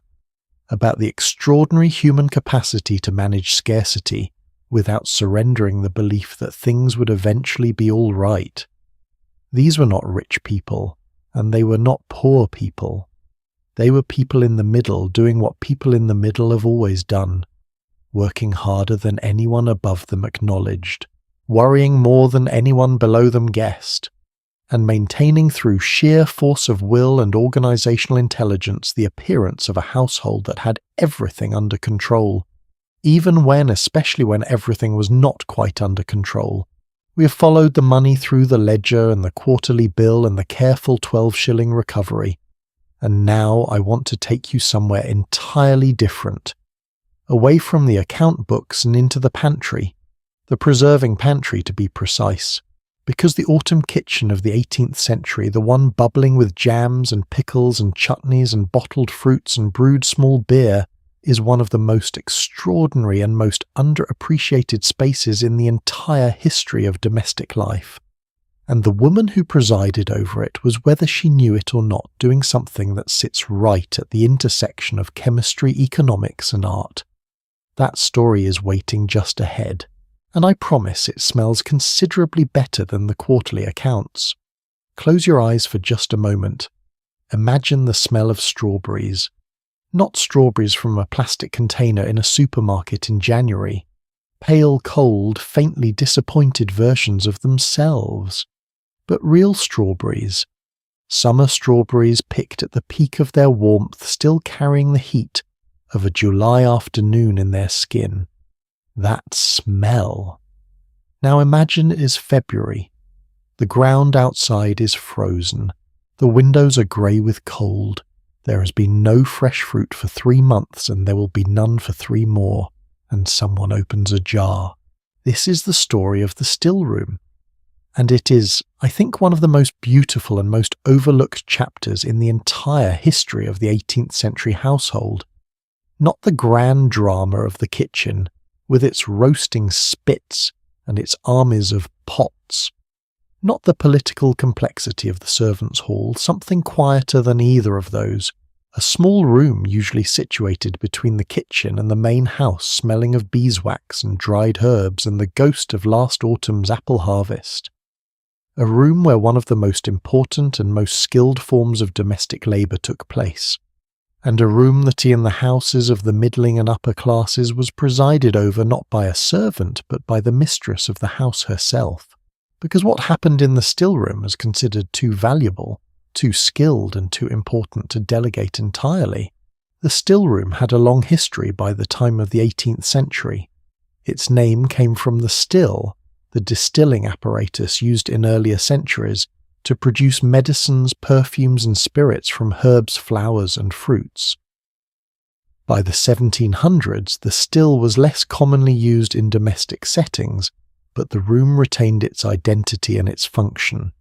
about the extraordinary human capacity to manage scarcity without surrendering the belief that things would eventually be all right. These were not rich people, and they were not poor people. They were people in the middle doing what people in the middle have always done, working harder than anyone above them acknowledged, worrying more than anyone below them guessed, and maintaining through sheer force of will and organizational intelligence the appearance of a household that had everything under control, even when, especially when everything was not quite under control. We have followed the money through the ledger and the quarterly bill and the careful 12-shilling recovery. And now I want to take you somewhere entirely different, away from the account books and into the pantry, the preserving pantry to be precise, because the autumn kitchen of the 18th century, the one bubbling with jams and pickles and chutneys and bottled fruits and brewed small beer, is one of the most extraordinary and most underappreciated spaces in the entire history of domestic life. And the woman who presided over it was, whether she knew it or not, doing something that sits right at the intersection of chemistry, economics, and art. That story is waiting just ahead, and I promise it smells considerably better than the quarterly accounts. Close your eyes for just a moment. Imagine the smell of strawberries. Not strawberries from a plastic container in a supermarket in January. Pale, cold, faintly disappointed versions of themselves. But real strawberries. Summer strawberries picked at the peak of their warmth, still carrying the heat of a July afternoon in their skin. That smell. Now imagine it is February. The ground outside is frozen. The windows are grey with cold. There has been no fresh fruit for 3 months, and there will be none for 3 more. And someone opens a jar. This is the story of the still room. And it is, I think, one of the most beautiful and most overlooked chapters in the entire history of the 18th century household. Not the grand drama of the kitchen, with its roasting spits and its armies of pots. Not the political complexity of the servants' hall, something quieter than either of those. A small room usually situated between the kitchen and the main house, smelling of beeswax and dried herbs and the ghost of last autumn's apple harvest. A room where one of the most important and most skilled forms of domestic labour took place, and a room that in the houses of the middling and upper classes was presided over not by a servant but by the mistress of the house herself, because what happened in the still room was considered too valuable, too skilled and too important to delegate entirely. The still room had a long history by the time of the 18th century. Its name came from the still, the distilling apparatus used in earlier centuries to produce medicines, perfumes and spirits from herbs, flowers and fruits. By the 1700s, the still was less commonly used in domestic settings, but the room retained its identity and its function.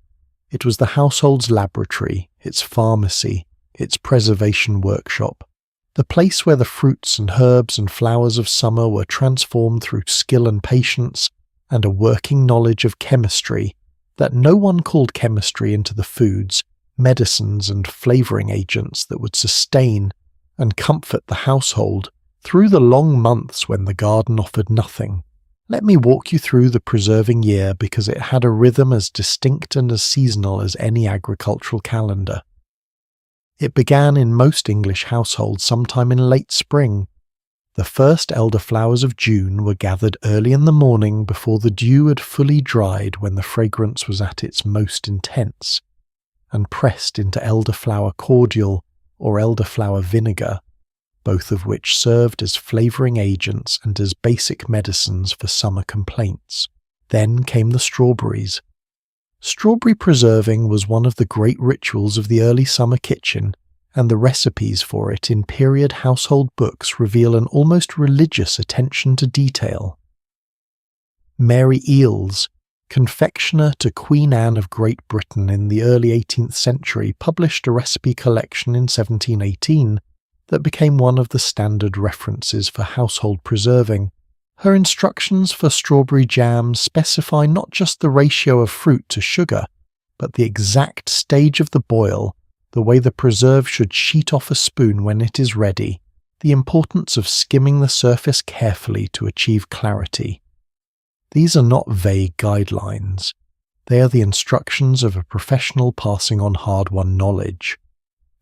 It was the household's laboratory, its pharmacy, its preservation workshop, the place where the fruits and herbs and flowers of summer were transformed through skill and patience, and a working knowledge of chemistry that no one called chemistry into the foods, medicines and flavouring agents that would sustain and comfort the household through the long months when the garden offered nothing. Let me walk you through the preserving year because it had a rhythm as distinct and as seasonal as any agricultural calendar. It began in most English households sometime in late spring. The first elderflowers of June were gathered early in the morning before the dew had fully dried when the fragrance was at its most intense, and pressed into elderflower cordial or elderflower vinegar, both of which served as flavouring agents and as basic medicines for summer complaints. Then came the strawberries. Strawberry preserving was one of the great rituals of the early summer kitchen, and the recipes for it in period household books reveal an almost religious attention to detail. Mary Eales, confectioner to Queen Anne of Great Britain in the early 18th century, published a recipe collection in 1718 that became one of the standard references for household preserving. Her instructions for strawberry jam specify not just the ratio of fruit to sugar, but the exact stage of the boil, the way the preserve should sheet off a spoon when it is ready, the importance of skimming the surface carefully to achieve clarity. These are not vague guidelines. They are the instructions of a professional passing on hard-won knowledge.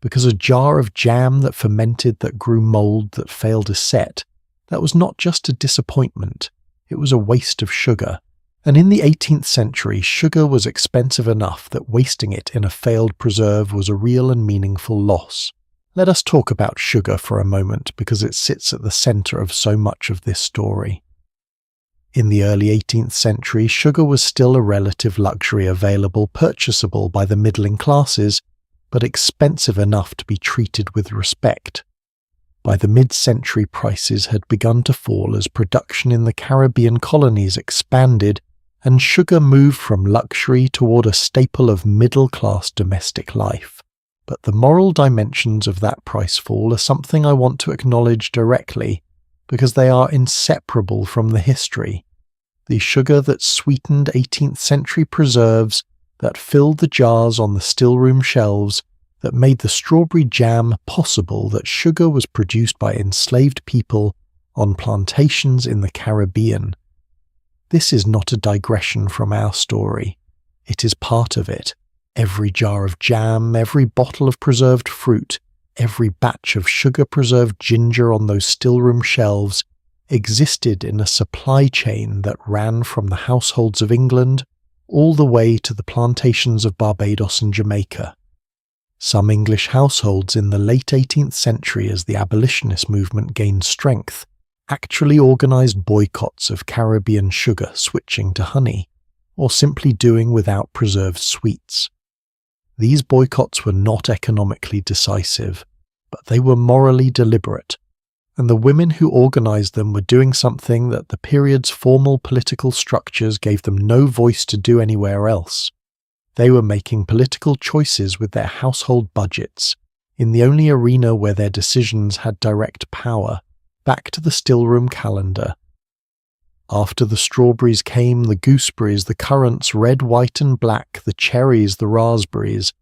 Because a jar of jam that fermented that grew mould that failed to set, that was not just a disappointment, it was a waste of sugar. And in the 18th century, sugar was expensive enough that wasting it in a failed preserve was a real and meaningful loss. Let us talk about sugar for a moment because it sits at the centre of so much of this story. In the early 18th century, sugar was still a relative luxury available, purchasable by the middling classes, but expensive enough to be treated with respect. By the mid-century, prices had begun to fall as production in the Caribbean colonies expanded and sugar moved from luxury toward a staple of middle-class domestic life. But the moral dimensions of that price fall are something I want to acknowledge directly, because they are inseparable from the history. The sugar that sweetened 18th century preserves, that filled the jars on the stillroom shelves, that made the strawberry jam possible, that sugar was produced by enslaved people on plantations in the Caribbean. This is not a digression from our story. It is part of it. Every jar of jam, every bottle of preserved fruit, every batch of sugar-preserved ginger on those stillroom shelves existed in a supply chain that ran from the households of England all the way to the plantations of Barbados and Jamaica. Some English households in the late 18th century, as the abolitionist movement gained strength, actually organised boycotts of Caribbean sugar switching to honey, or simply doing without preserved sweets. These boycotts were not economically decisive, but they were morally deliberate, and the women who organised them were doing something that the period's formal political structures gave them no voice to do anywhere else. They were making political choices with their household budgets, in the only arena where their decisions had direct power, back to the stillroom calendar. After the strawberries came the gooseberries, the currants, red, white and black, the cherries, the raspberries.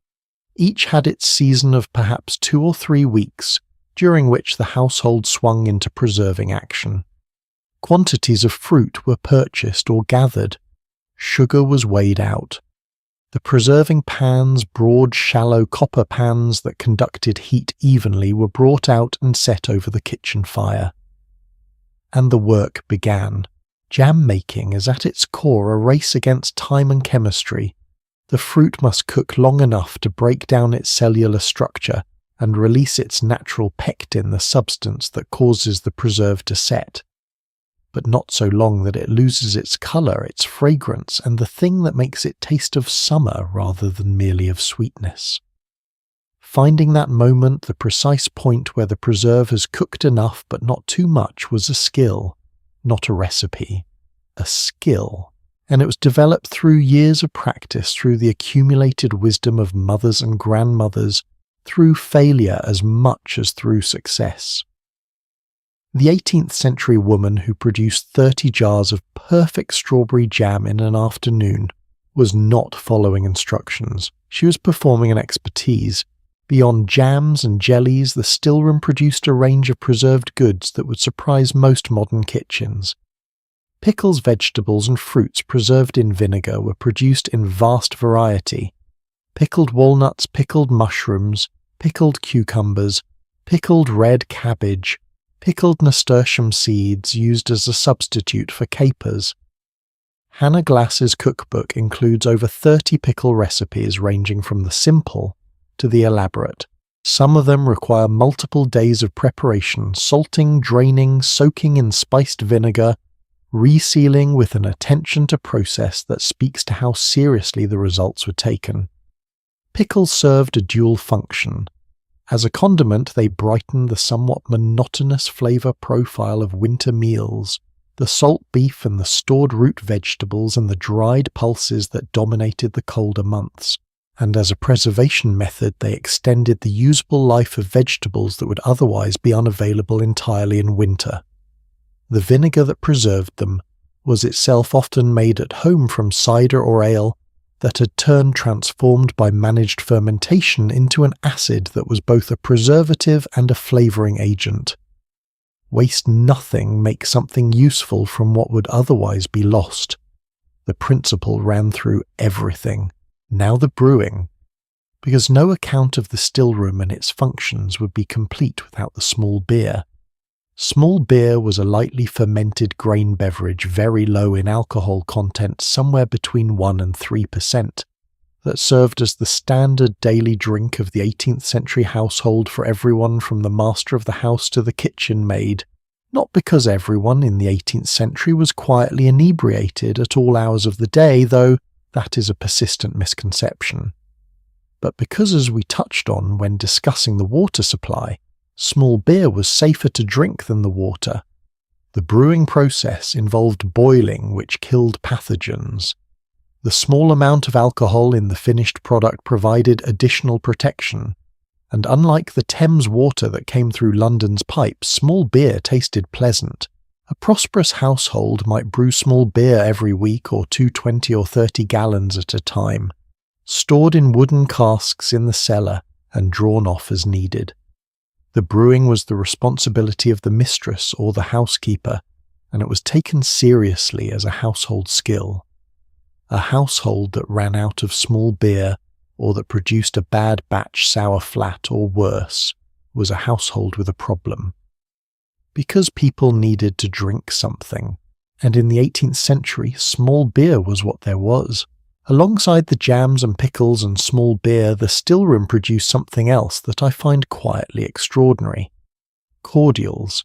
Each had its season of perhaps 2 or 3 weeks, during which the household swung into preserving action. Quantities of fruit were purchased or gathered. Sugar was weighed out. The preserving pans, broad, shallow copper pans that conducted heat evenly, were brought out and set over the kitchen fire. And the work began. Jam making is at its core a race against time and chemistry. The fruit must cook long enough to break down its cellular structure and release its natural pectin, the substance that causes the preserve to set, but not so long that it loses its colour, its fragrance, and the thing that makes it taste of summer rather than merely of sweetness. Finding that moment, the precise point where the preserve has cooked enough but not too much, was a skill, not a recipe. A skill. And it was developed through years of practice, through the accumulated wisdom of mothers and grandmothers, through failure as much as through success. The 18th century woman who produced 30 jars of perfect strawberry jam in an afternoon was not following instructions. She was performing an expertise. Beyond jams and jellies, the stillroom produced a range of preserved goods that would surprise most modern kitchens. Pickles, vegetables, and fruits preserved in vinegar were produced in vast variety. Pickled walnuts, pickled mushrooms, pickled cucumbers, pickled red cabbage, pickled nasturtium seeds used as a substitute for capers. Hannah Glass's cookbook includes over 30 pickle recipes ranging from the simple to the elaborate. Some of them require multiple days of preparation, salting, draining, soaking in spiced vinegar, resealing with an attention to process that speaks to how seriously the results were taken. Pickles served a dual function. As a condiment, they brightened the somewhat monotonous flavor profile of winter meals, the salt beef and the stored root vegetables and the dried pulses that dominated the colder months. And as a preservation method, they extended the usable life of vegetables that would otherwise be unavailable entirely in winter. The vinegar that preserved them was itself often made at home from cider or ale that had turned transformed by managed fermentation into an acid that was both a preservative and a flavouring agent. Waste nothing, make something useful from what would otherwise be lost. The principle ran through everything. Now the brewing, because no account of the stillroom and its functions would be complete without the small beer. Small beer was a lightly fermented grain beverage very low in alcohol content, somewhere between 1 and 3%, that served as the standard daily drink of the 18th century household for everyone from the master of the house to the kitchen maid, not because everyone in the 18th century was quietly inebriated at all hours of the day, though that is a persistent misconception, but because, as we touched on when discussing the water supply, small beer was safer to drink than the water. The brewing process involved boiling, which killed pathogens. The small amount of alcohol in the finished product provided additional protection, and unlike the Thames water that came through London's pipes, small beer tasted pleasant. A prosperous household might brew small beer every week or 20 or 30 gallons at a time, stored in wooden casks in the cellar and drawn off as needed. The brewing was the responsibility of the mistress or the housekeeper, and it was taken seriously as a household skill. A household that ran out of small beer or that produced a bad batch sour flat or worse was a household with a problem. Because people needed to drink something, and in the 18th century small beer was what there was. Alongside the jams and pickles and small beer, the stillroom produced something else that I find quietly extraordinary. Cordials,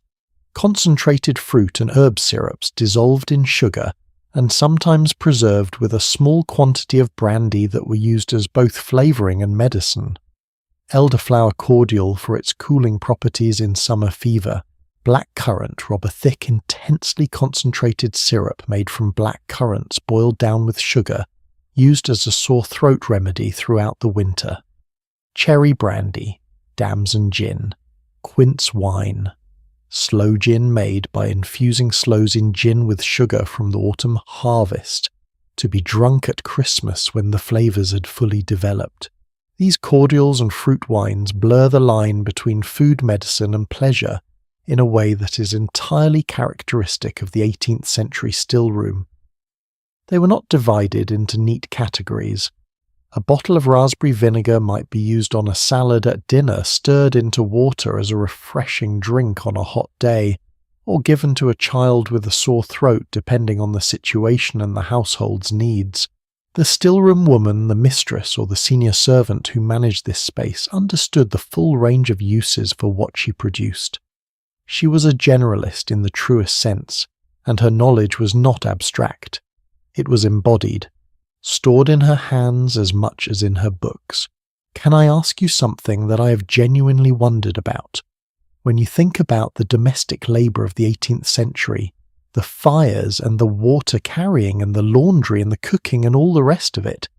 concentrated fruit and herb syrups dissolved in sugar and sometimes preserved with a small quantity of brandy that were used as both flavouring and medicine. Elderflower cordial for its cooling properties in summer fever. Black currant rob a thick, intensely concentrated syrup made from black currants boiled down with sugar, used as a sore throat remedy throughout the winter. Cherry brandy, damson gin, quince wine, sloe gin made by infusing sloes in gin with sugar from the autumn harvest, to be drunk at Christmas when the flavours had fully developed. These cordials and fruit wines blur the line between food medicine and pleasure in a way that is entirely characteristic of the 18th century stillroom. They were not divided into neat categories. A bottle of raspberry vinegar might be used on a salad at dinner, stirred into water as a refreshing drink on a hot day, or given to a child with a sore throat depending on the situation and the household's needs. The stillroom woman, the mistress or the senior servant who managed this space, understood the full range of uses for what she produced. She was a generalist in the truest sense, and her knowledge was not abstract. It was embodied, stored in her hands as much as in her books. Can I ask you something that I have genuinely wondered about? When you think about the domestic labour of the 18th century, the fires and the water carrying and the laundry and the cooking and all the rest of it,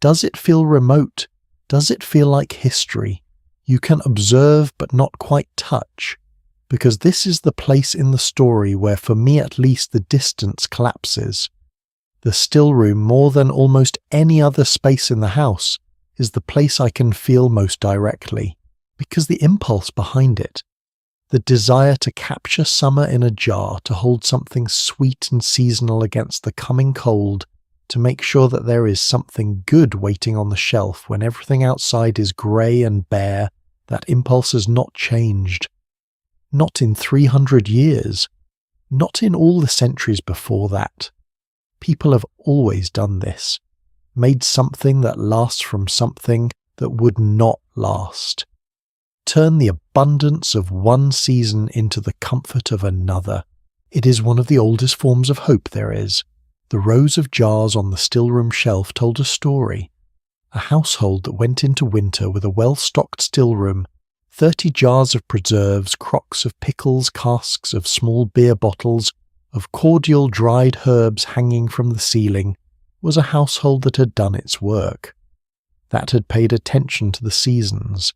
does it feel remote? Does it feel like history? You can observe but not quite touch. Because this is the place in the story where, for me at least, the distance collapses. The still room, more than almost any other space in the house, is the place I can feel most directly, because the impulse behind it, the desire to capture summer in a jar, to hold something sweet and seasonal against the coming cold, to make sure that there is something good waiting on the shelf when everything outside is grey and bare, that impulse has not changed. Not in 300 years. Not in all the centuries before that. People have always done this. Made something that lasts from something that would not last. Turn the abundance of one season into the comfort of another. It is one of the oldest forms of hope there is. The rows of jars on the still-room shelf told a story. A household that went into winter with a well-stocked still-room, 30 jars of preserves, crocks of pickles, casks of small beer bottles, of cordial dried herbs hanging from the ceiling, was a household that had done its work. That had paid attention to the seasons.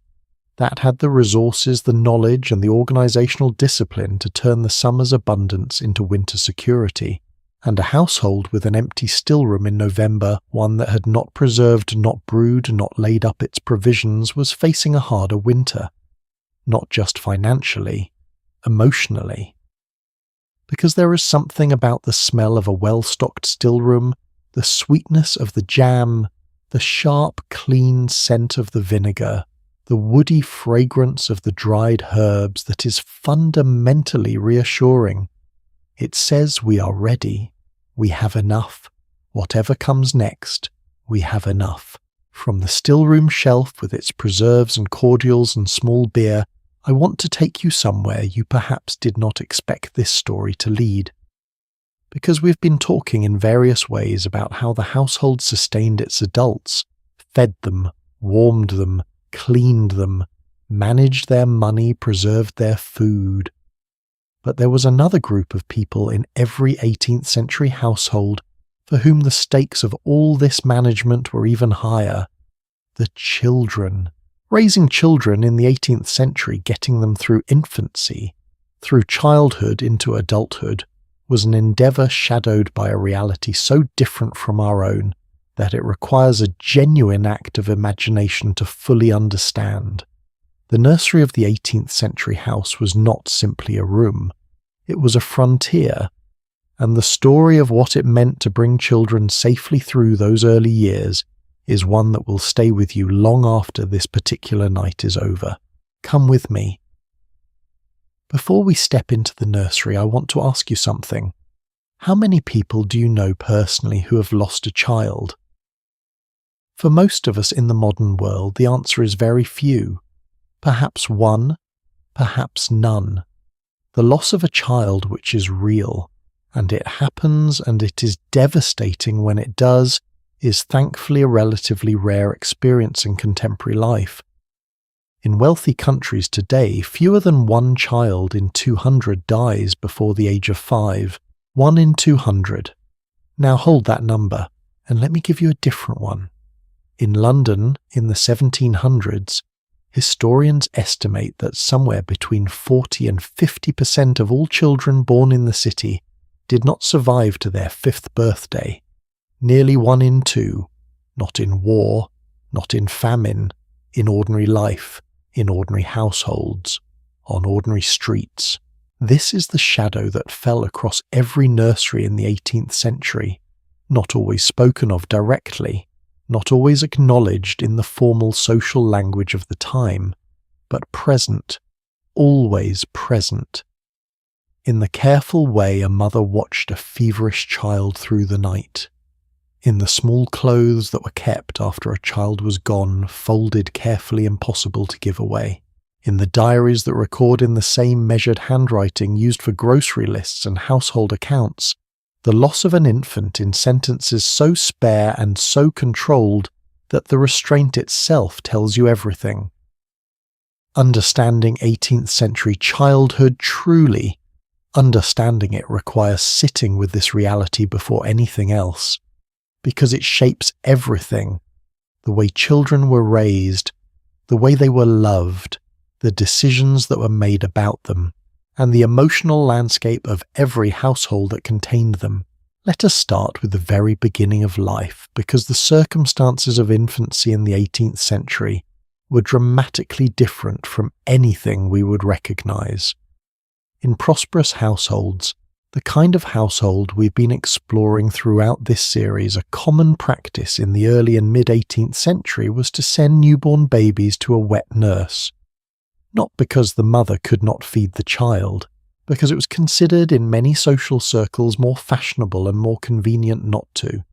That had the resources, the knowledge, and the organisational discipline to turn the summer's abundance into winter security. And a household with an empty still-room in November, one that had not preserved, not brewed, not laid up its provisions, was facing a harder winter. Not just financially, emotionally. Because there is something about the smell of a well-stocked still-room, the sweetness of the jam, the sharp, clean scent of the vinegar, the woody fragrance of the dried herbs that is fundamentally reassuring. It says we are ready, we have enough. Whatever comes next, we have enough. From the still-room shelf with its preserves and cordials and small beer, I want to take you somewhere you perhaps did not expect this story to lead. Because we've been talking in various ways about how the household sustained its adults, fed them, warmed them, cleaned them, managed their money, preserved their food. But there was another group of people in every 18th century household for whom the stakes of all this management were even higher. The children. Raising children in the 18th century, getting them through infancy, through childhood into adulthood, was an endeavour shadowed by a reality so different from our own that it requires a genuine act of imagination to fully understand. The nursery of the 18th century house was not simply a room. It was a frontier, and the story of what it meant to bring children safely through those early years is one that will stay with you long after this particular night is over. Come with me. Before we step into the nursery, I want to ask you something. How many people do you know personally who have lost a child? For most of us in the modern world, the answer is very few. Perhaps one, perhaps none. The loss of a child which is real, and it happens and it is devastating when it does, is thankfully a relatively rare experience in contemporary life. In wealthy countries today, fewer than one child in 200 dies before the age of 5. 1 in 200. Now hold that number, and let me give you a different one. In London, in the 1700s, historians estimate that somewhere between 40 and 50% of all children born in the city did not survive to their 5th birthday. Nearly 1 in 2, not in war, not in famine, in ordinary life, in ordinary households, on ordinary streets. This is the shadow that fell across every nursery in the 18th century, not always spoken of directly, not always acknowledged in the formal social language of the time, but present, always present. In the careful way a mother watched a feverish child through the night. In the small clothes that were kept after a child was gone, folded carefully impossible to give away. In the diaries that record in the same measured handwriting used for grocery lists and household accounts, the loss of an infant in sentences so spare and so controlled that the restraint itself tells you everything. Understanding 18th century childhood truly, understanding it requires sitting with this reality before anything else, because it shapes everything, the way children were raised, the way they were loved, the decisions that were made about them, and the emotional landscape of every household that contained them. Let us start with the very beginning of life, because the circumstances of infancy in the 18th century were dramatically different from anything we would recognize. In prosperous households, the kind of household we've been exploring throughout this series, a common practice in the early and mid-18th century was to send newborn babies to a wet nurse. Not because the mother could not feed the child, because it was considered in many social circles more fashionable and more convenient not to.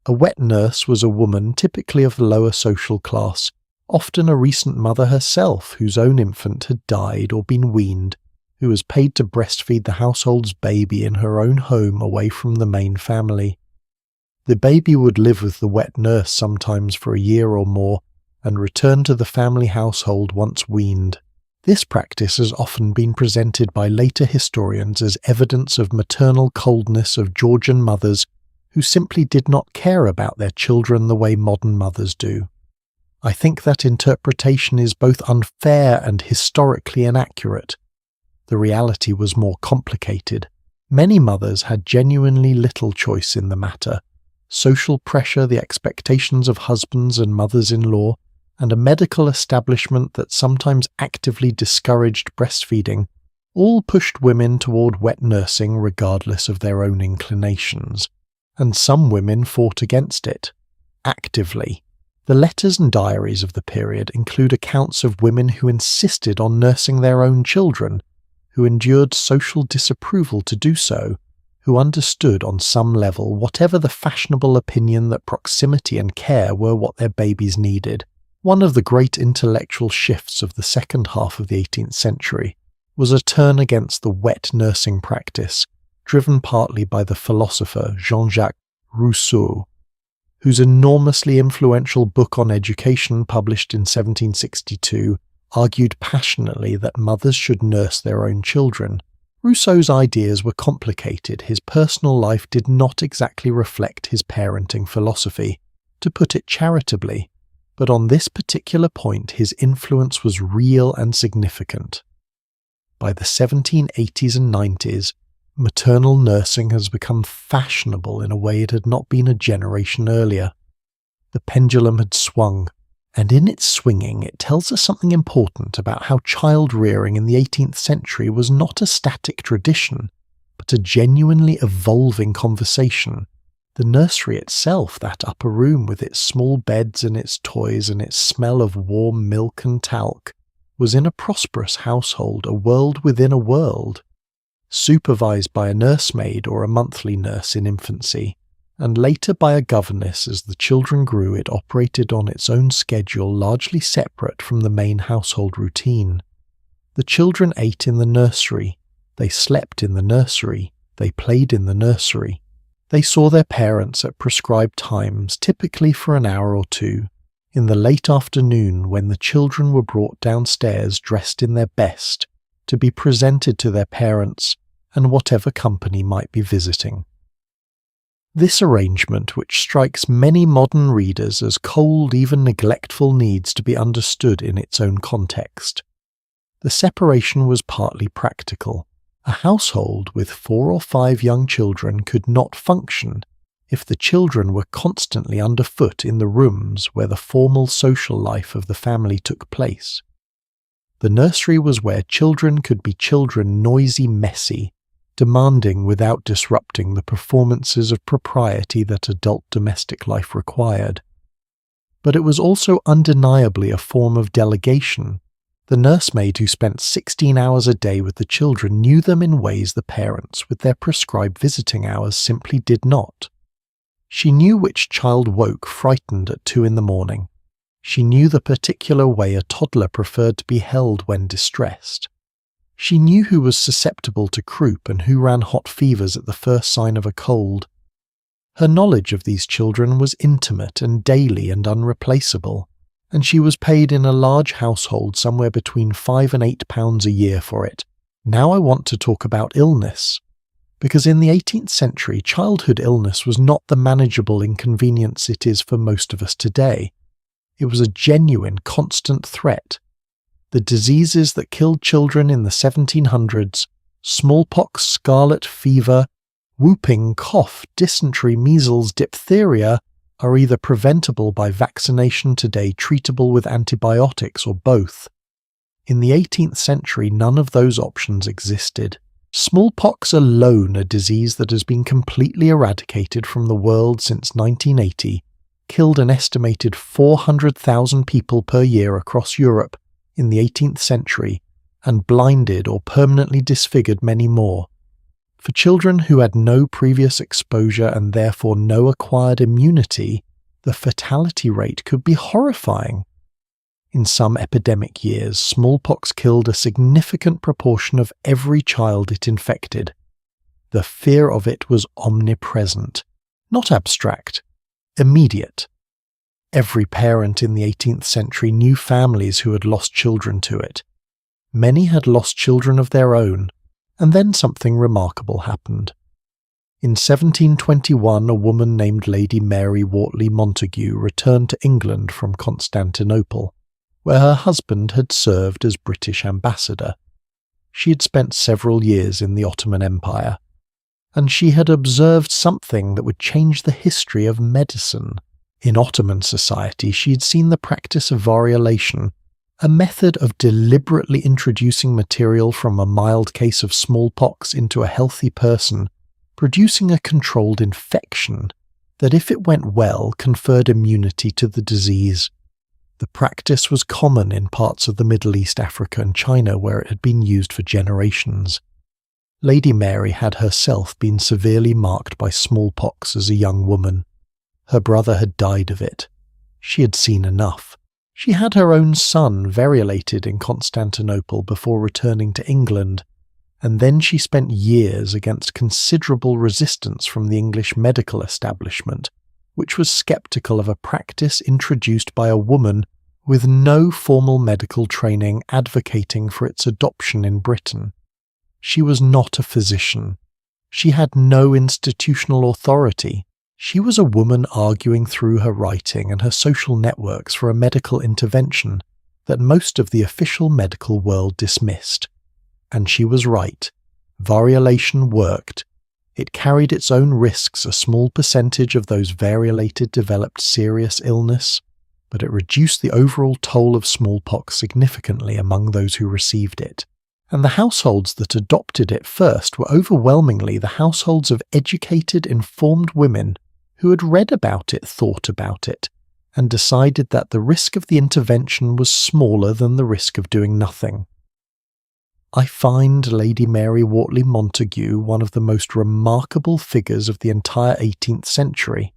A wet nurse was a woman typically of the lower social class, often a recent mother herself whose own infant had died or been weaned, who was paid to breastfeed the household's baby in her own home away from the main family. The baby would live with the wet nurse sometimes for a year or more, and return to the family household once weaned. This practice has often been presented by later historians as evidence of maternal coldness of Georgian mothers who simply did not care about their children the way modern mothers do. I think that interpretation is both unfair and historically inaccurate. The reality was more complicated. Many mothers had genuinely little choice in the matter. Social pressure, the expectations of husbands and mothers-in-law, and a medical establishment that sometimes actively discouraged breastfeeding, all pushed women toward wet nursing regardless of their own inclinations. And some women fought against it, actively. The letters and diaries of the period include accounts of women who insisted on nursing their own children, who endured social disapproval to do so, who understood on some level whatever the fashionable opinion that proximity and care were what their babies needed. One of the great intellectual shifts of the second half of the 18th century was a turn against the wet nursing practice, driven partly by the philosopher Jean-Jacques Rousseau, whose enormously influential book on education published in 1762 argued passionately that mothers should nurse their own children. Rousseau's ideas were complicated. His personal life did not exactly reflect his parenting philosophy, to put it charitably, but on this particular point his influence was real and significant. By the 1780s and 90s, maternal nursing has become fashionable in a way it had not been a generation earlier. The pendulum had swung, and in its swinging it tells us something important about how child-rearing in the 18th century was not a static tradition, but a genuinely evolving conversation. The nursery itself, that upper room with its small beds and its toys and its smell of warm milk and talc, was in a prosperous household a world within a world. Supervised by a nursemaid or a monthly nurse in infancy, and later by a governess as the children grew, it operated on its own schedule largely separate from the main household routine. The children ate in the nursery, they slept in the nursery, they played in the nursery. They saw their parents at prescribed times, typically for an hour or two, in the late afternoon when the children were brought downstairs dressed in their best to be presented to their parents and whatever company might be visiting. This arrangement, which strikes many modern readers as cold, even neglectful, needs to be understood in its own context. The separation was partly practical. A household with 4 or 5 young children could not function if the children were constantly underfoot in the rooms where the formal social life of the family took place. The nursery was where children could be children, noisy, messy, demanding without disrupting the performances of propriety that adult domestic life required. But it was also undeniably a form of delegation. The nursemaid who spent 16 hours a day with the children knew them in ways the parents, with their prescribed visiting hours, simply did not. She knew which child woke frightened at 2 a.m. She knew the particular way a toddler preferred to be held when distressed. She knew who was susceptible to croup and who ran hot fevers at the first sign of a cold. Her knowledge of these children was intimate and daily and unreplaceable, and she was paid in a large household somewhere between £5 and £8 a year for it. Now I want to talk about illness, because in the 18th century childhood illness was not the manageable inconvenience it is for most of us today. It was a genuine, constant threat. The diseases that killed children in the 1700s, smallpox, scarlet fever, Whooping, cough, dysentery, measles, diphtheria are either preventable by vaccination today, treatable with antibiotics, or both. In the 18th century, none of those options existed. Smallpox alone, a disease that has been completely eradicated from the world since 1980, killed an estimated 400,000 people per year across Europe in the 18th century and blinded or permanently disfigured many more. For children who had no previous exposure and therefore no acquired immunity, the fatality rate could be horrifying. In some epidemic years, smallpox killed a significant proportion of every child it infected. The fear of it was omnipresent, not abstract, immediate. Every parent in the 18th century knew families who had lost children to it. Many had lost children of their own, and then something remarkable happened. In 1721, a woman named Lady Mary Wortley Montagu returned to England from Constantinople, where her husband had served as British ambassador. She had spent several years in the Ottoman Empire, and she had observed something that would change the history of medicine. In Ottoman society, she had seen the practice of variolation, a method of deliberately introducing material from a mild case of smallpox into a healthy person, producing a controlled infection that, if it went well, conferred immunity to the disease. The practice was common in parts of the Middle East, Africa, and China where it had been used for generations. Lady Mary had herself been severely marked by smallpox as a young woman. Her brother had died of it. She had seen enough. She had her own son variolated in Constantinople before returning to England, and then she spent years against considerable resistance from the English medical establishment, which was sceptical of a practice introduced by a woman with no formal medical training advocating for its adoption in Britain. She was not a physician. She had no institutional authority. She was a woman arguing through her writing and her social networks for a medical intervention that most of the official medical world dismissed. And she was right. Variolation worked. It carried its own risks. A small percentage of those variolated developed serious illness, but it reduced the overall toll of smallpox significantly among those who received it. And the households that adopted it first were overwhelmingly the households of educated, informed women who had read about it, thought about it, and decided that the risk of the intervention was smaller than the risk of doing nothing. I find Lady Mary Wortley Montagu one of the most remarkable figures of the entire 18th century.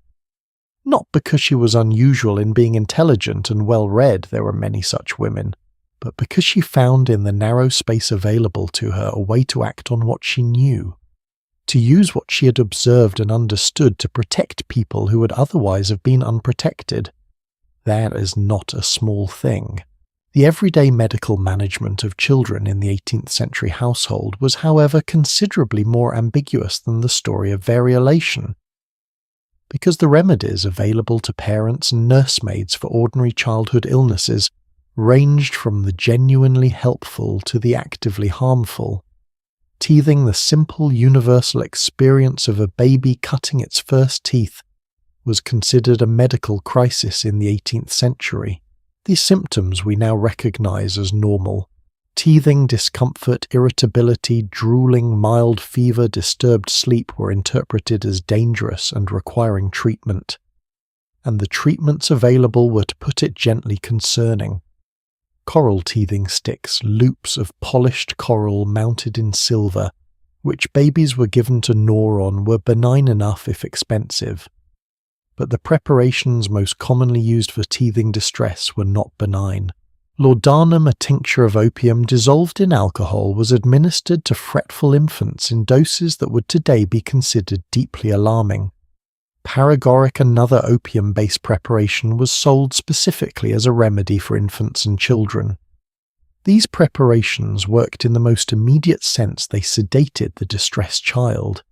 Not because she was unusual in being intelligent and well-read, there were many such women, but because she found in the narrow space available to her a way to act on what she knew, to use what she had observed and understood to protect people who would otherwise have been unprotected. That is not a small thing. The everyday medical management of children in the 18th century household was, however, considerably more ambiguous than the story of variolation, because the remedies available to parents and nursemaids for ordinary childhood illnesses ranged from the genuinely helpful to the actively harmful. Teething, the simple universal experience of a baby cutting its first teeth, was considered a medical crisis in the 18th century. These symptoms we now recognize as normal. Teething, discomfort, irritability, drooling, mild fever, disturbed sleep were interpreted as dangerous and requiring treatment. And the treatments available were, to put it gently, concerning. Coral teething sticks, loops of polished coral mounted in silver, which babies were given to gnaw on, were benign enough if expensive. But the preparations most commonly used for teething distress were not benign. Laudanum, a tincture of opium dissolved in alcohol, was administered to fretful infants in doses that would today be considered deeply alarming. Paregoric, another opium-based preparation, was sold specifically as a remedy for infants and children. These preparations worked in the most immediate sense. They sedated the distressed child.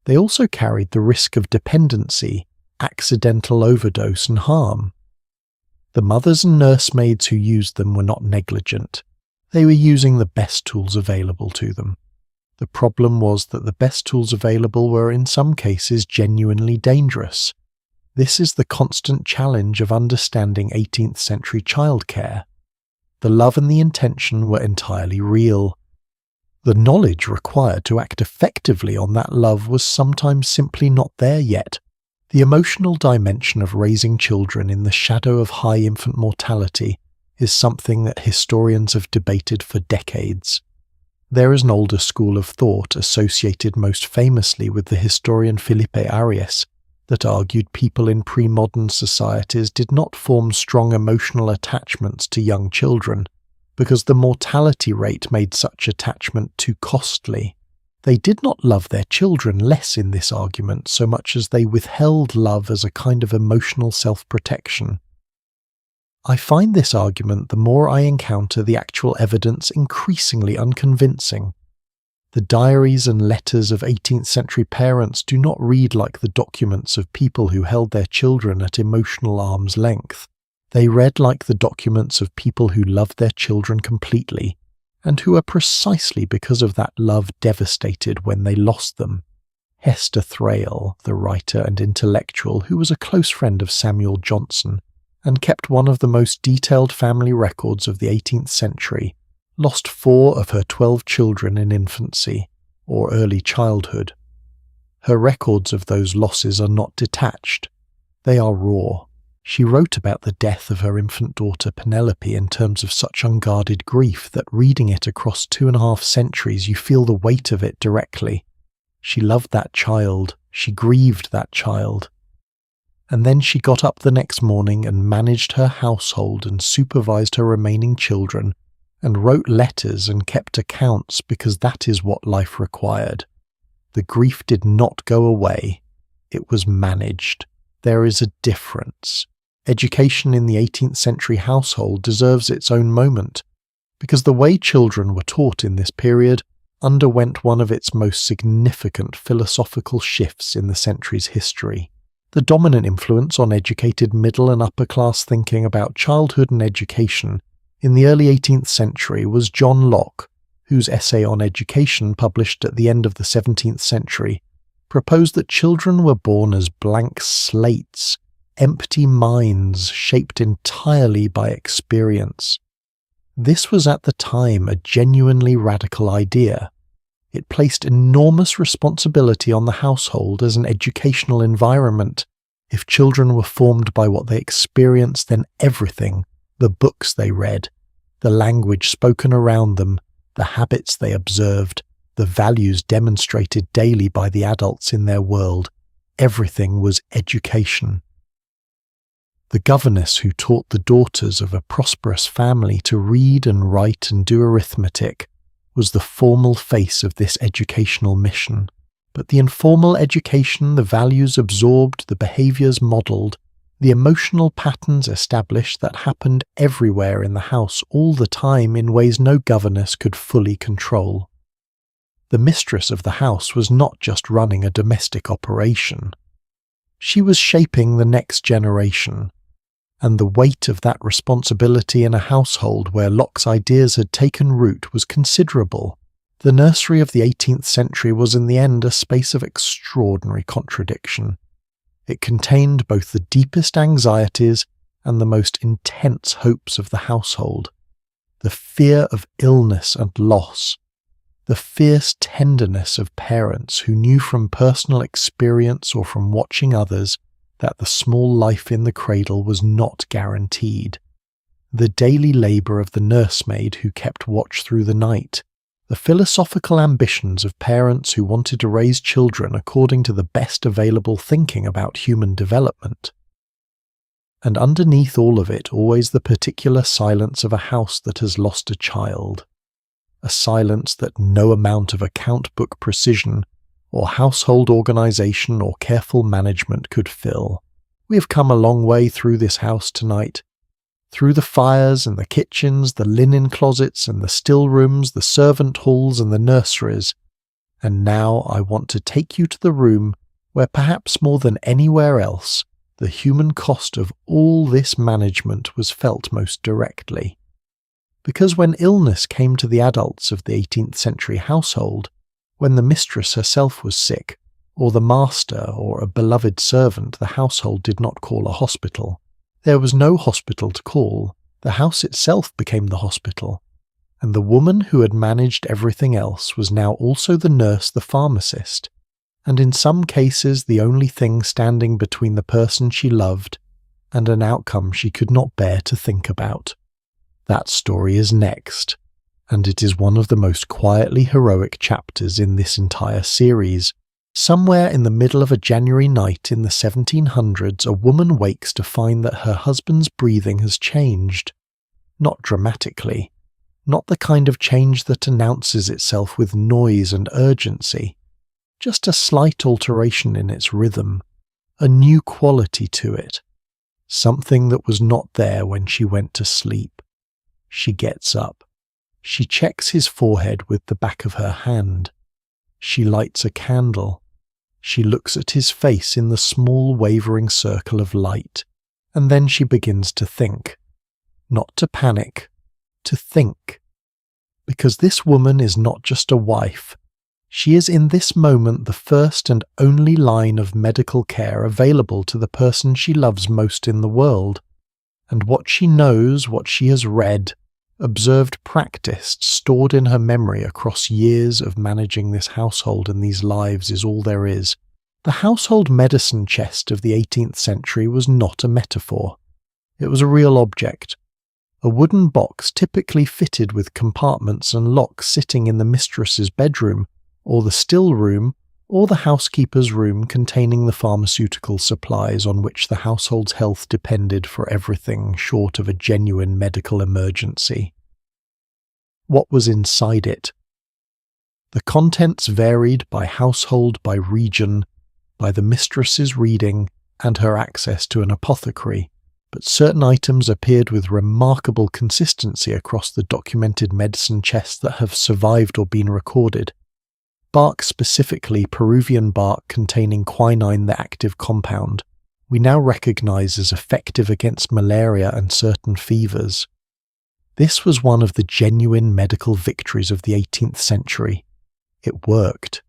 They also carried the risk of dependency, accidental overdose, and harm. The mothers and nursemaids who used them were not negligent. They were using the best tools available to them. The problem was that the best tools available were in some cases genuinely dangerous. This is the constant challenge of understanding 18th century childcare. The love and the intention were entirely real. The knowledge required to act effectively on that love was sometimes simply not there yet. The emotional dimension of raising children in the shadow of high infant mortality is something that historians have debated for decades. There is an older school of thought associated most famously with the historian Felipe Arias that argued people in pre-modern societies did not form strong emotional attachments to young children because the mortality rate made such attachment too costly. They did not love their children less in this argument so much as they withheld love as a kind of emotional self-protection. I find this argument, the more I encounter the actual evidence, increasingly unconvincing. The diaries and letters of 18th century parents do not read like the documents of people who held their children at emotional arm's length. They read like the documents of people who loved their children completely, and who are precisely because of that love devastated when they lost them. Hester Thrale, the writer and intellectual who was a close friend of Samuel Johnson, and kept one of the most detailed family records of the 18th century, lost 4 of her 12 children in infancy, or early childhood. Her records of those losses are not detached. They are raw. She wrote about the death of her infant daughter Penelope in terms of such unguarded grief that reading it across 2.5 centuries you feel the weight of it directly. She loved that child. She grieved that child. And then she got up the next morning and managed her household and supervised her remaining children, and wrote letters and kept accounts because that is what life required. The grief did not go away. It was managed. There is a difference. Education in the 18th century household deserves its own moment, because the way children were taught in this period underwent one of its most significant philosophical shifts in the century's history. The dominant influence on educated middle and upper class thinking about childhood and education in the early 18th century was John Locke, whose essay on education, published at the end of the 17th century, proposed that children were born as blank slates, empty minds shaped entirely by experience. This was at the time a genuinely radical idea. It placed enormous responsibility on the household as an educational environment. If children were formed by what they experienced, then everything, the books they read, the language spoken around them, the habits they observed, the values demonstrated daily by the adults in their world, everything was education. The governess who taught the daughters of a prosperous family to read and write and do arithmetic was the formal face of this educational mission. But the informal education, the values absorbed, the behaviours modelled, the emotional patterns established that happened everywhere in the house all the time in ways no governess could fully control. The mistress of the house was not just running a domestic operation. She was shaping the next generation, and the weight of that responsibility in a household where Locke's ideas had taken root was considerable. The nursery of the 18th century was in the end a space of extraordinary contradiction. It contained both the deepest anxieties and the most intense hopes of the household, the fear of illness and loss, the fierce tenderness of parents who knew from personal experience or from watching others that the small life in the cradle was not guaranteed, the daily labour of the nursemaid who kept watch through the night, the philosophical ambitions of parents who wanted to raise children according to the best available thinking about human development. And underneath all of it, always the particular silence of a house that has lost a child, a silence that no amount of account book precision or household organisation or careful management could fill. We have come a long way through this house tonight, through the fires and the kitchens, the linen closets and the still rooms, the servant halls and the nurseries, and now I want to take you to the room where perhaps more than anywhere else the human cost of all this management was felt most directly. Because when illness came to the adults of the 18th century household, When the mistress herself was sick, or the master or a beloved servant, the household did not call a hospital. There was no hospital to call. The house itself became the hospital. And the woman who had managed everything else was now also the nurse, the pharmacist, and in some cases the only thing standing between the person she loved and an outcome she could not bear to think about. That story is next, and it is one of the most quietly heroic chapters in this entire series. Somewhere in the middle of a January night in the 1700s, a woman wakes to find that her husband's breathing has changed. Not dramatically. Not the kind of change that announces itself with noise and urgency. Just a slight alteration in its rhythm. A new quality to it. Something that was not there when she went to sleep. She gets up. She checks his forehead with the back of her hand. She lights a candle. She looks at his face in the small wavering circle of light, and then she begins to think. Not to panic, to think. Because this woman is not just a wife. She is in this moment the first and only line of medical care available to the person she loves most in the world. And what she knows, what she has read, observed, practiced, stored in her memory across years of managing this household and these lives is all there is. The household medicine chest of the 18th century was not a metaphor. It was a real object. A wooden box typically fitted with compartments and locks sitting in the mistress's bedroom, or the still room, or the housekeeper's room containing the pharmaceutical supplies on which the household's health depended for everything short of a genuine medical emergency. What was inside it? The contents varied by household, by region, by the mistress's reading, and her access to an apothecary, but certain items appeared with remarkable consistency across the documented medicine chests that have survived or been recorded. Bark, specifically Peruvian bark containing quinine, the active compound, we now recognize as effective against malaria and certain fevers. This was one of the genuine medical victories of the 18th century. It worked.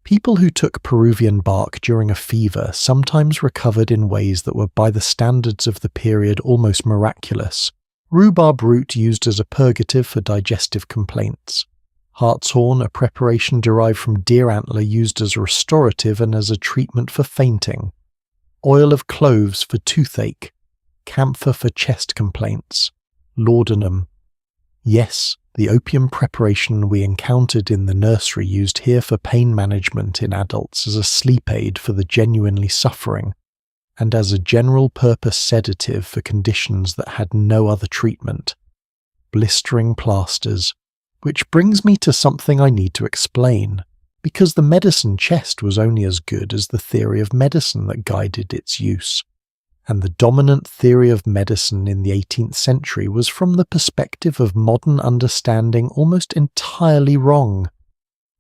People who took Peruvian bark during a fever sometimes recovered in ways that were by the standards of the period almost miraculous. Rhubarb root used as a purgative for digestive complaints. Hartshorn, a preparation derived from deer antler used as a restorative and as a treatment for fainting. Oil of cloves for toothache. Camphor for chest complaints. Laudanum. Yes, the opium preparation we encountered in the nursery used here for pain management in adults as a sleep aid for the genuinely suffering, and as a general-purpose sedative for conditions that had no other treatment. Blistering plasters. Which brings me to something I need to explain, because the medicine chest was only as good as the theory of medicine that guided its use. And the dominant theory of medicine in the 18th century was from the perspective of modern understanding almost entirely wrong.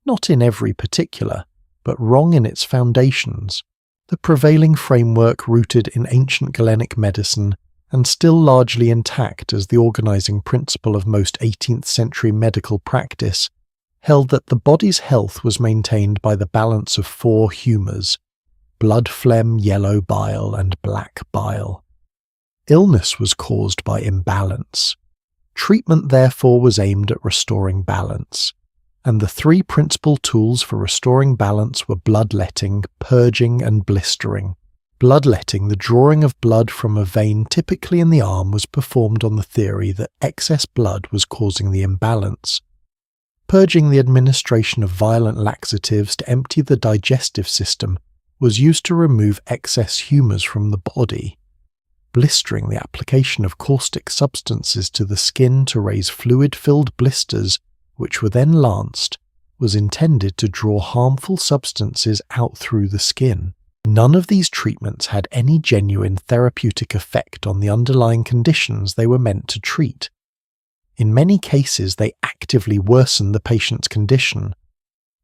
Not in every particular, but wrong in its foundations. The prevailing framework rooted in ancient Galenic medicine and still largely intact as the organizing principle of most 18th century medical practice, held that the body's health was maintained by the balance of four humours: blood phlegm, yellow bile, and black bile. Illness was caused by imbalance. Treatment, therefore, was aimed at restoring balance, and the three principal tools for restoring balance were bloodletting, purging, and blistering. Bloodletting, the drawing of blood from a vein typically in the arm, was performed on the theory that excess blood was causing the imbalance. Purging, the administration of violent laxatives to empty the digestive system, was used to remove excess humours from the body. Blistering, the application of caustic substances to the skin to raise fluid-filled blisters, which were then lanced, was intended to draw harmful substances out through the skin. None of these treatments had any genuine therapeutic effect on the underlying conditions they were meant to treat. In many cases, they actively worsened the patient's condition.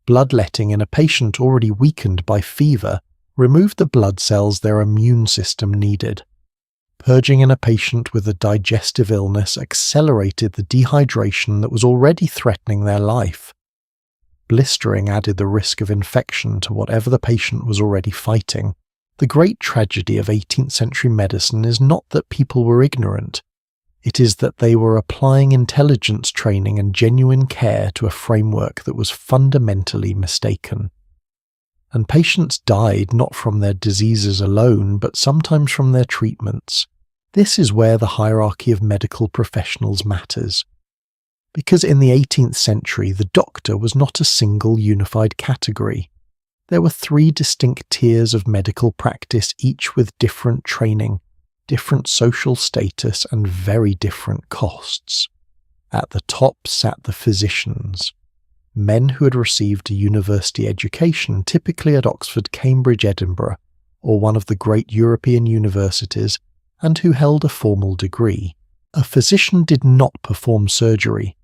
Bloodletting in a patient already weakened by fever removed the blood cells their immune system needed. Purging in a patient with a digestive illness accelerated the dehydration that was already threatening their life. Blistering added the risk of infection to whatever the patient was already fighting. The great tragedy of 18th century medicine is not that people were ignorant. It is that they were applying intelligence training and genuine care to a framework that was fundamentally mistaken. And patients died not from their diseases alone, but sometimes from their treatments. This is where the hierarchy of medical professionals matters. Because in the 18th century, the doctor was not a single unified category. There were 3 distinct tiers of medical practice, each with different training, different social status, and very different costs. At the top sat the physicians, men who had received a university education, typically at Oxford, Cambridge, Edinburgh, or one of the great European universities, and who held a formal degree. A physician did not perform surgery.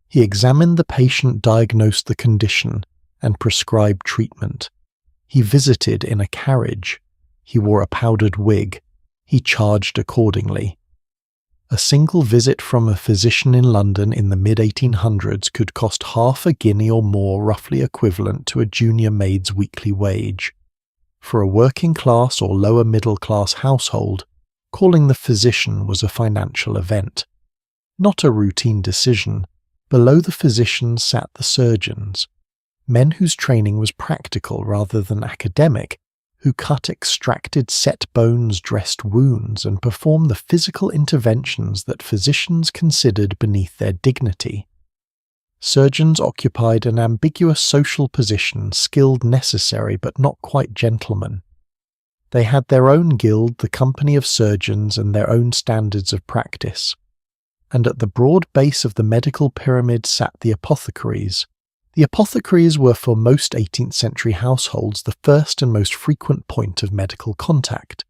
He examined the patient, diagnosed the condition, and prescribed treatment. He visited in a carriage. He wore a powdered wig. He charged accordingly. A single visit from a physician in London in the mid-1800s could cost half a guinea or more, roughly equivalent to a junior maid's weekly wage. For a working class or lower middle class household, calling the physician was a financial event. Not a routine decision. Below the physicians sat the surgeons, men whose training was practical rather than academic, who cut, extracted, set bones, dressed wounds, and performed the physical interventions that physicians considered beneath their dignity. Surgeons occupied an ambiguous social position, skilled, necessary, but not quite gentlemen. They had their own guild, the Company of Surgeons, and their own standards of practice. And at the broad base of the medical pyramid sat the apothecaries. The apothecaries were for most 18th century households the first and most frequent point of medical contact.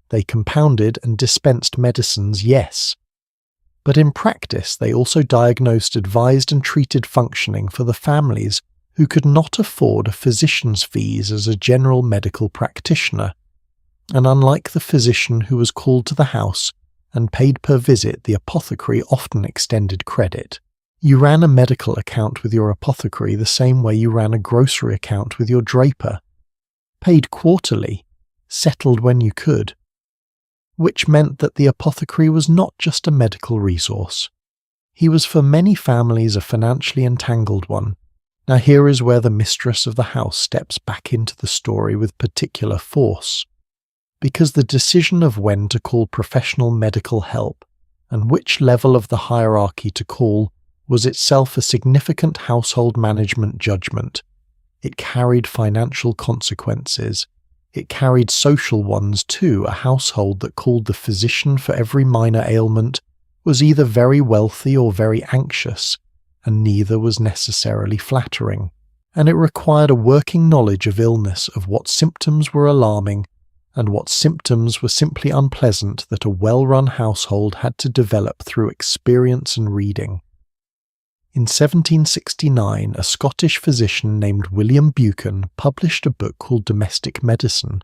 They compounded and dispensed medicines, yes. But in practice they also diagnosed, advised and treated functioning for the families who could not afford a physician's fees as a general medical practitioner. And unlike the physician who was called to the house and paid per visit, the apothecary often extended credit. You ran a medical account with your apothecary the same way you ran a grocery account with your draper. Paid quarterly, settled when you could. Which meant that the apothecary was not just a medical resource. He was for many families a financially entangled one. Now here is where the mistress of the house steps back into the story with particular force. Because the decision of when to call professional medical help and which level of the hierarchy to call was itself a significant household management judgment. It carried financial consequences. It carried social ones too. A household that called the physician for every minor ailment was either very wealthy or very anxious, and neither was necessarily flattering. And it required a working knowledge of illness, of what symptoms were alarming, and what symptoms were simply unpleasant that a well-run household had to develop through experience and reading. In 1769, a Scottish physician named William Buchan published a book called Domestic Medicine.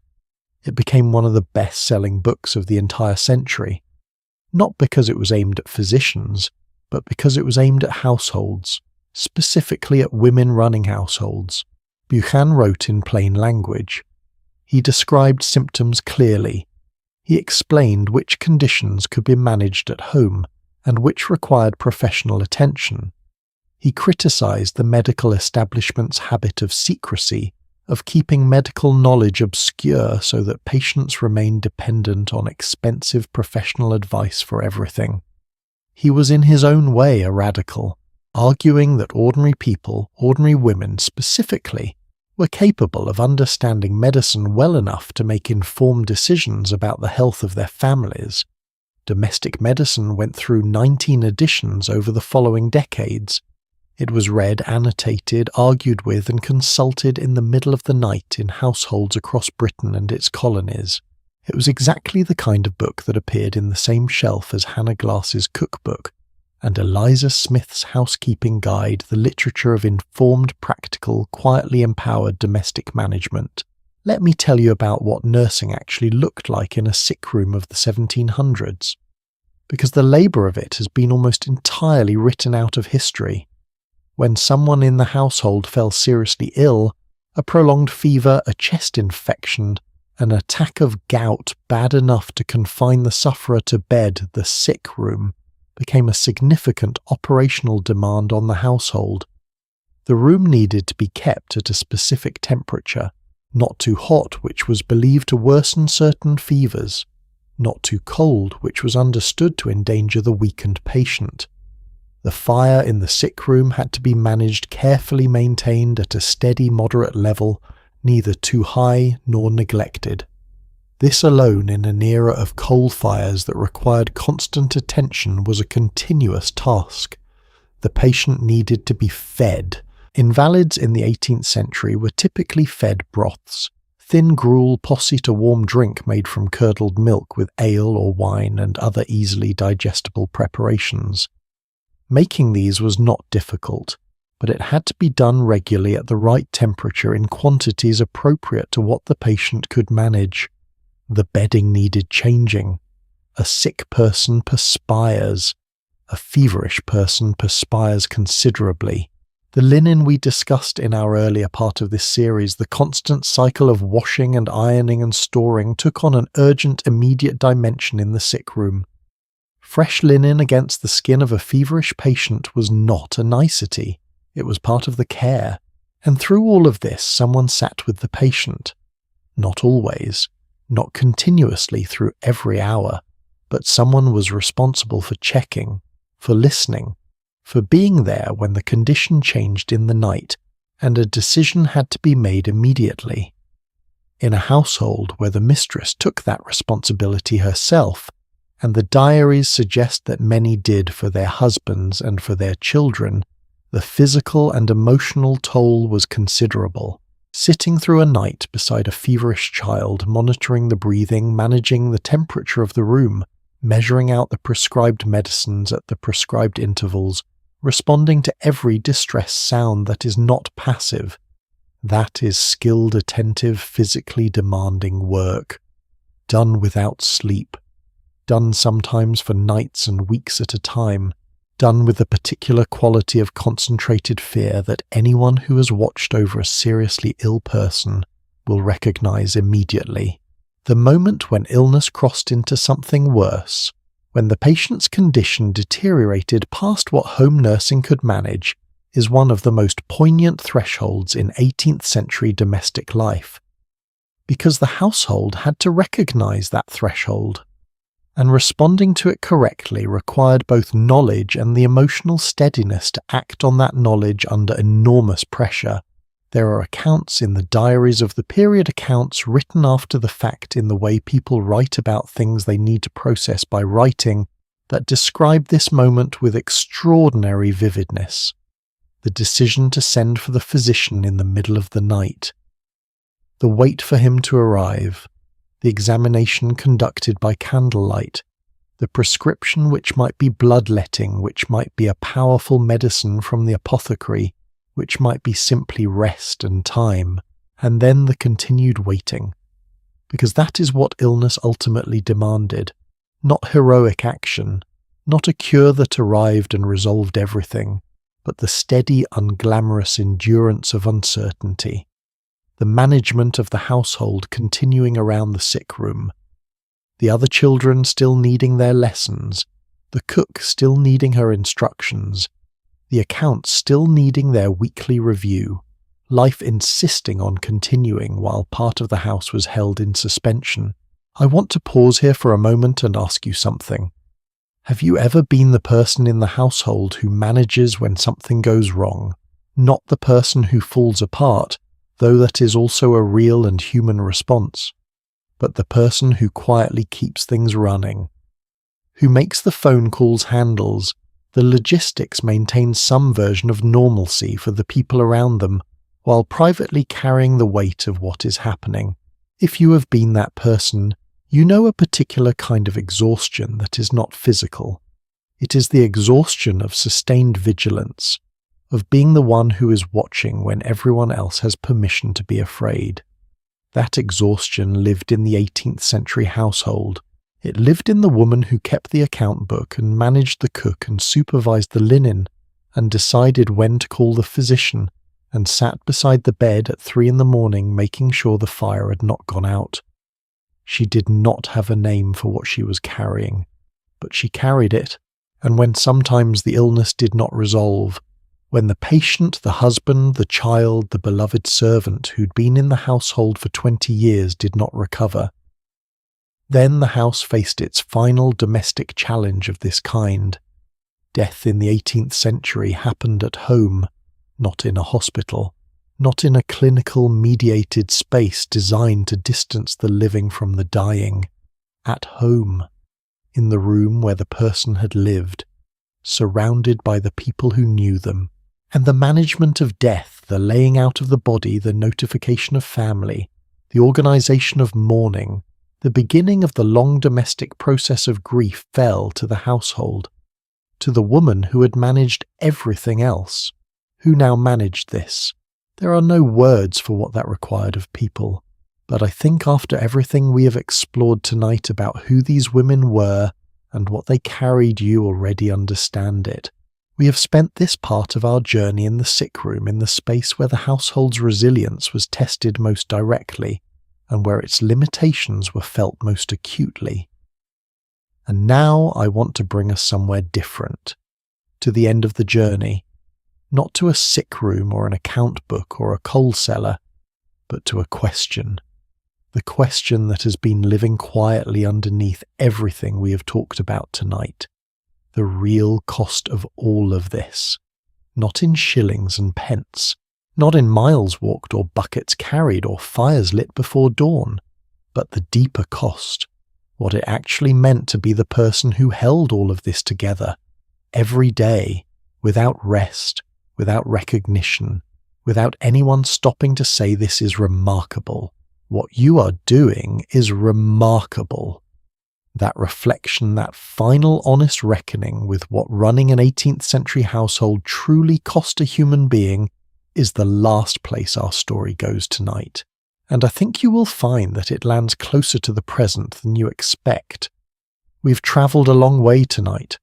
It became one of the best-selling books of the entire century, not because it was aimed at physicians, but because it was aimed at households, specifically at women running households. Buchan wrote in plain language. He described symptoms clearly. He explained which conditions could be managed at home and which required professional attention. He criticized the medical establishment's habit of secrecy, of keeping medical knowledge obscure so that patients remained dependent on expensive professional advice for everything. He was in his own way a radical, arguing that ordinary people, ordinary women specifically, were capable of understanding medicine well enough to make informed decisions about the health of their families. Domestic Medicine went through 19 editions over the following decades. It was read, annotated, argued with, and consulted in the middle of the night in households across Britain and its colonies. It was exactly the kind of book that appeared in the same shelf as Hannah Glass's cookbook, and Eliza Smith's housekeeping guide, the literature of informed, practical, quietly empowered domestic management. Let me tell you about what nursing actually looked like in a sick room of the 1700s, because the labour of it has been almost entirely written out of history. When someone in the household fell seriously ill, a prolonged fever, a chest infection, an attack of gout bad enough to confine the sufferer to bed, the sick room, became a significant operational demand on the household. The room needed to be kept at a specific temperature, not too hot, which was believed to worsen certain fevers, not too cold, which was understood to endanger the weakened patient. The fire in the sick room had to be managed, carefully maintained at a steady, moderate level, neither too high nor neglected. This alone, in an era of coal fires that required constant attention, was a continuous task. The patient needed to be fed. Invalids in the 18th century were typically fed broths, thin gruel posse to warm drink made from curdled milk with ale or wine and other easily digestible preparations. Making these was not difficult, but it had to be done regularly at the right temperature in quantities appropriate to what the patient could manage. The bedding needed changing. A sick person perspires. A feverish person perspires considerably. The linen we discussed in our earlier part of this series, the constant cycle of washing and ironing and storing, took on an urgent, immediate dimension in the sick room. Fresh linen against the skin of a feverish patient was not a nicety. It was part of the care. And through all of this, someone sat with the patient. Not always, not continuously through every hour, but someone was responsible for checking, for listening, for being there when the condition changed in the night, and a decision had to be made immediately. In a household where the mistress took that responsibility herself, and the diaries suggest that many did for their husbands and for their children, the physical and emotional toll was considerable. Sitting through a night beside a feverish child, monitoring the breathing, managing the temperature of the room, measuring out the prescribed medicines at the prescribed intervals, responding to every distress sound that is not passive. That is skilled, attentive, physically demanding work, done without sleep, done sometimes for nights and weeks at a time, done with a particular quality of concentrated fear that anyone who has watched over a seriously ill person will recognize immediately. The moment when illness crossed into something worse, when the patient's condition deteriorated past what home nursing could manage, is one of the most poignant thresholds in 18th century domestic life, because the household had to recognize that threshold, and responding to it correctly required both knowledge and the emotional steadiness to act on that knowledge under enormous pressure. There are accounts in the diaries of the period, accounts written after the fact in the way people write about things they need to process by writing, that describe this moment with extraordinary vividness. The decision to send for the physician in the middle of the night. The wait for him to arrive. The examination conducted by candlelight, the prescription which might be bloodletting, which might be a powerful medicine from the apothecary, which might be simply rest and time, and then the continued waiting. Because that is what illness ultimately demanded, not heroic action, not a cure that arrived and resolved everything, but the steady, unglamorous endurance of uncertainty. The management of the household continuing around the sick room, the other children still needing their lessons, the cook still needing her instructions, the accounts still needing their weekly review, life insisting on continuing while part of the house was held in suspension. I want to pause here for a moment and ask you something. Have you ever been the person in the household who manages when something goes wrong, not the person who falls apart, though that is also a real and human response, but the person who quietly keeps things running, who makes the phone calls, handles, the logistics, maintains some version of normalcy for the people around them, while privately carrying the weight of what is happening? If you have been that person, you know a particular kind of exhaustion that is not physical. It is the exhaustion of sustained vigilance, of being the one who is watching when everyone else has permission to be afraid. That exhaustion lived in the 18th century household. It lived in the woman who kept the account book and managed the cook and supervised the linen, and decided when to call the physician, and sat beside the bed at 3 a.m, making sure the fire had not gone out. She did not have a name for what she was carrying, but she carried it, and when sometimes the illness did not resolve, when the patient, the husband, the child, the beloved servant who'd been in the household for 20 years did not recover, then the house faced its final domestic challenge of this kind. Death in the 18th century happened at home, not in a hospital, not in a clinical mediated space designed to distance the living from the dying. At home, in the room where the person had lived, surrounded by the people who knew them. And the management of death, the laying out of the body, the notification of family, the organization of mourning, the beginning of the long domestic process of grief fell to the household, to the woman who had managed everything else. Who now managed this? There are no words for what that required of people, but I think after everything we have explored tonight about who these women were and what they carried, you already understand it. We have spent this part of our journey in the sick room, in the space where the household's resilience was tested most directly, and where its limitations were felt most acutely. And now I want to bring us somewhere different, to the end of the journey, not to a sick room or an account book or a coal cellar, but to a question. The question that has been living quietly underneath everything we have talked about tonight. The real cost of all of this, not in shillings and pence, not in miles walked or buckets carried or fires lit before dawn, but the deeper cost, what it actually meant to be the person who held all of this together, every day, without rest, without recognition, without anyone stopping to say this is remarkable. What you are doing is remarkable. That reflection, that final honest reckoning with what running an 18th century household truly cost a human being is the last place our story goes tonight. And I think you will find that it lands closer to the present than you expect. We've travelled a long way tonight,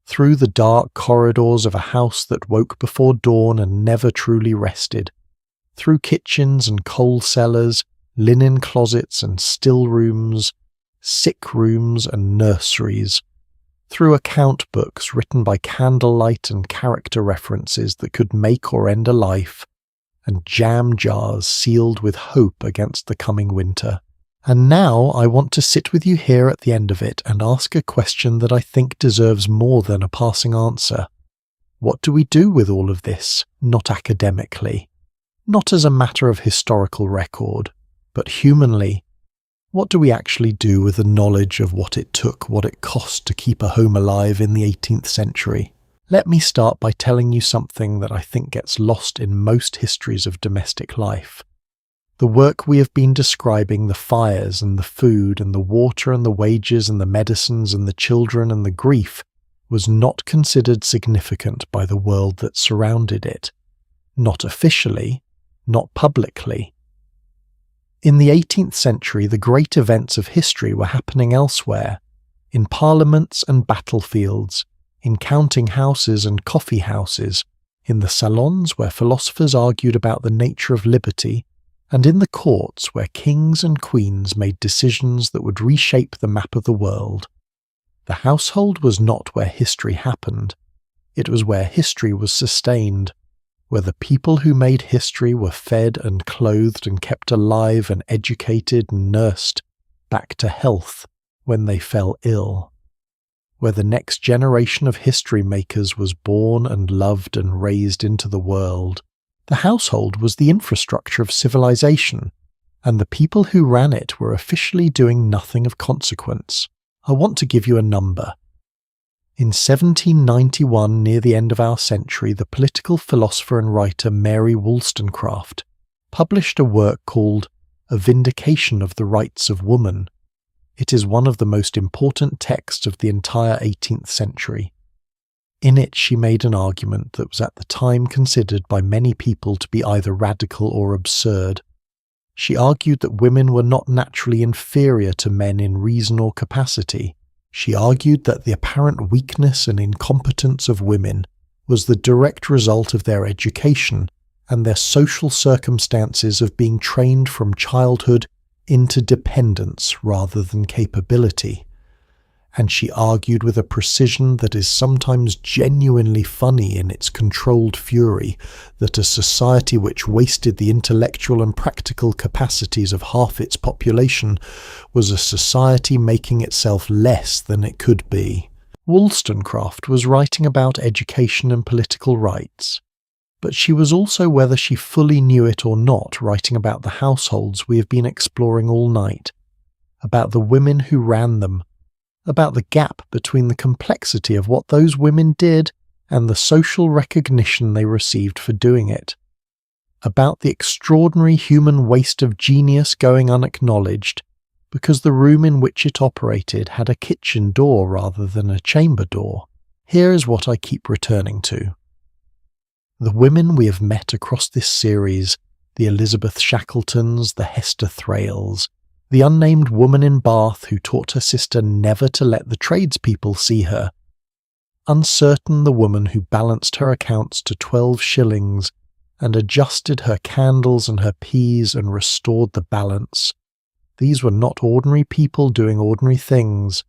through the dark corridors of a house that woke before dawn and never truly rested, through kitchens and coal cellars, linen closets and still rooms, sick rooms and nurseries, through account books written by candlelight and character references that could make or end a life, and jam jars sealed with hope against the coming winter. And now I want to sit with you here at the end of it and ask a question that I think deserves more than a passing answer. What do we do with all of this, not academically, not as a matter of historical record, but humanly? What do we actually do with the knowledge of what it took, what it cost to keep a home alive in the 18th century? Let me start by telling you something that I think gets lost in most histories of domestic life. The work we have been describing, the fires and the food and the water and the wages and the medicines and the children and the grief, was not considered significant by the world that surrounded it. Not officially, not publicly. In the 18th century, the great events of history were happening elsewhere, in parliaments and battlefields, in counting houses and coffee houses, in the salons where philosophers argued about the nature of liberty, and in the courts where kings and queens made decisions that would reshape the map of the world. The household was not where history happened. It was where history was sustained, where the people who made history were fed and clothed and kept alive and educated and nursed back to health when they fell ill, where the next generation of history makers was born and loved and raised into the world. The household was the infrastructure of civilization, and the people who ran it were officially doing nothing of consequence. I want to give you a number. In 1791, near the end of our century, the political philosopher and writer Mary Wollstonecraft published a work called A Vindication of the Rights of Woman. It is one of the most important texts of the entire 18th century. In it she made an argument that was at the time considered by many people to be either radical or absurd. She argued that women were not naturally inferior to men in reason or capacity. She argued that the apparent weakness and incompetence of women was the direct result of their education and their social circumstances of being trained from childhood into dependence rather than capability. And she argued with a precision that is sometimes genuinely funny in its controlled fury that a society which wasted the intellectual and practical capacities of half its population was a society making itself less than it could be. Wollstonecraft was writing about education and political rights, but she was also, whether she fully knew it or not, writing about the households we have been exploring all night, about the women who ran them, about the gap between the complexity of what those women did and the social recognition they received for doing it, about the extraordinary human waste of genius going unacknowledged because the room in which it operated had a kitchen door rather than a chamber door. Here is what I keep returning to. The women we have met across this series, the Elizabeth Shackletons, the Hester Thrales, the unnamed woman in Bath who taught her sister never to let the tradespeople see her, uncertain the woman who balanced her accounts to 12 shillings and adjusted her candles and her peas and restored the balance. These were not ordinary people doing ordinary things.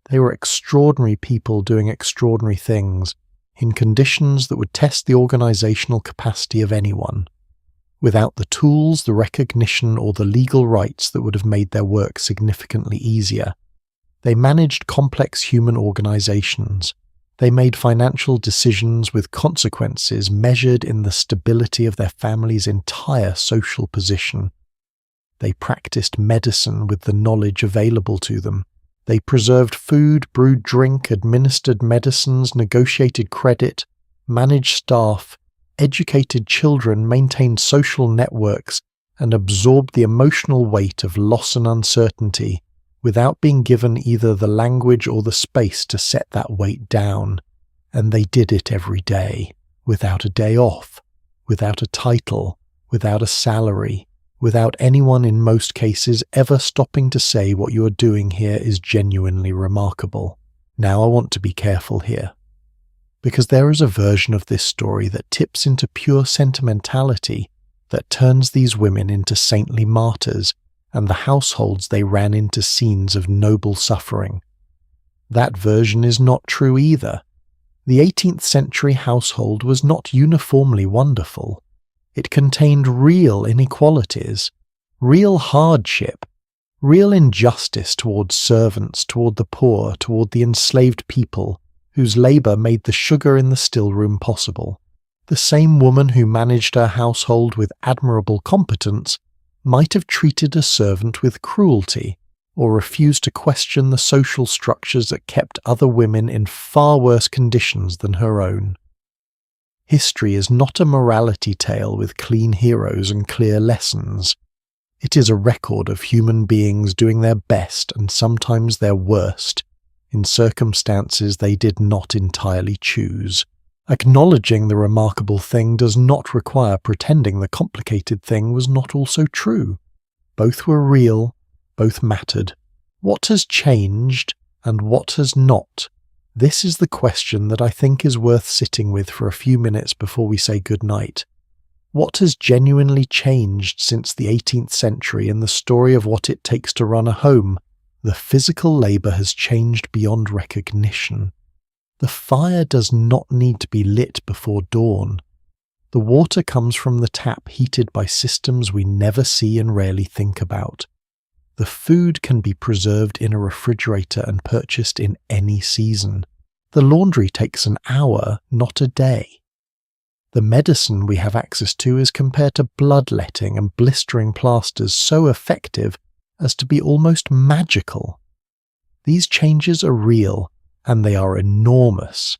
They were extraordinary people doing extraordinary things, in conditions that would test the organizational capacity of anyone, without the tools, the recognition, or the legal rights that would have made their work significantly easier. They managed complex human organizations. They made financial decisions with consequences measured in the stability of their family's entire social position. They practiced medicine with the knowledge available to them. They preserved food, brewed drink, administered medicines, negotiated credit, managed staff, educated children, maintained social networks, and absorbed the emotional weight of loss and uncertainty without being given either the language or the space to set that weight down. And they did it every day, without a day off, without a title, without a salary, without anyone in most cases ever stopping to say what you are doing here is genuinely remarkable. Now I want to be careful here, because there is a version of this story that tips into pure sentimentality that turns these women into saintly martyrs and the households they ran into scenes of noble suffering. That version is not true either. The 18th century household was not uniformly wonderful. It contained real inequalities, real hardship, real injustice towards servants, toward the poor, toward the enslaved people, whose labour made the sugar in the still-room possible. The same woman who managed her household with admirable competence might have treated a servant with cruelty, or refused to question the social structures that kept other women in far worse conditions than her own. History is not a morality tale with clean heroes and clear lessons. It is a record of human beings doing their best and sometimes their worst, in circumstances they did not entirely choose. Acknowledging the remarkable thing does not require pretending the complicated thing was not also true. Both were real, both mattered. What has changed and what has not? This is the question that I think is worth sitting with for a few minutes before we say good night. What has genuinely changed since the 18th century in the story of what it takes to run a home? The physical labour has changed beyond recognition. The fire does not need to be lit before dawn. The water comes from the tap heated by systems we never see and rarely think about. The food can be preserved in a refrigerator and purchased in any season. The laundry takes an hour, not a day. The medicine we have access to is compared to bloodletting and blistering plasters so effective as to be almost magical. These changes are real, and they are enormous,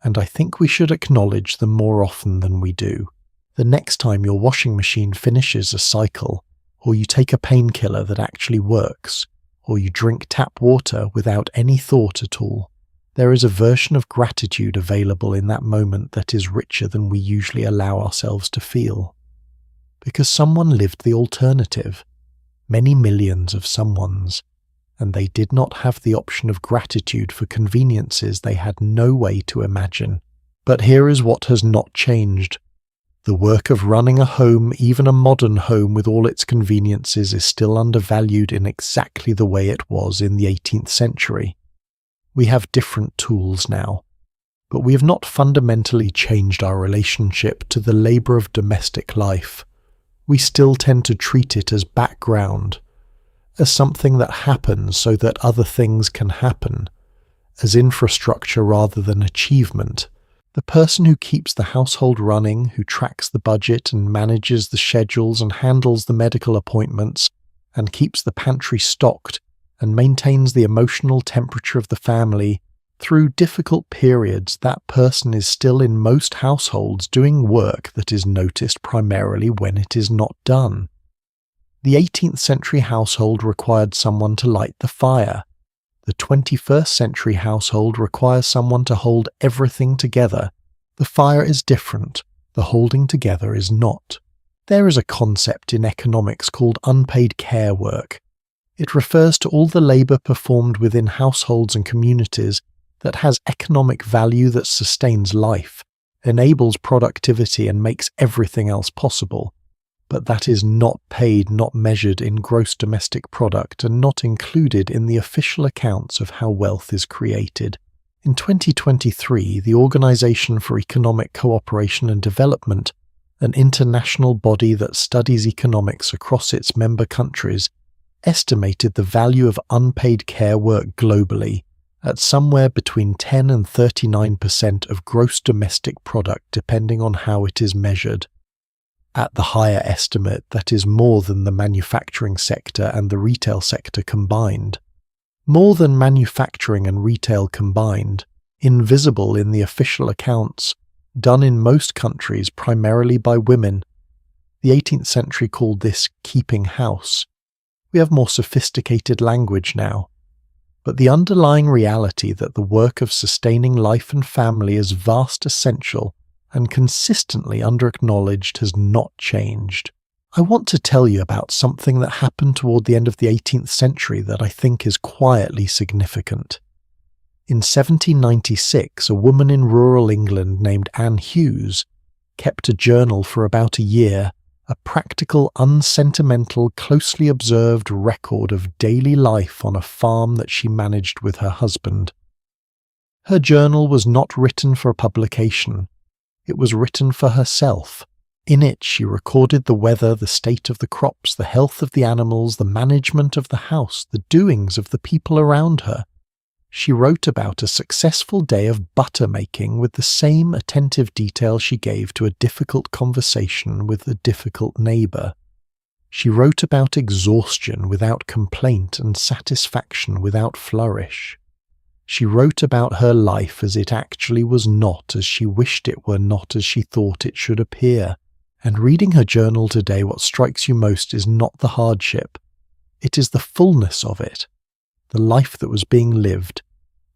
and I think we should acknowledge them more often than we do. The next time your washing machine finishes a cycle, or you take a painkiller that actually works, or you drink tap water without any thought at all, there is a version of gratitude available in that moment that is richer than we usually allow ourselves to feel. Because someone lived the alternative, many millions of someones, and they did not have the option of gratitude for conveniences they had no way to imagine. But here is what has not changed. The work of running a home, even a modern home with all its conveniences, is still undervalued in exactly the way it was in the 18th century. We have different tools now, but we have not fundamentally changed our relationship to the labour of domestic life. We still tend to treat it as background, as something that happens so that other things can happen, as infrastructure rather than achievement. The person who keeps the household running, who tracks the budget and manages the schedules and handles the medical appointments and keeps the pantry stocked and maintains the emotional temperature of the family, through difficult periods, that person is still in most households doing work that is noticed primarily when it is not done. The 18th century household required someone to light the fire. The 21st century household requires someone to hold everything together. The fire is different, the holding together is not. There is a concept in economics called unpaid care work. It refers to all the labour performed within households and communities that has economic value that sustains life, enables productivity and makes everything else possible. But that is not paid, not measured in gross domestic product, and not included in the official accounts of how wealth is created. In 2023, the Organisation for Economic Cooperation and Development, an international body that studies economics across its member countries, estimated the value of unpaid care work globally at somewhere between 10 and 39% of gross domestic product, depending on how it is measured. At the higher estimate, that is more than the manufacturing sector and the retail sector combined. More than manufacturing and retail combined, invisible in the official accounts, done in most countries primarily by women. The 18th century called this keeping house. We have more sophisticated language now. But the underlying reality that the work of sustaining life and family is vast, essential, and consistently under-acknowledged has not changed. I want to tell you about something that happened toward the end of the 18th century that I think is quietly significant. In 1796, a woman in rural England named Anne Hughes kept a journal for about a year, a practical, unsentimental, closely observed record of daily life on a farm that she managed with her husband. Her journal was not written for publication. It was written for herself. In it she recorded the weather, the state of the crops, the health of the animals, the management of the house, the doings of the people around her. She wrote about a successful day of butter making with the same attentive detail she gave to a difficult conversation with a difficult neighbour. She wrote about exhaustion without complaint and satisfaction without flourish. She wrote about her life as it actually was not as she wished it were not as she thought it should appear. And reading her journal today, what strikes you most is not the hardship. It is the fullness of it, the life that was being lived,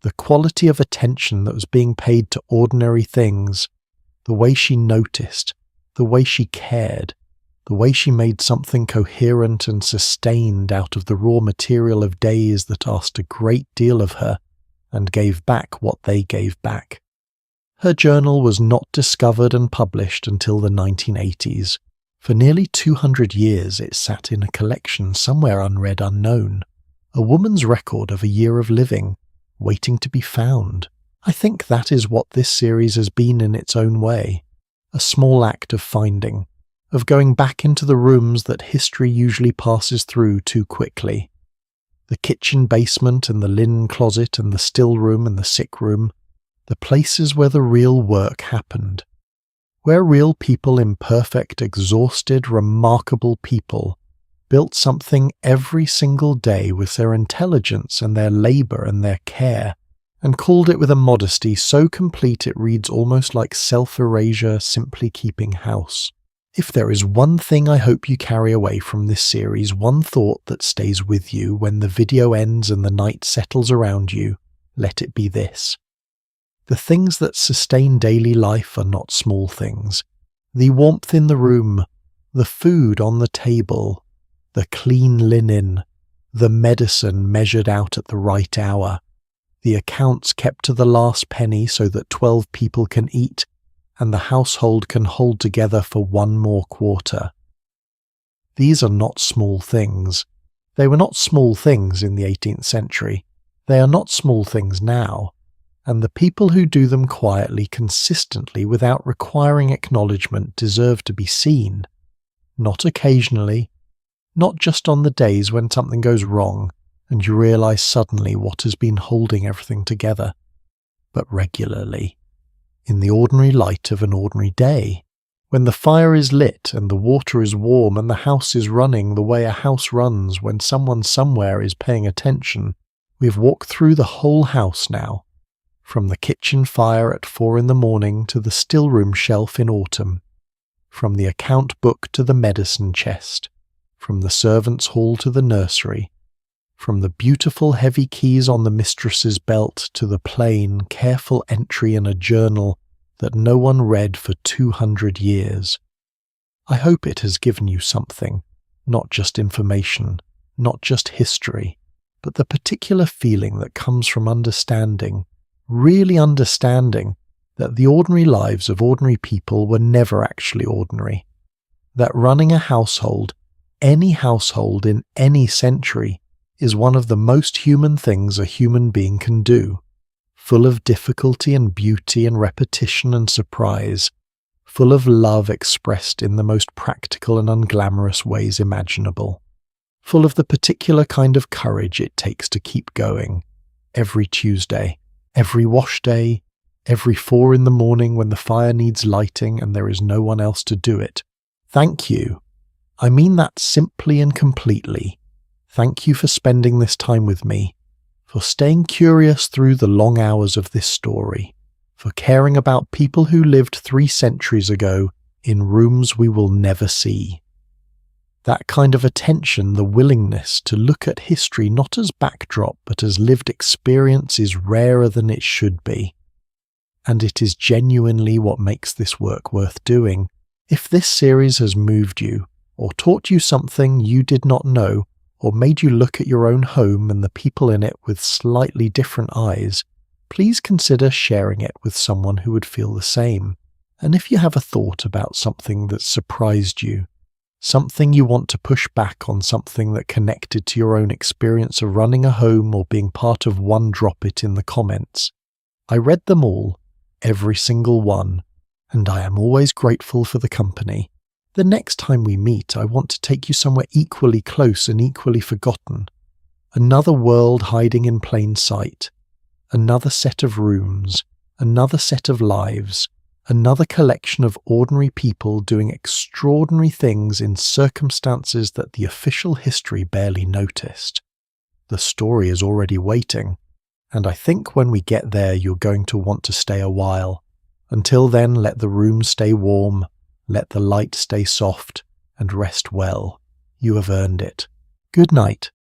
the quality of attention that was being paid to ordinary things, the way she noticed, the way she cared, the way she made something coherent and sustained out of the raw material of days that asked a great deal of her, and gave back what they gave back. Her journal was not discovered and published until the 1980s. For nearly 200 years it sat in a collection somewhere unread, unknown. A woman's record of a year of living, waiting to be found. I think that is what this series has been in its own way. A small act of finding, of going back into the rooms that history usually passes through too quickly. The kitchen basement and the linen closet and the still room and the sick room, the places where the real work happened, where real people, imperfect, exhausted, remarkable people, built something every single day with their intelligence and their labour and their care, and called it with a modesty so complete it reads almost like self-erasure, simply keeping house. If there is one thing I hope you carry away from this series, one thought that stays with you when the video ends and the night settles around you, let it be this. The things that sustain daily life are not small things. The warmth in the room, the food on the table, the clean linen, the medicine measured out at the right hour, the accounts kept to the last penny so that 12 people can eat, and the household can hold together for one more quarter. These are not small things. They were not small things in the 18th century. They are not small things now, and the people who do them quietly, consistently, without requiring acknowledgement, deserve to be seen. Not occasionally, not just on the days when something goes wrong and you realize suddenly what has been holding everything together, but regularly, in the ordinary light of an ordinary day, when the fire is lit and the water is warm and the house is running the way a house runs when someone somewhere is paying attention. We've walked through the whole house now, from the kitchen fire at 4 a.m. to the still-room shelf in autumn, from the account book to the medicine chest, from the servants' hall to the nursery, from the beautiful heavy keys on the mistress's belt to the plain, careful entry in a journal that no one read for 200 years. I hope it has given you something, not just information, not just history, but the particular feeling that comes from understanding, really understanding, that the ordinary lives of ordinary people were never actually ordinary. That running a household, any household in any century, is one of the most human things a human being can do, full of difficulty and beauty and repetition and surprise, full of love expressed in the most practical and unglamorous ways imaginable, full of the particular kind of courage it takes to keep going, every Tuesday, every wash day, every 4 a.m. when the fire needs lighting and there is no one else to do it. Thank you. I mean that simply and completely. Thank you for spending this time with me, for staying curious through the long hours of this story, for caring about people who lived 3 centuries ago in rooms we will never see. That kind of attention, the willingness to look at history not as backdrop but as lived experience, is rarer than it should be. And it is genuinely what makes this work worth doing. If this series has moved you, or taught you something you did not know, or made you look at your own home and the people in it with slightly different eyes, please consider sharing it with someone who would feel the same. And if you have a thought about something that surprised you, something you want to push back on, something that connected to your own experience of running a home or being part of one, drop it in the comments. I read them all, every single one, and I am always grateful for the company. The next time we meet, I want to take you somewhere equally close and equally forgotten. Another world hiding in plain sight. Another set of rooms. Another set of lives. Another collection of ordinary people doing extraordinary things in circumstances that the official history barely noticed. The story is already waiting, and I think when we get there you're going to want to stay a while. Until then, let the room stay warm. Let the light stay soft, and rest well. You have earned it. Good night.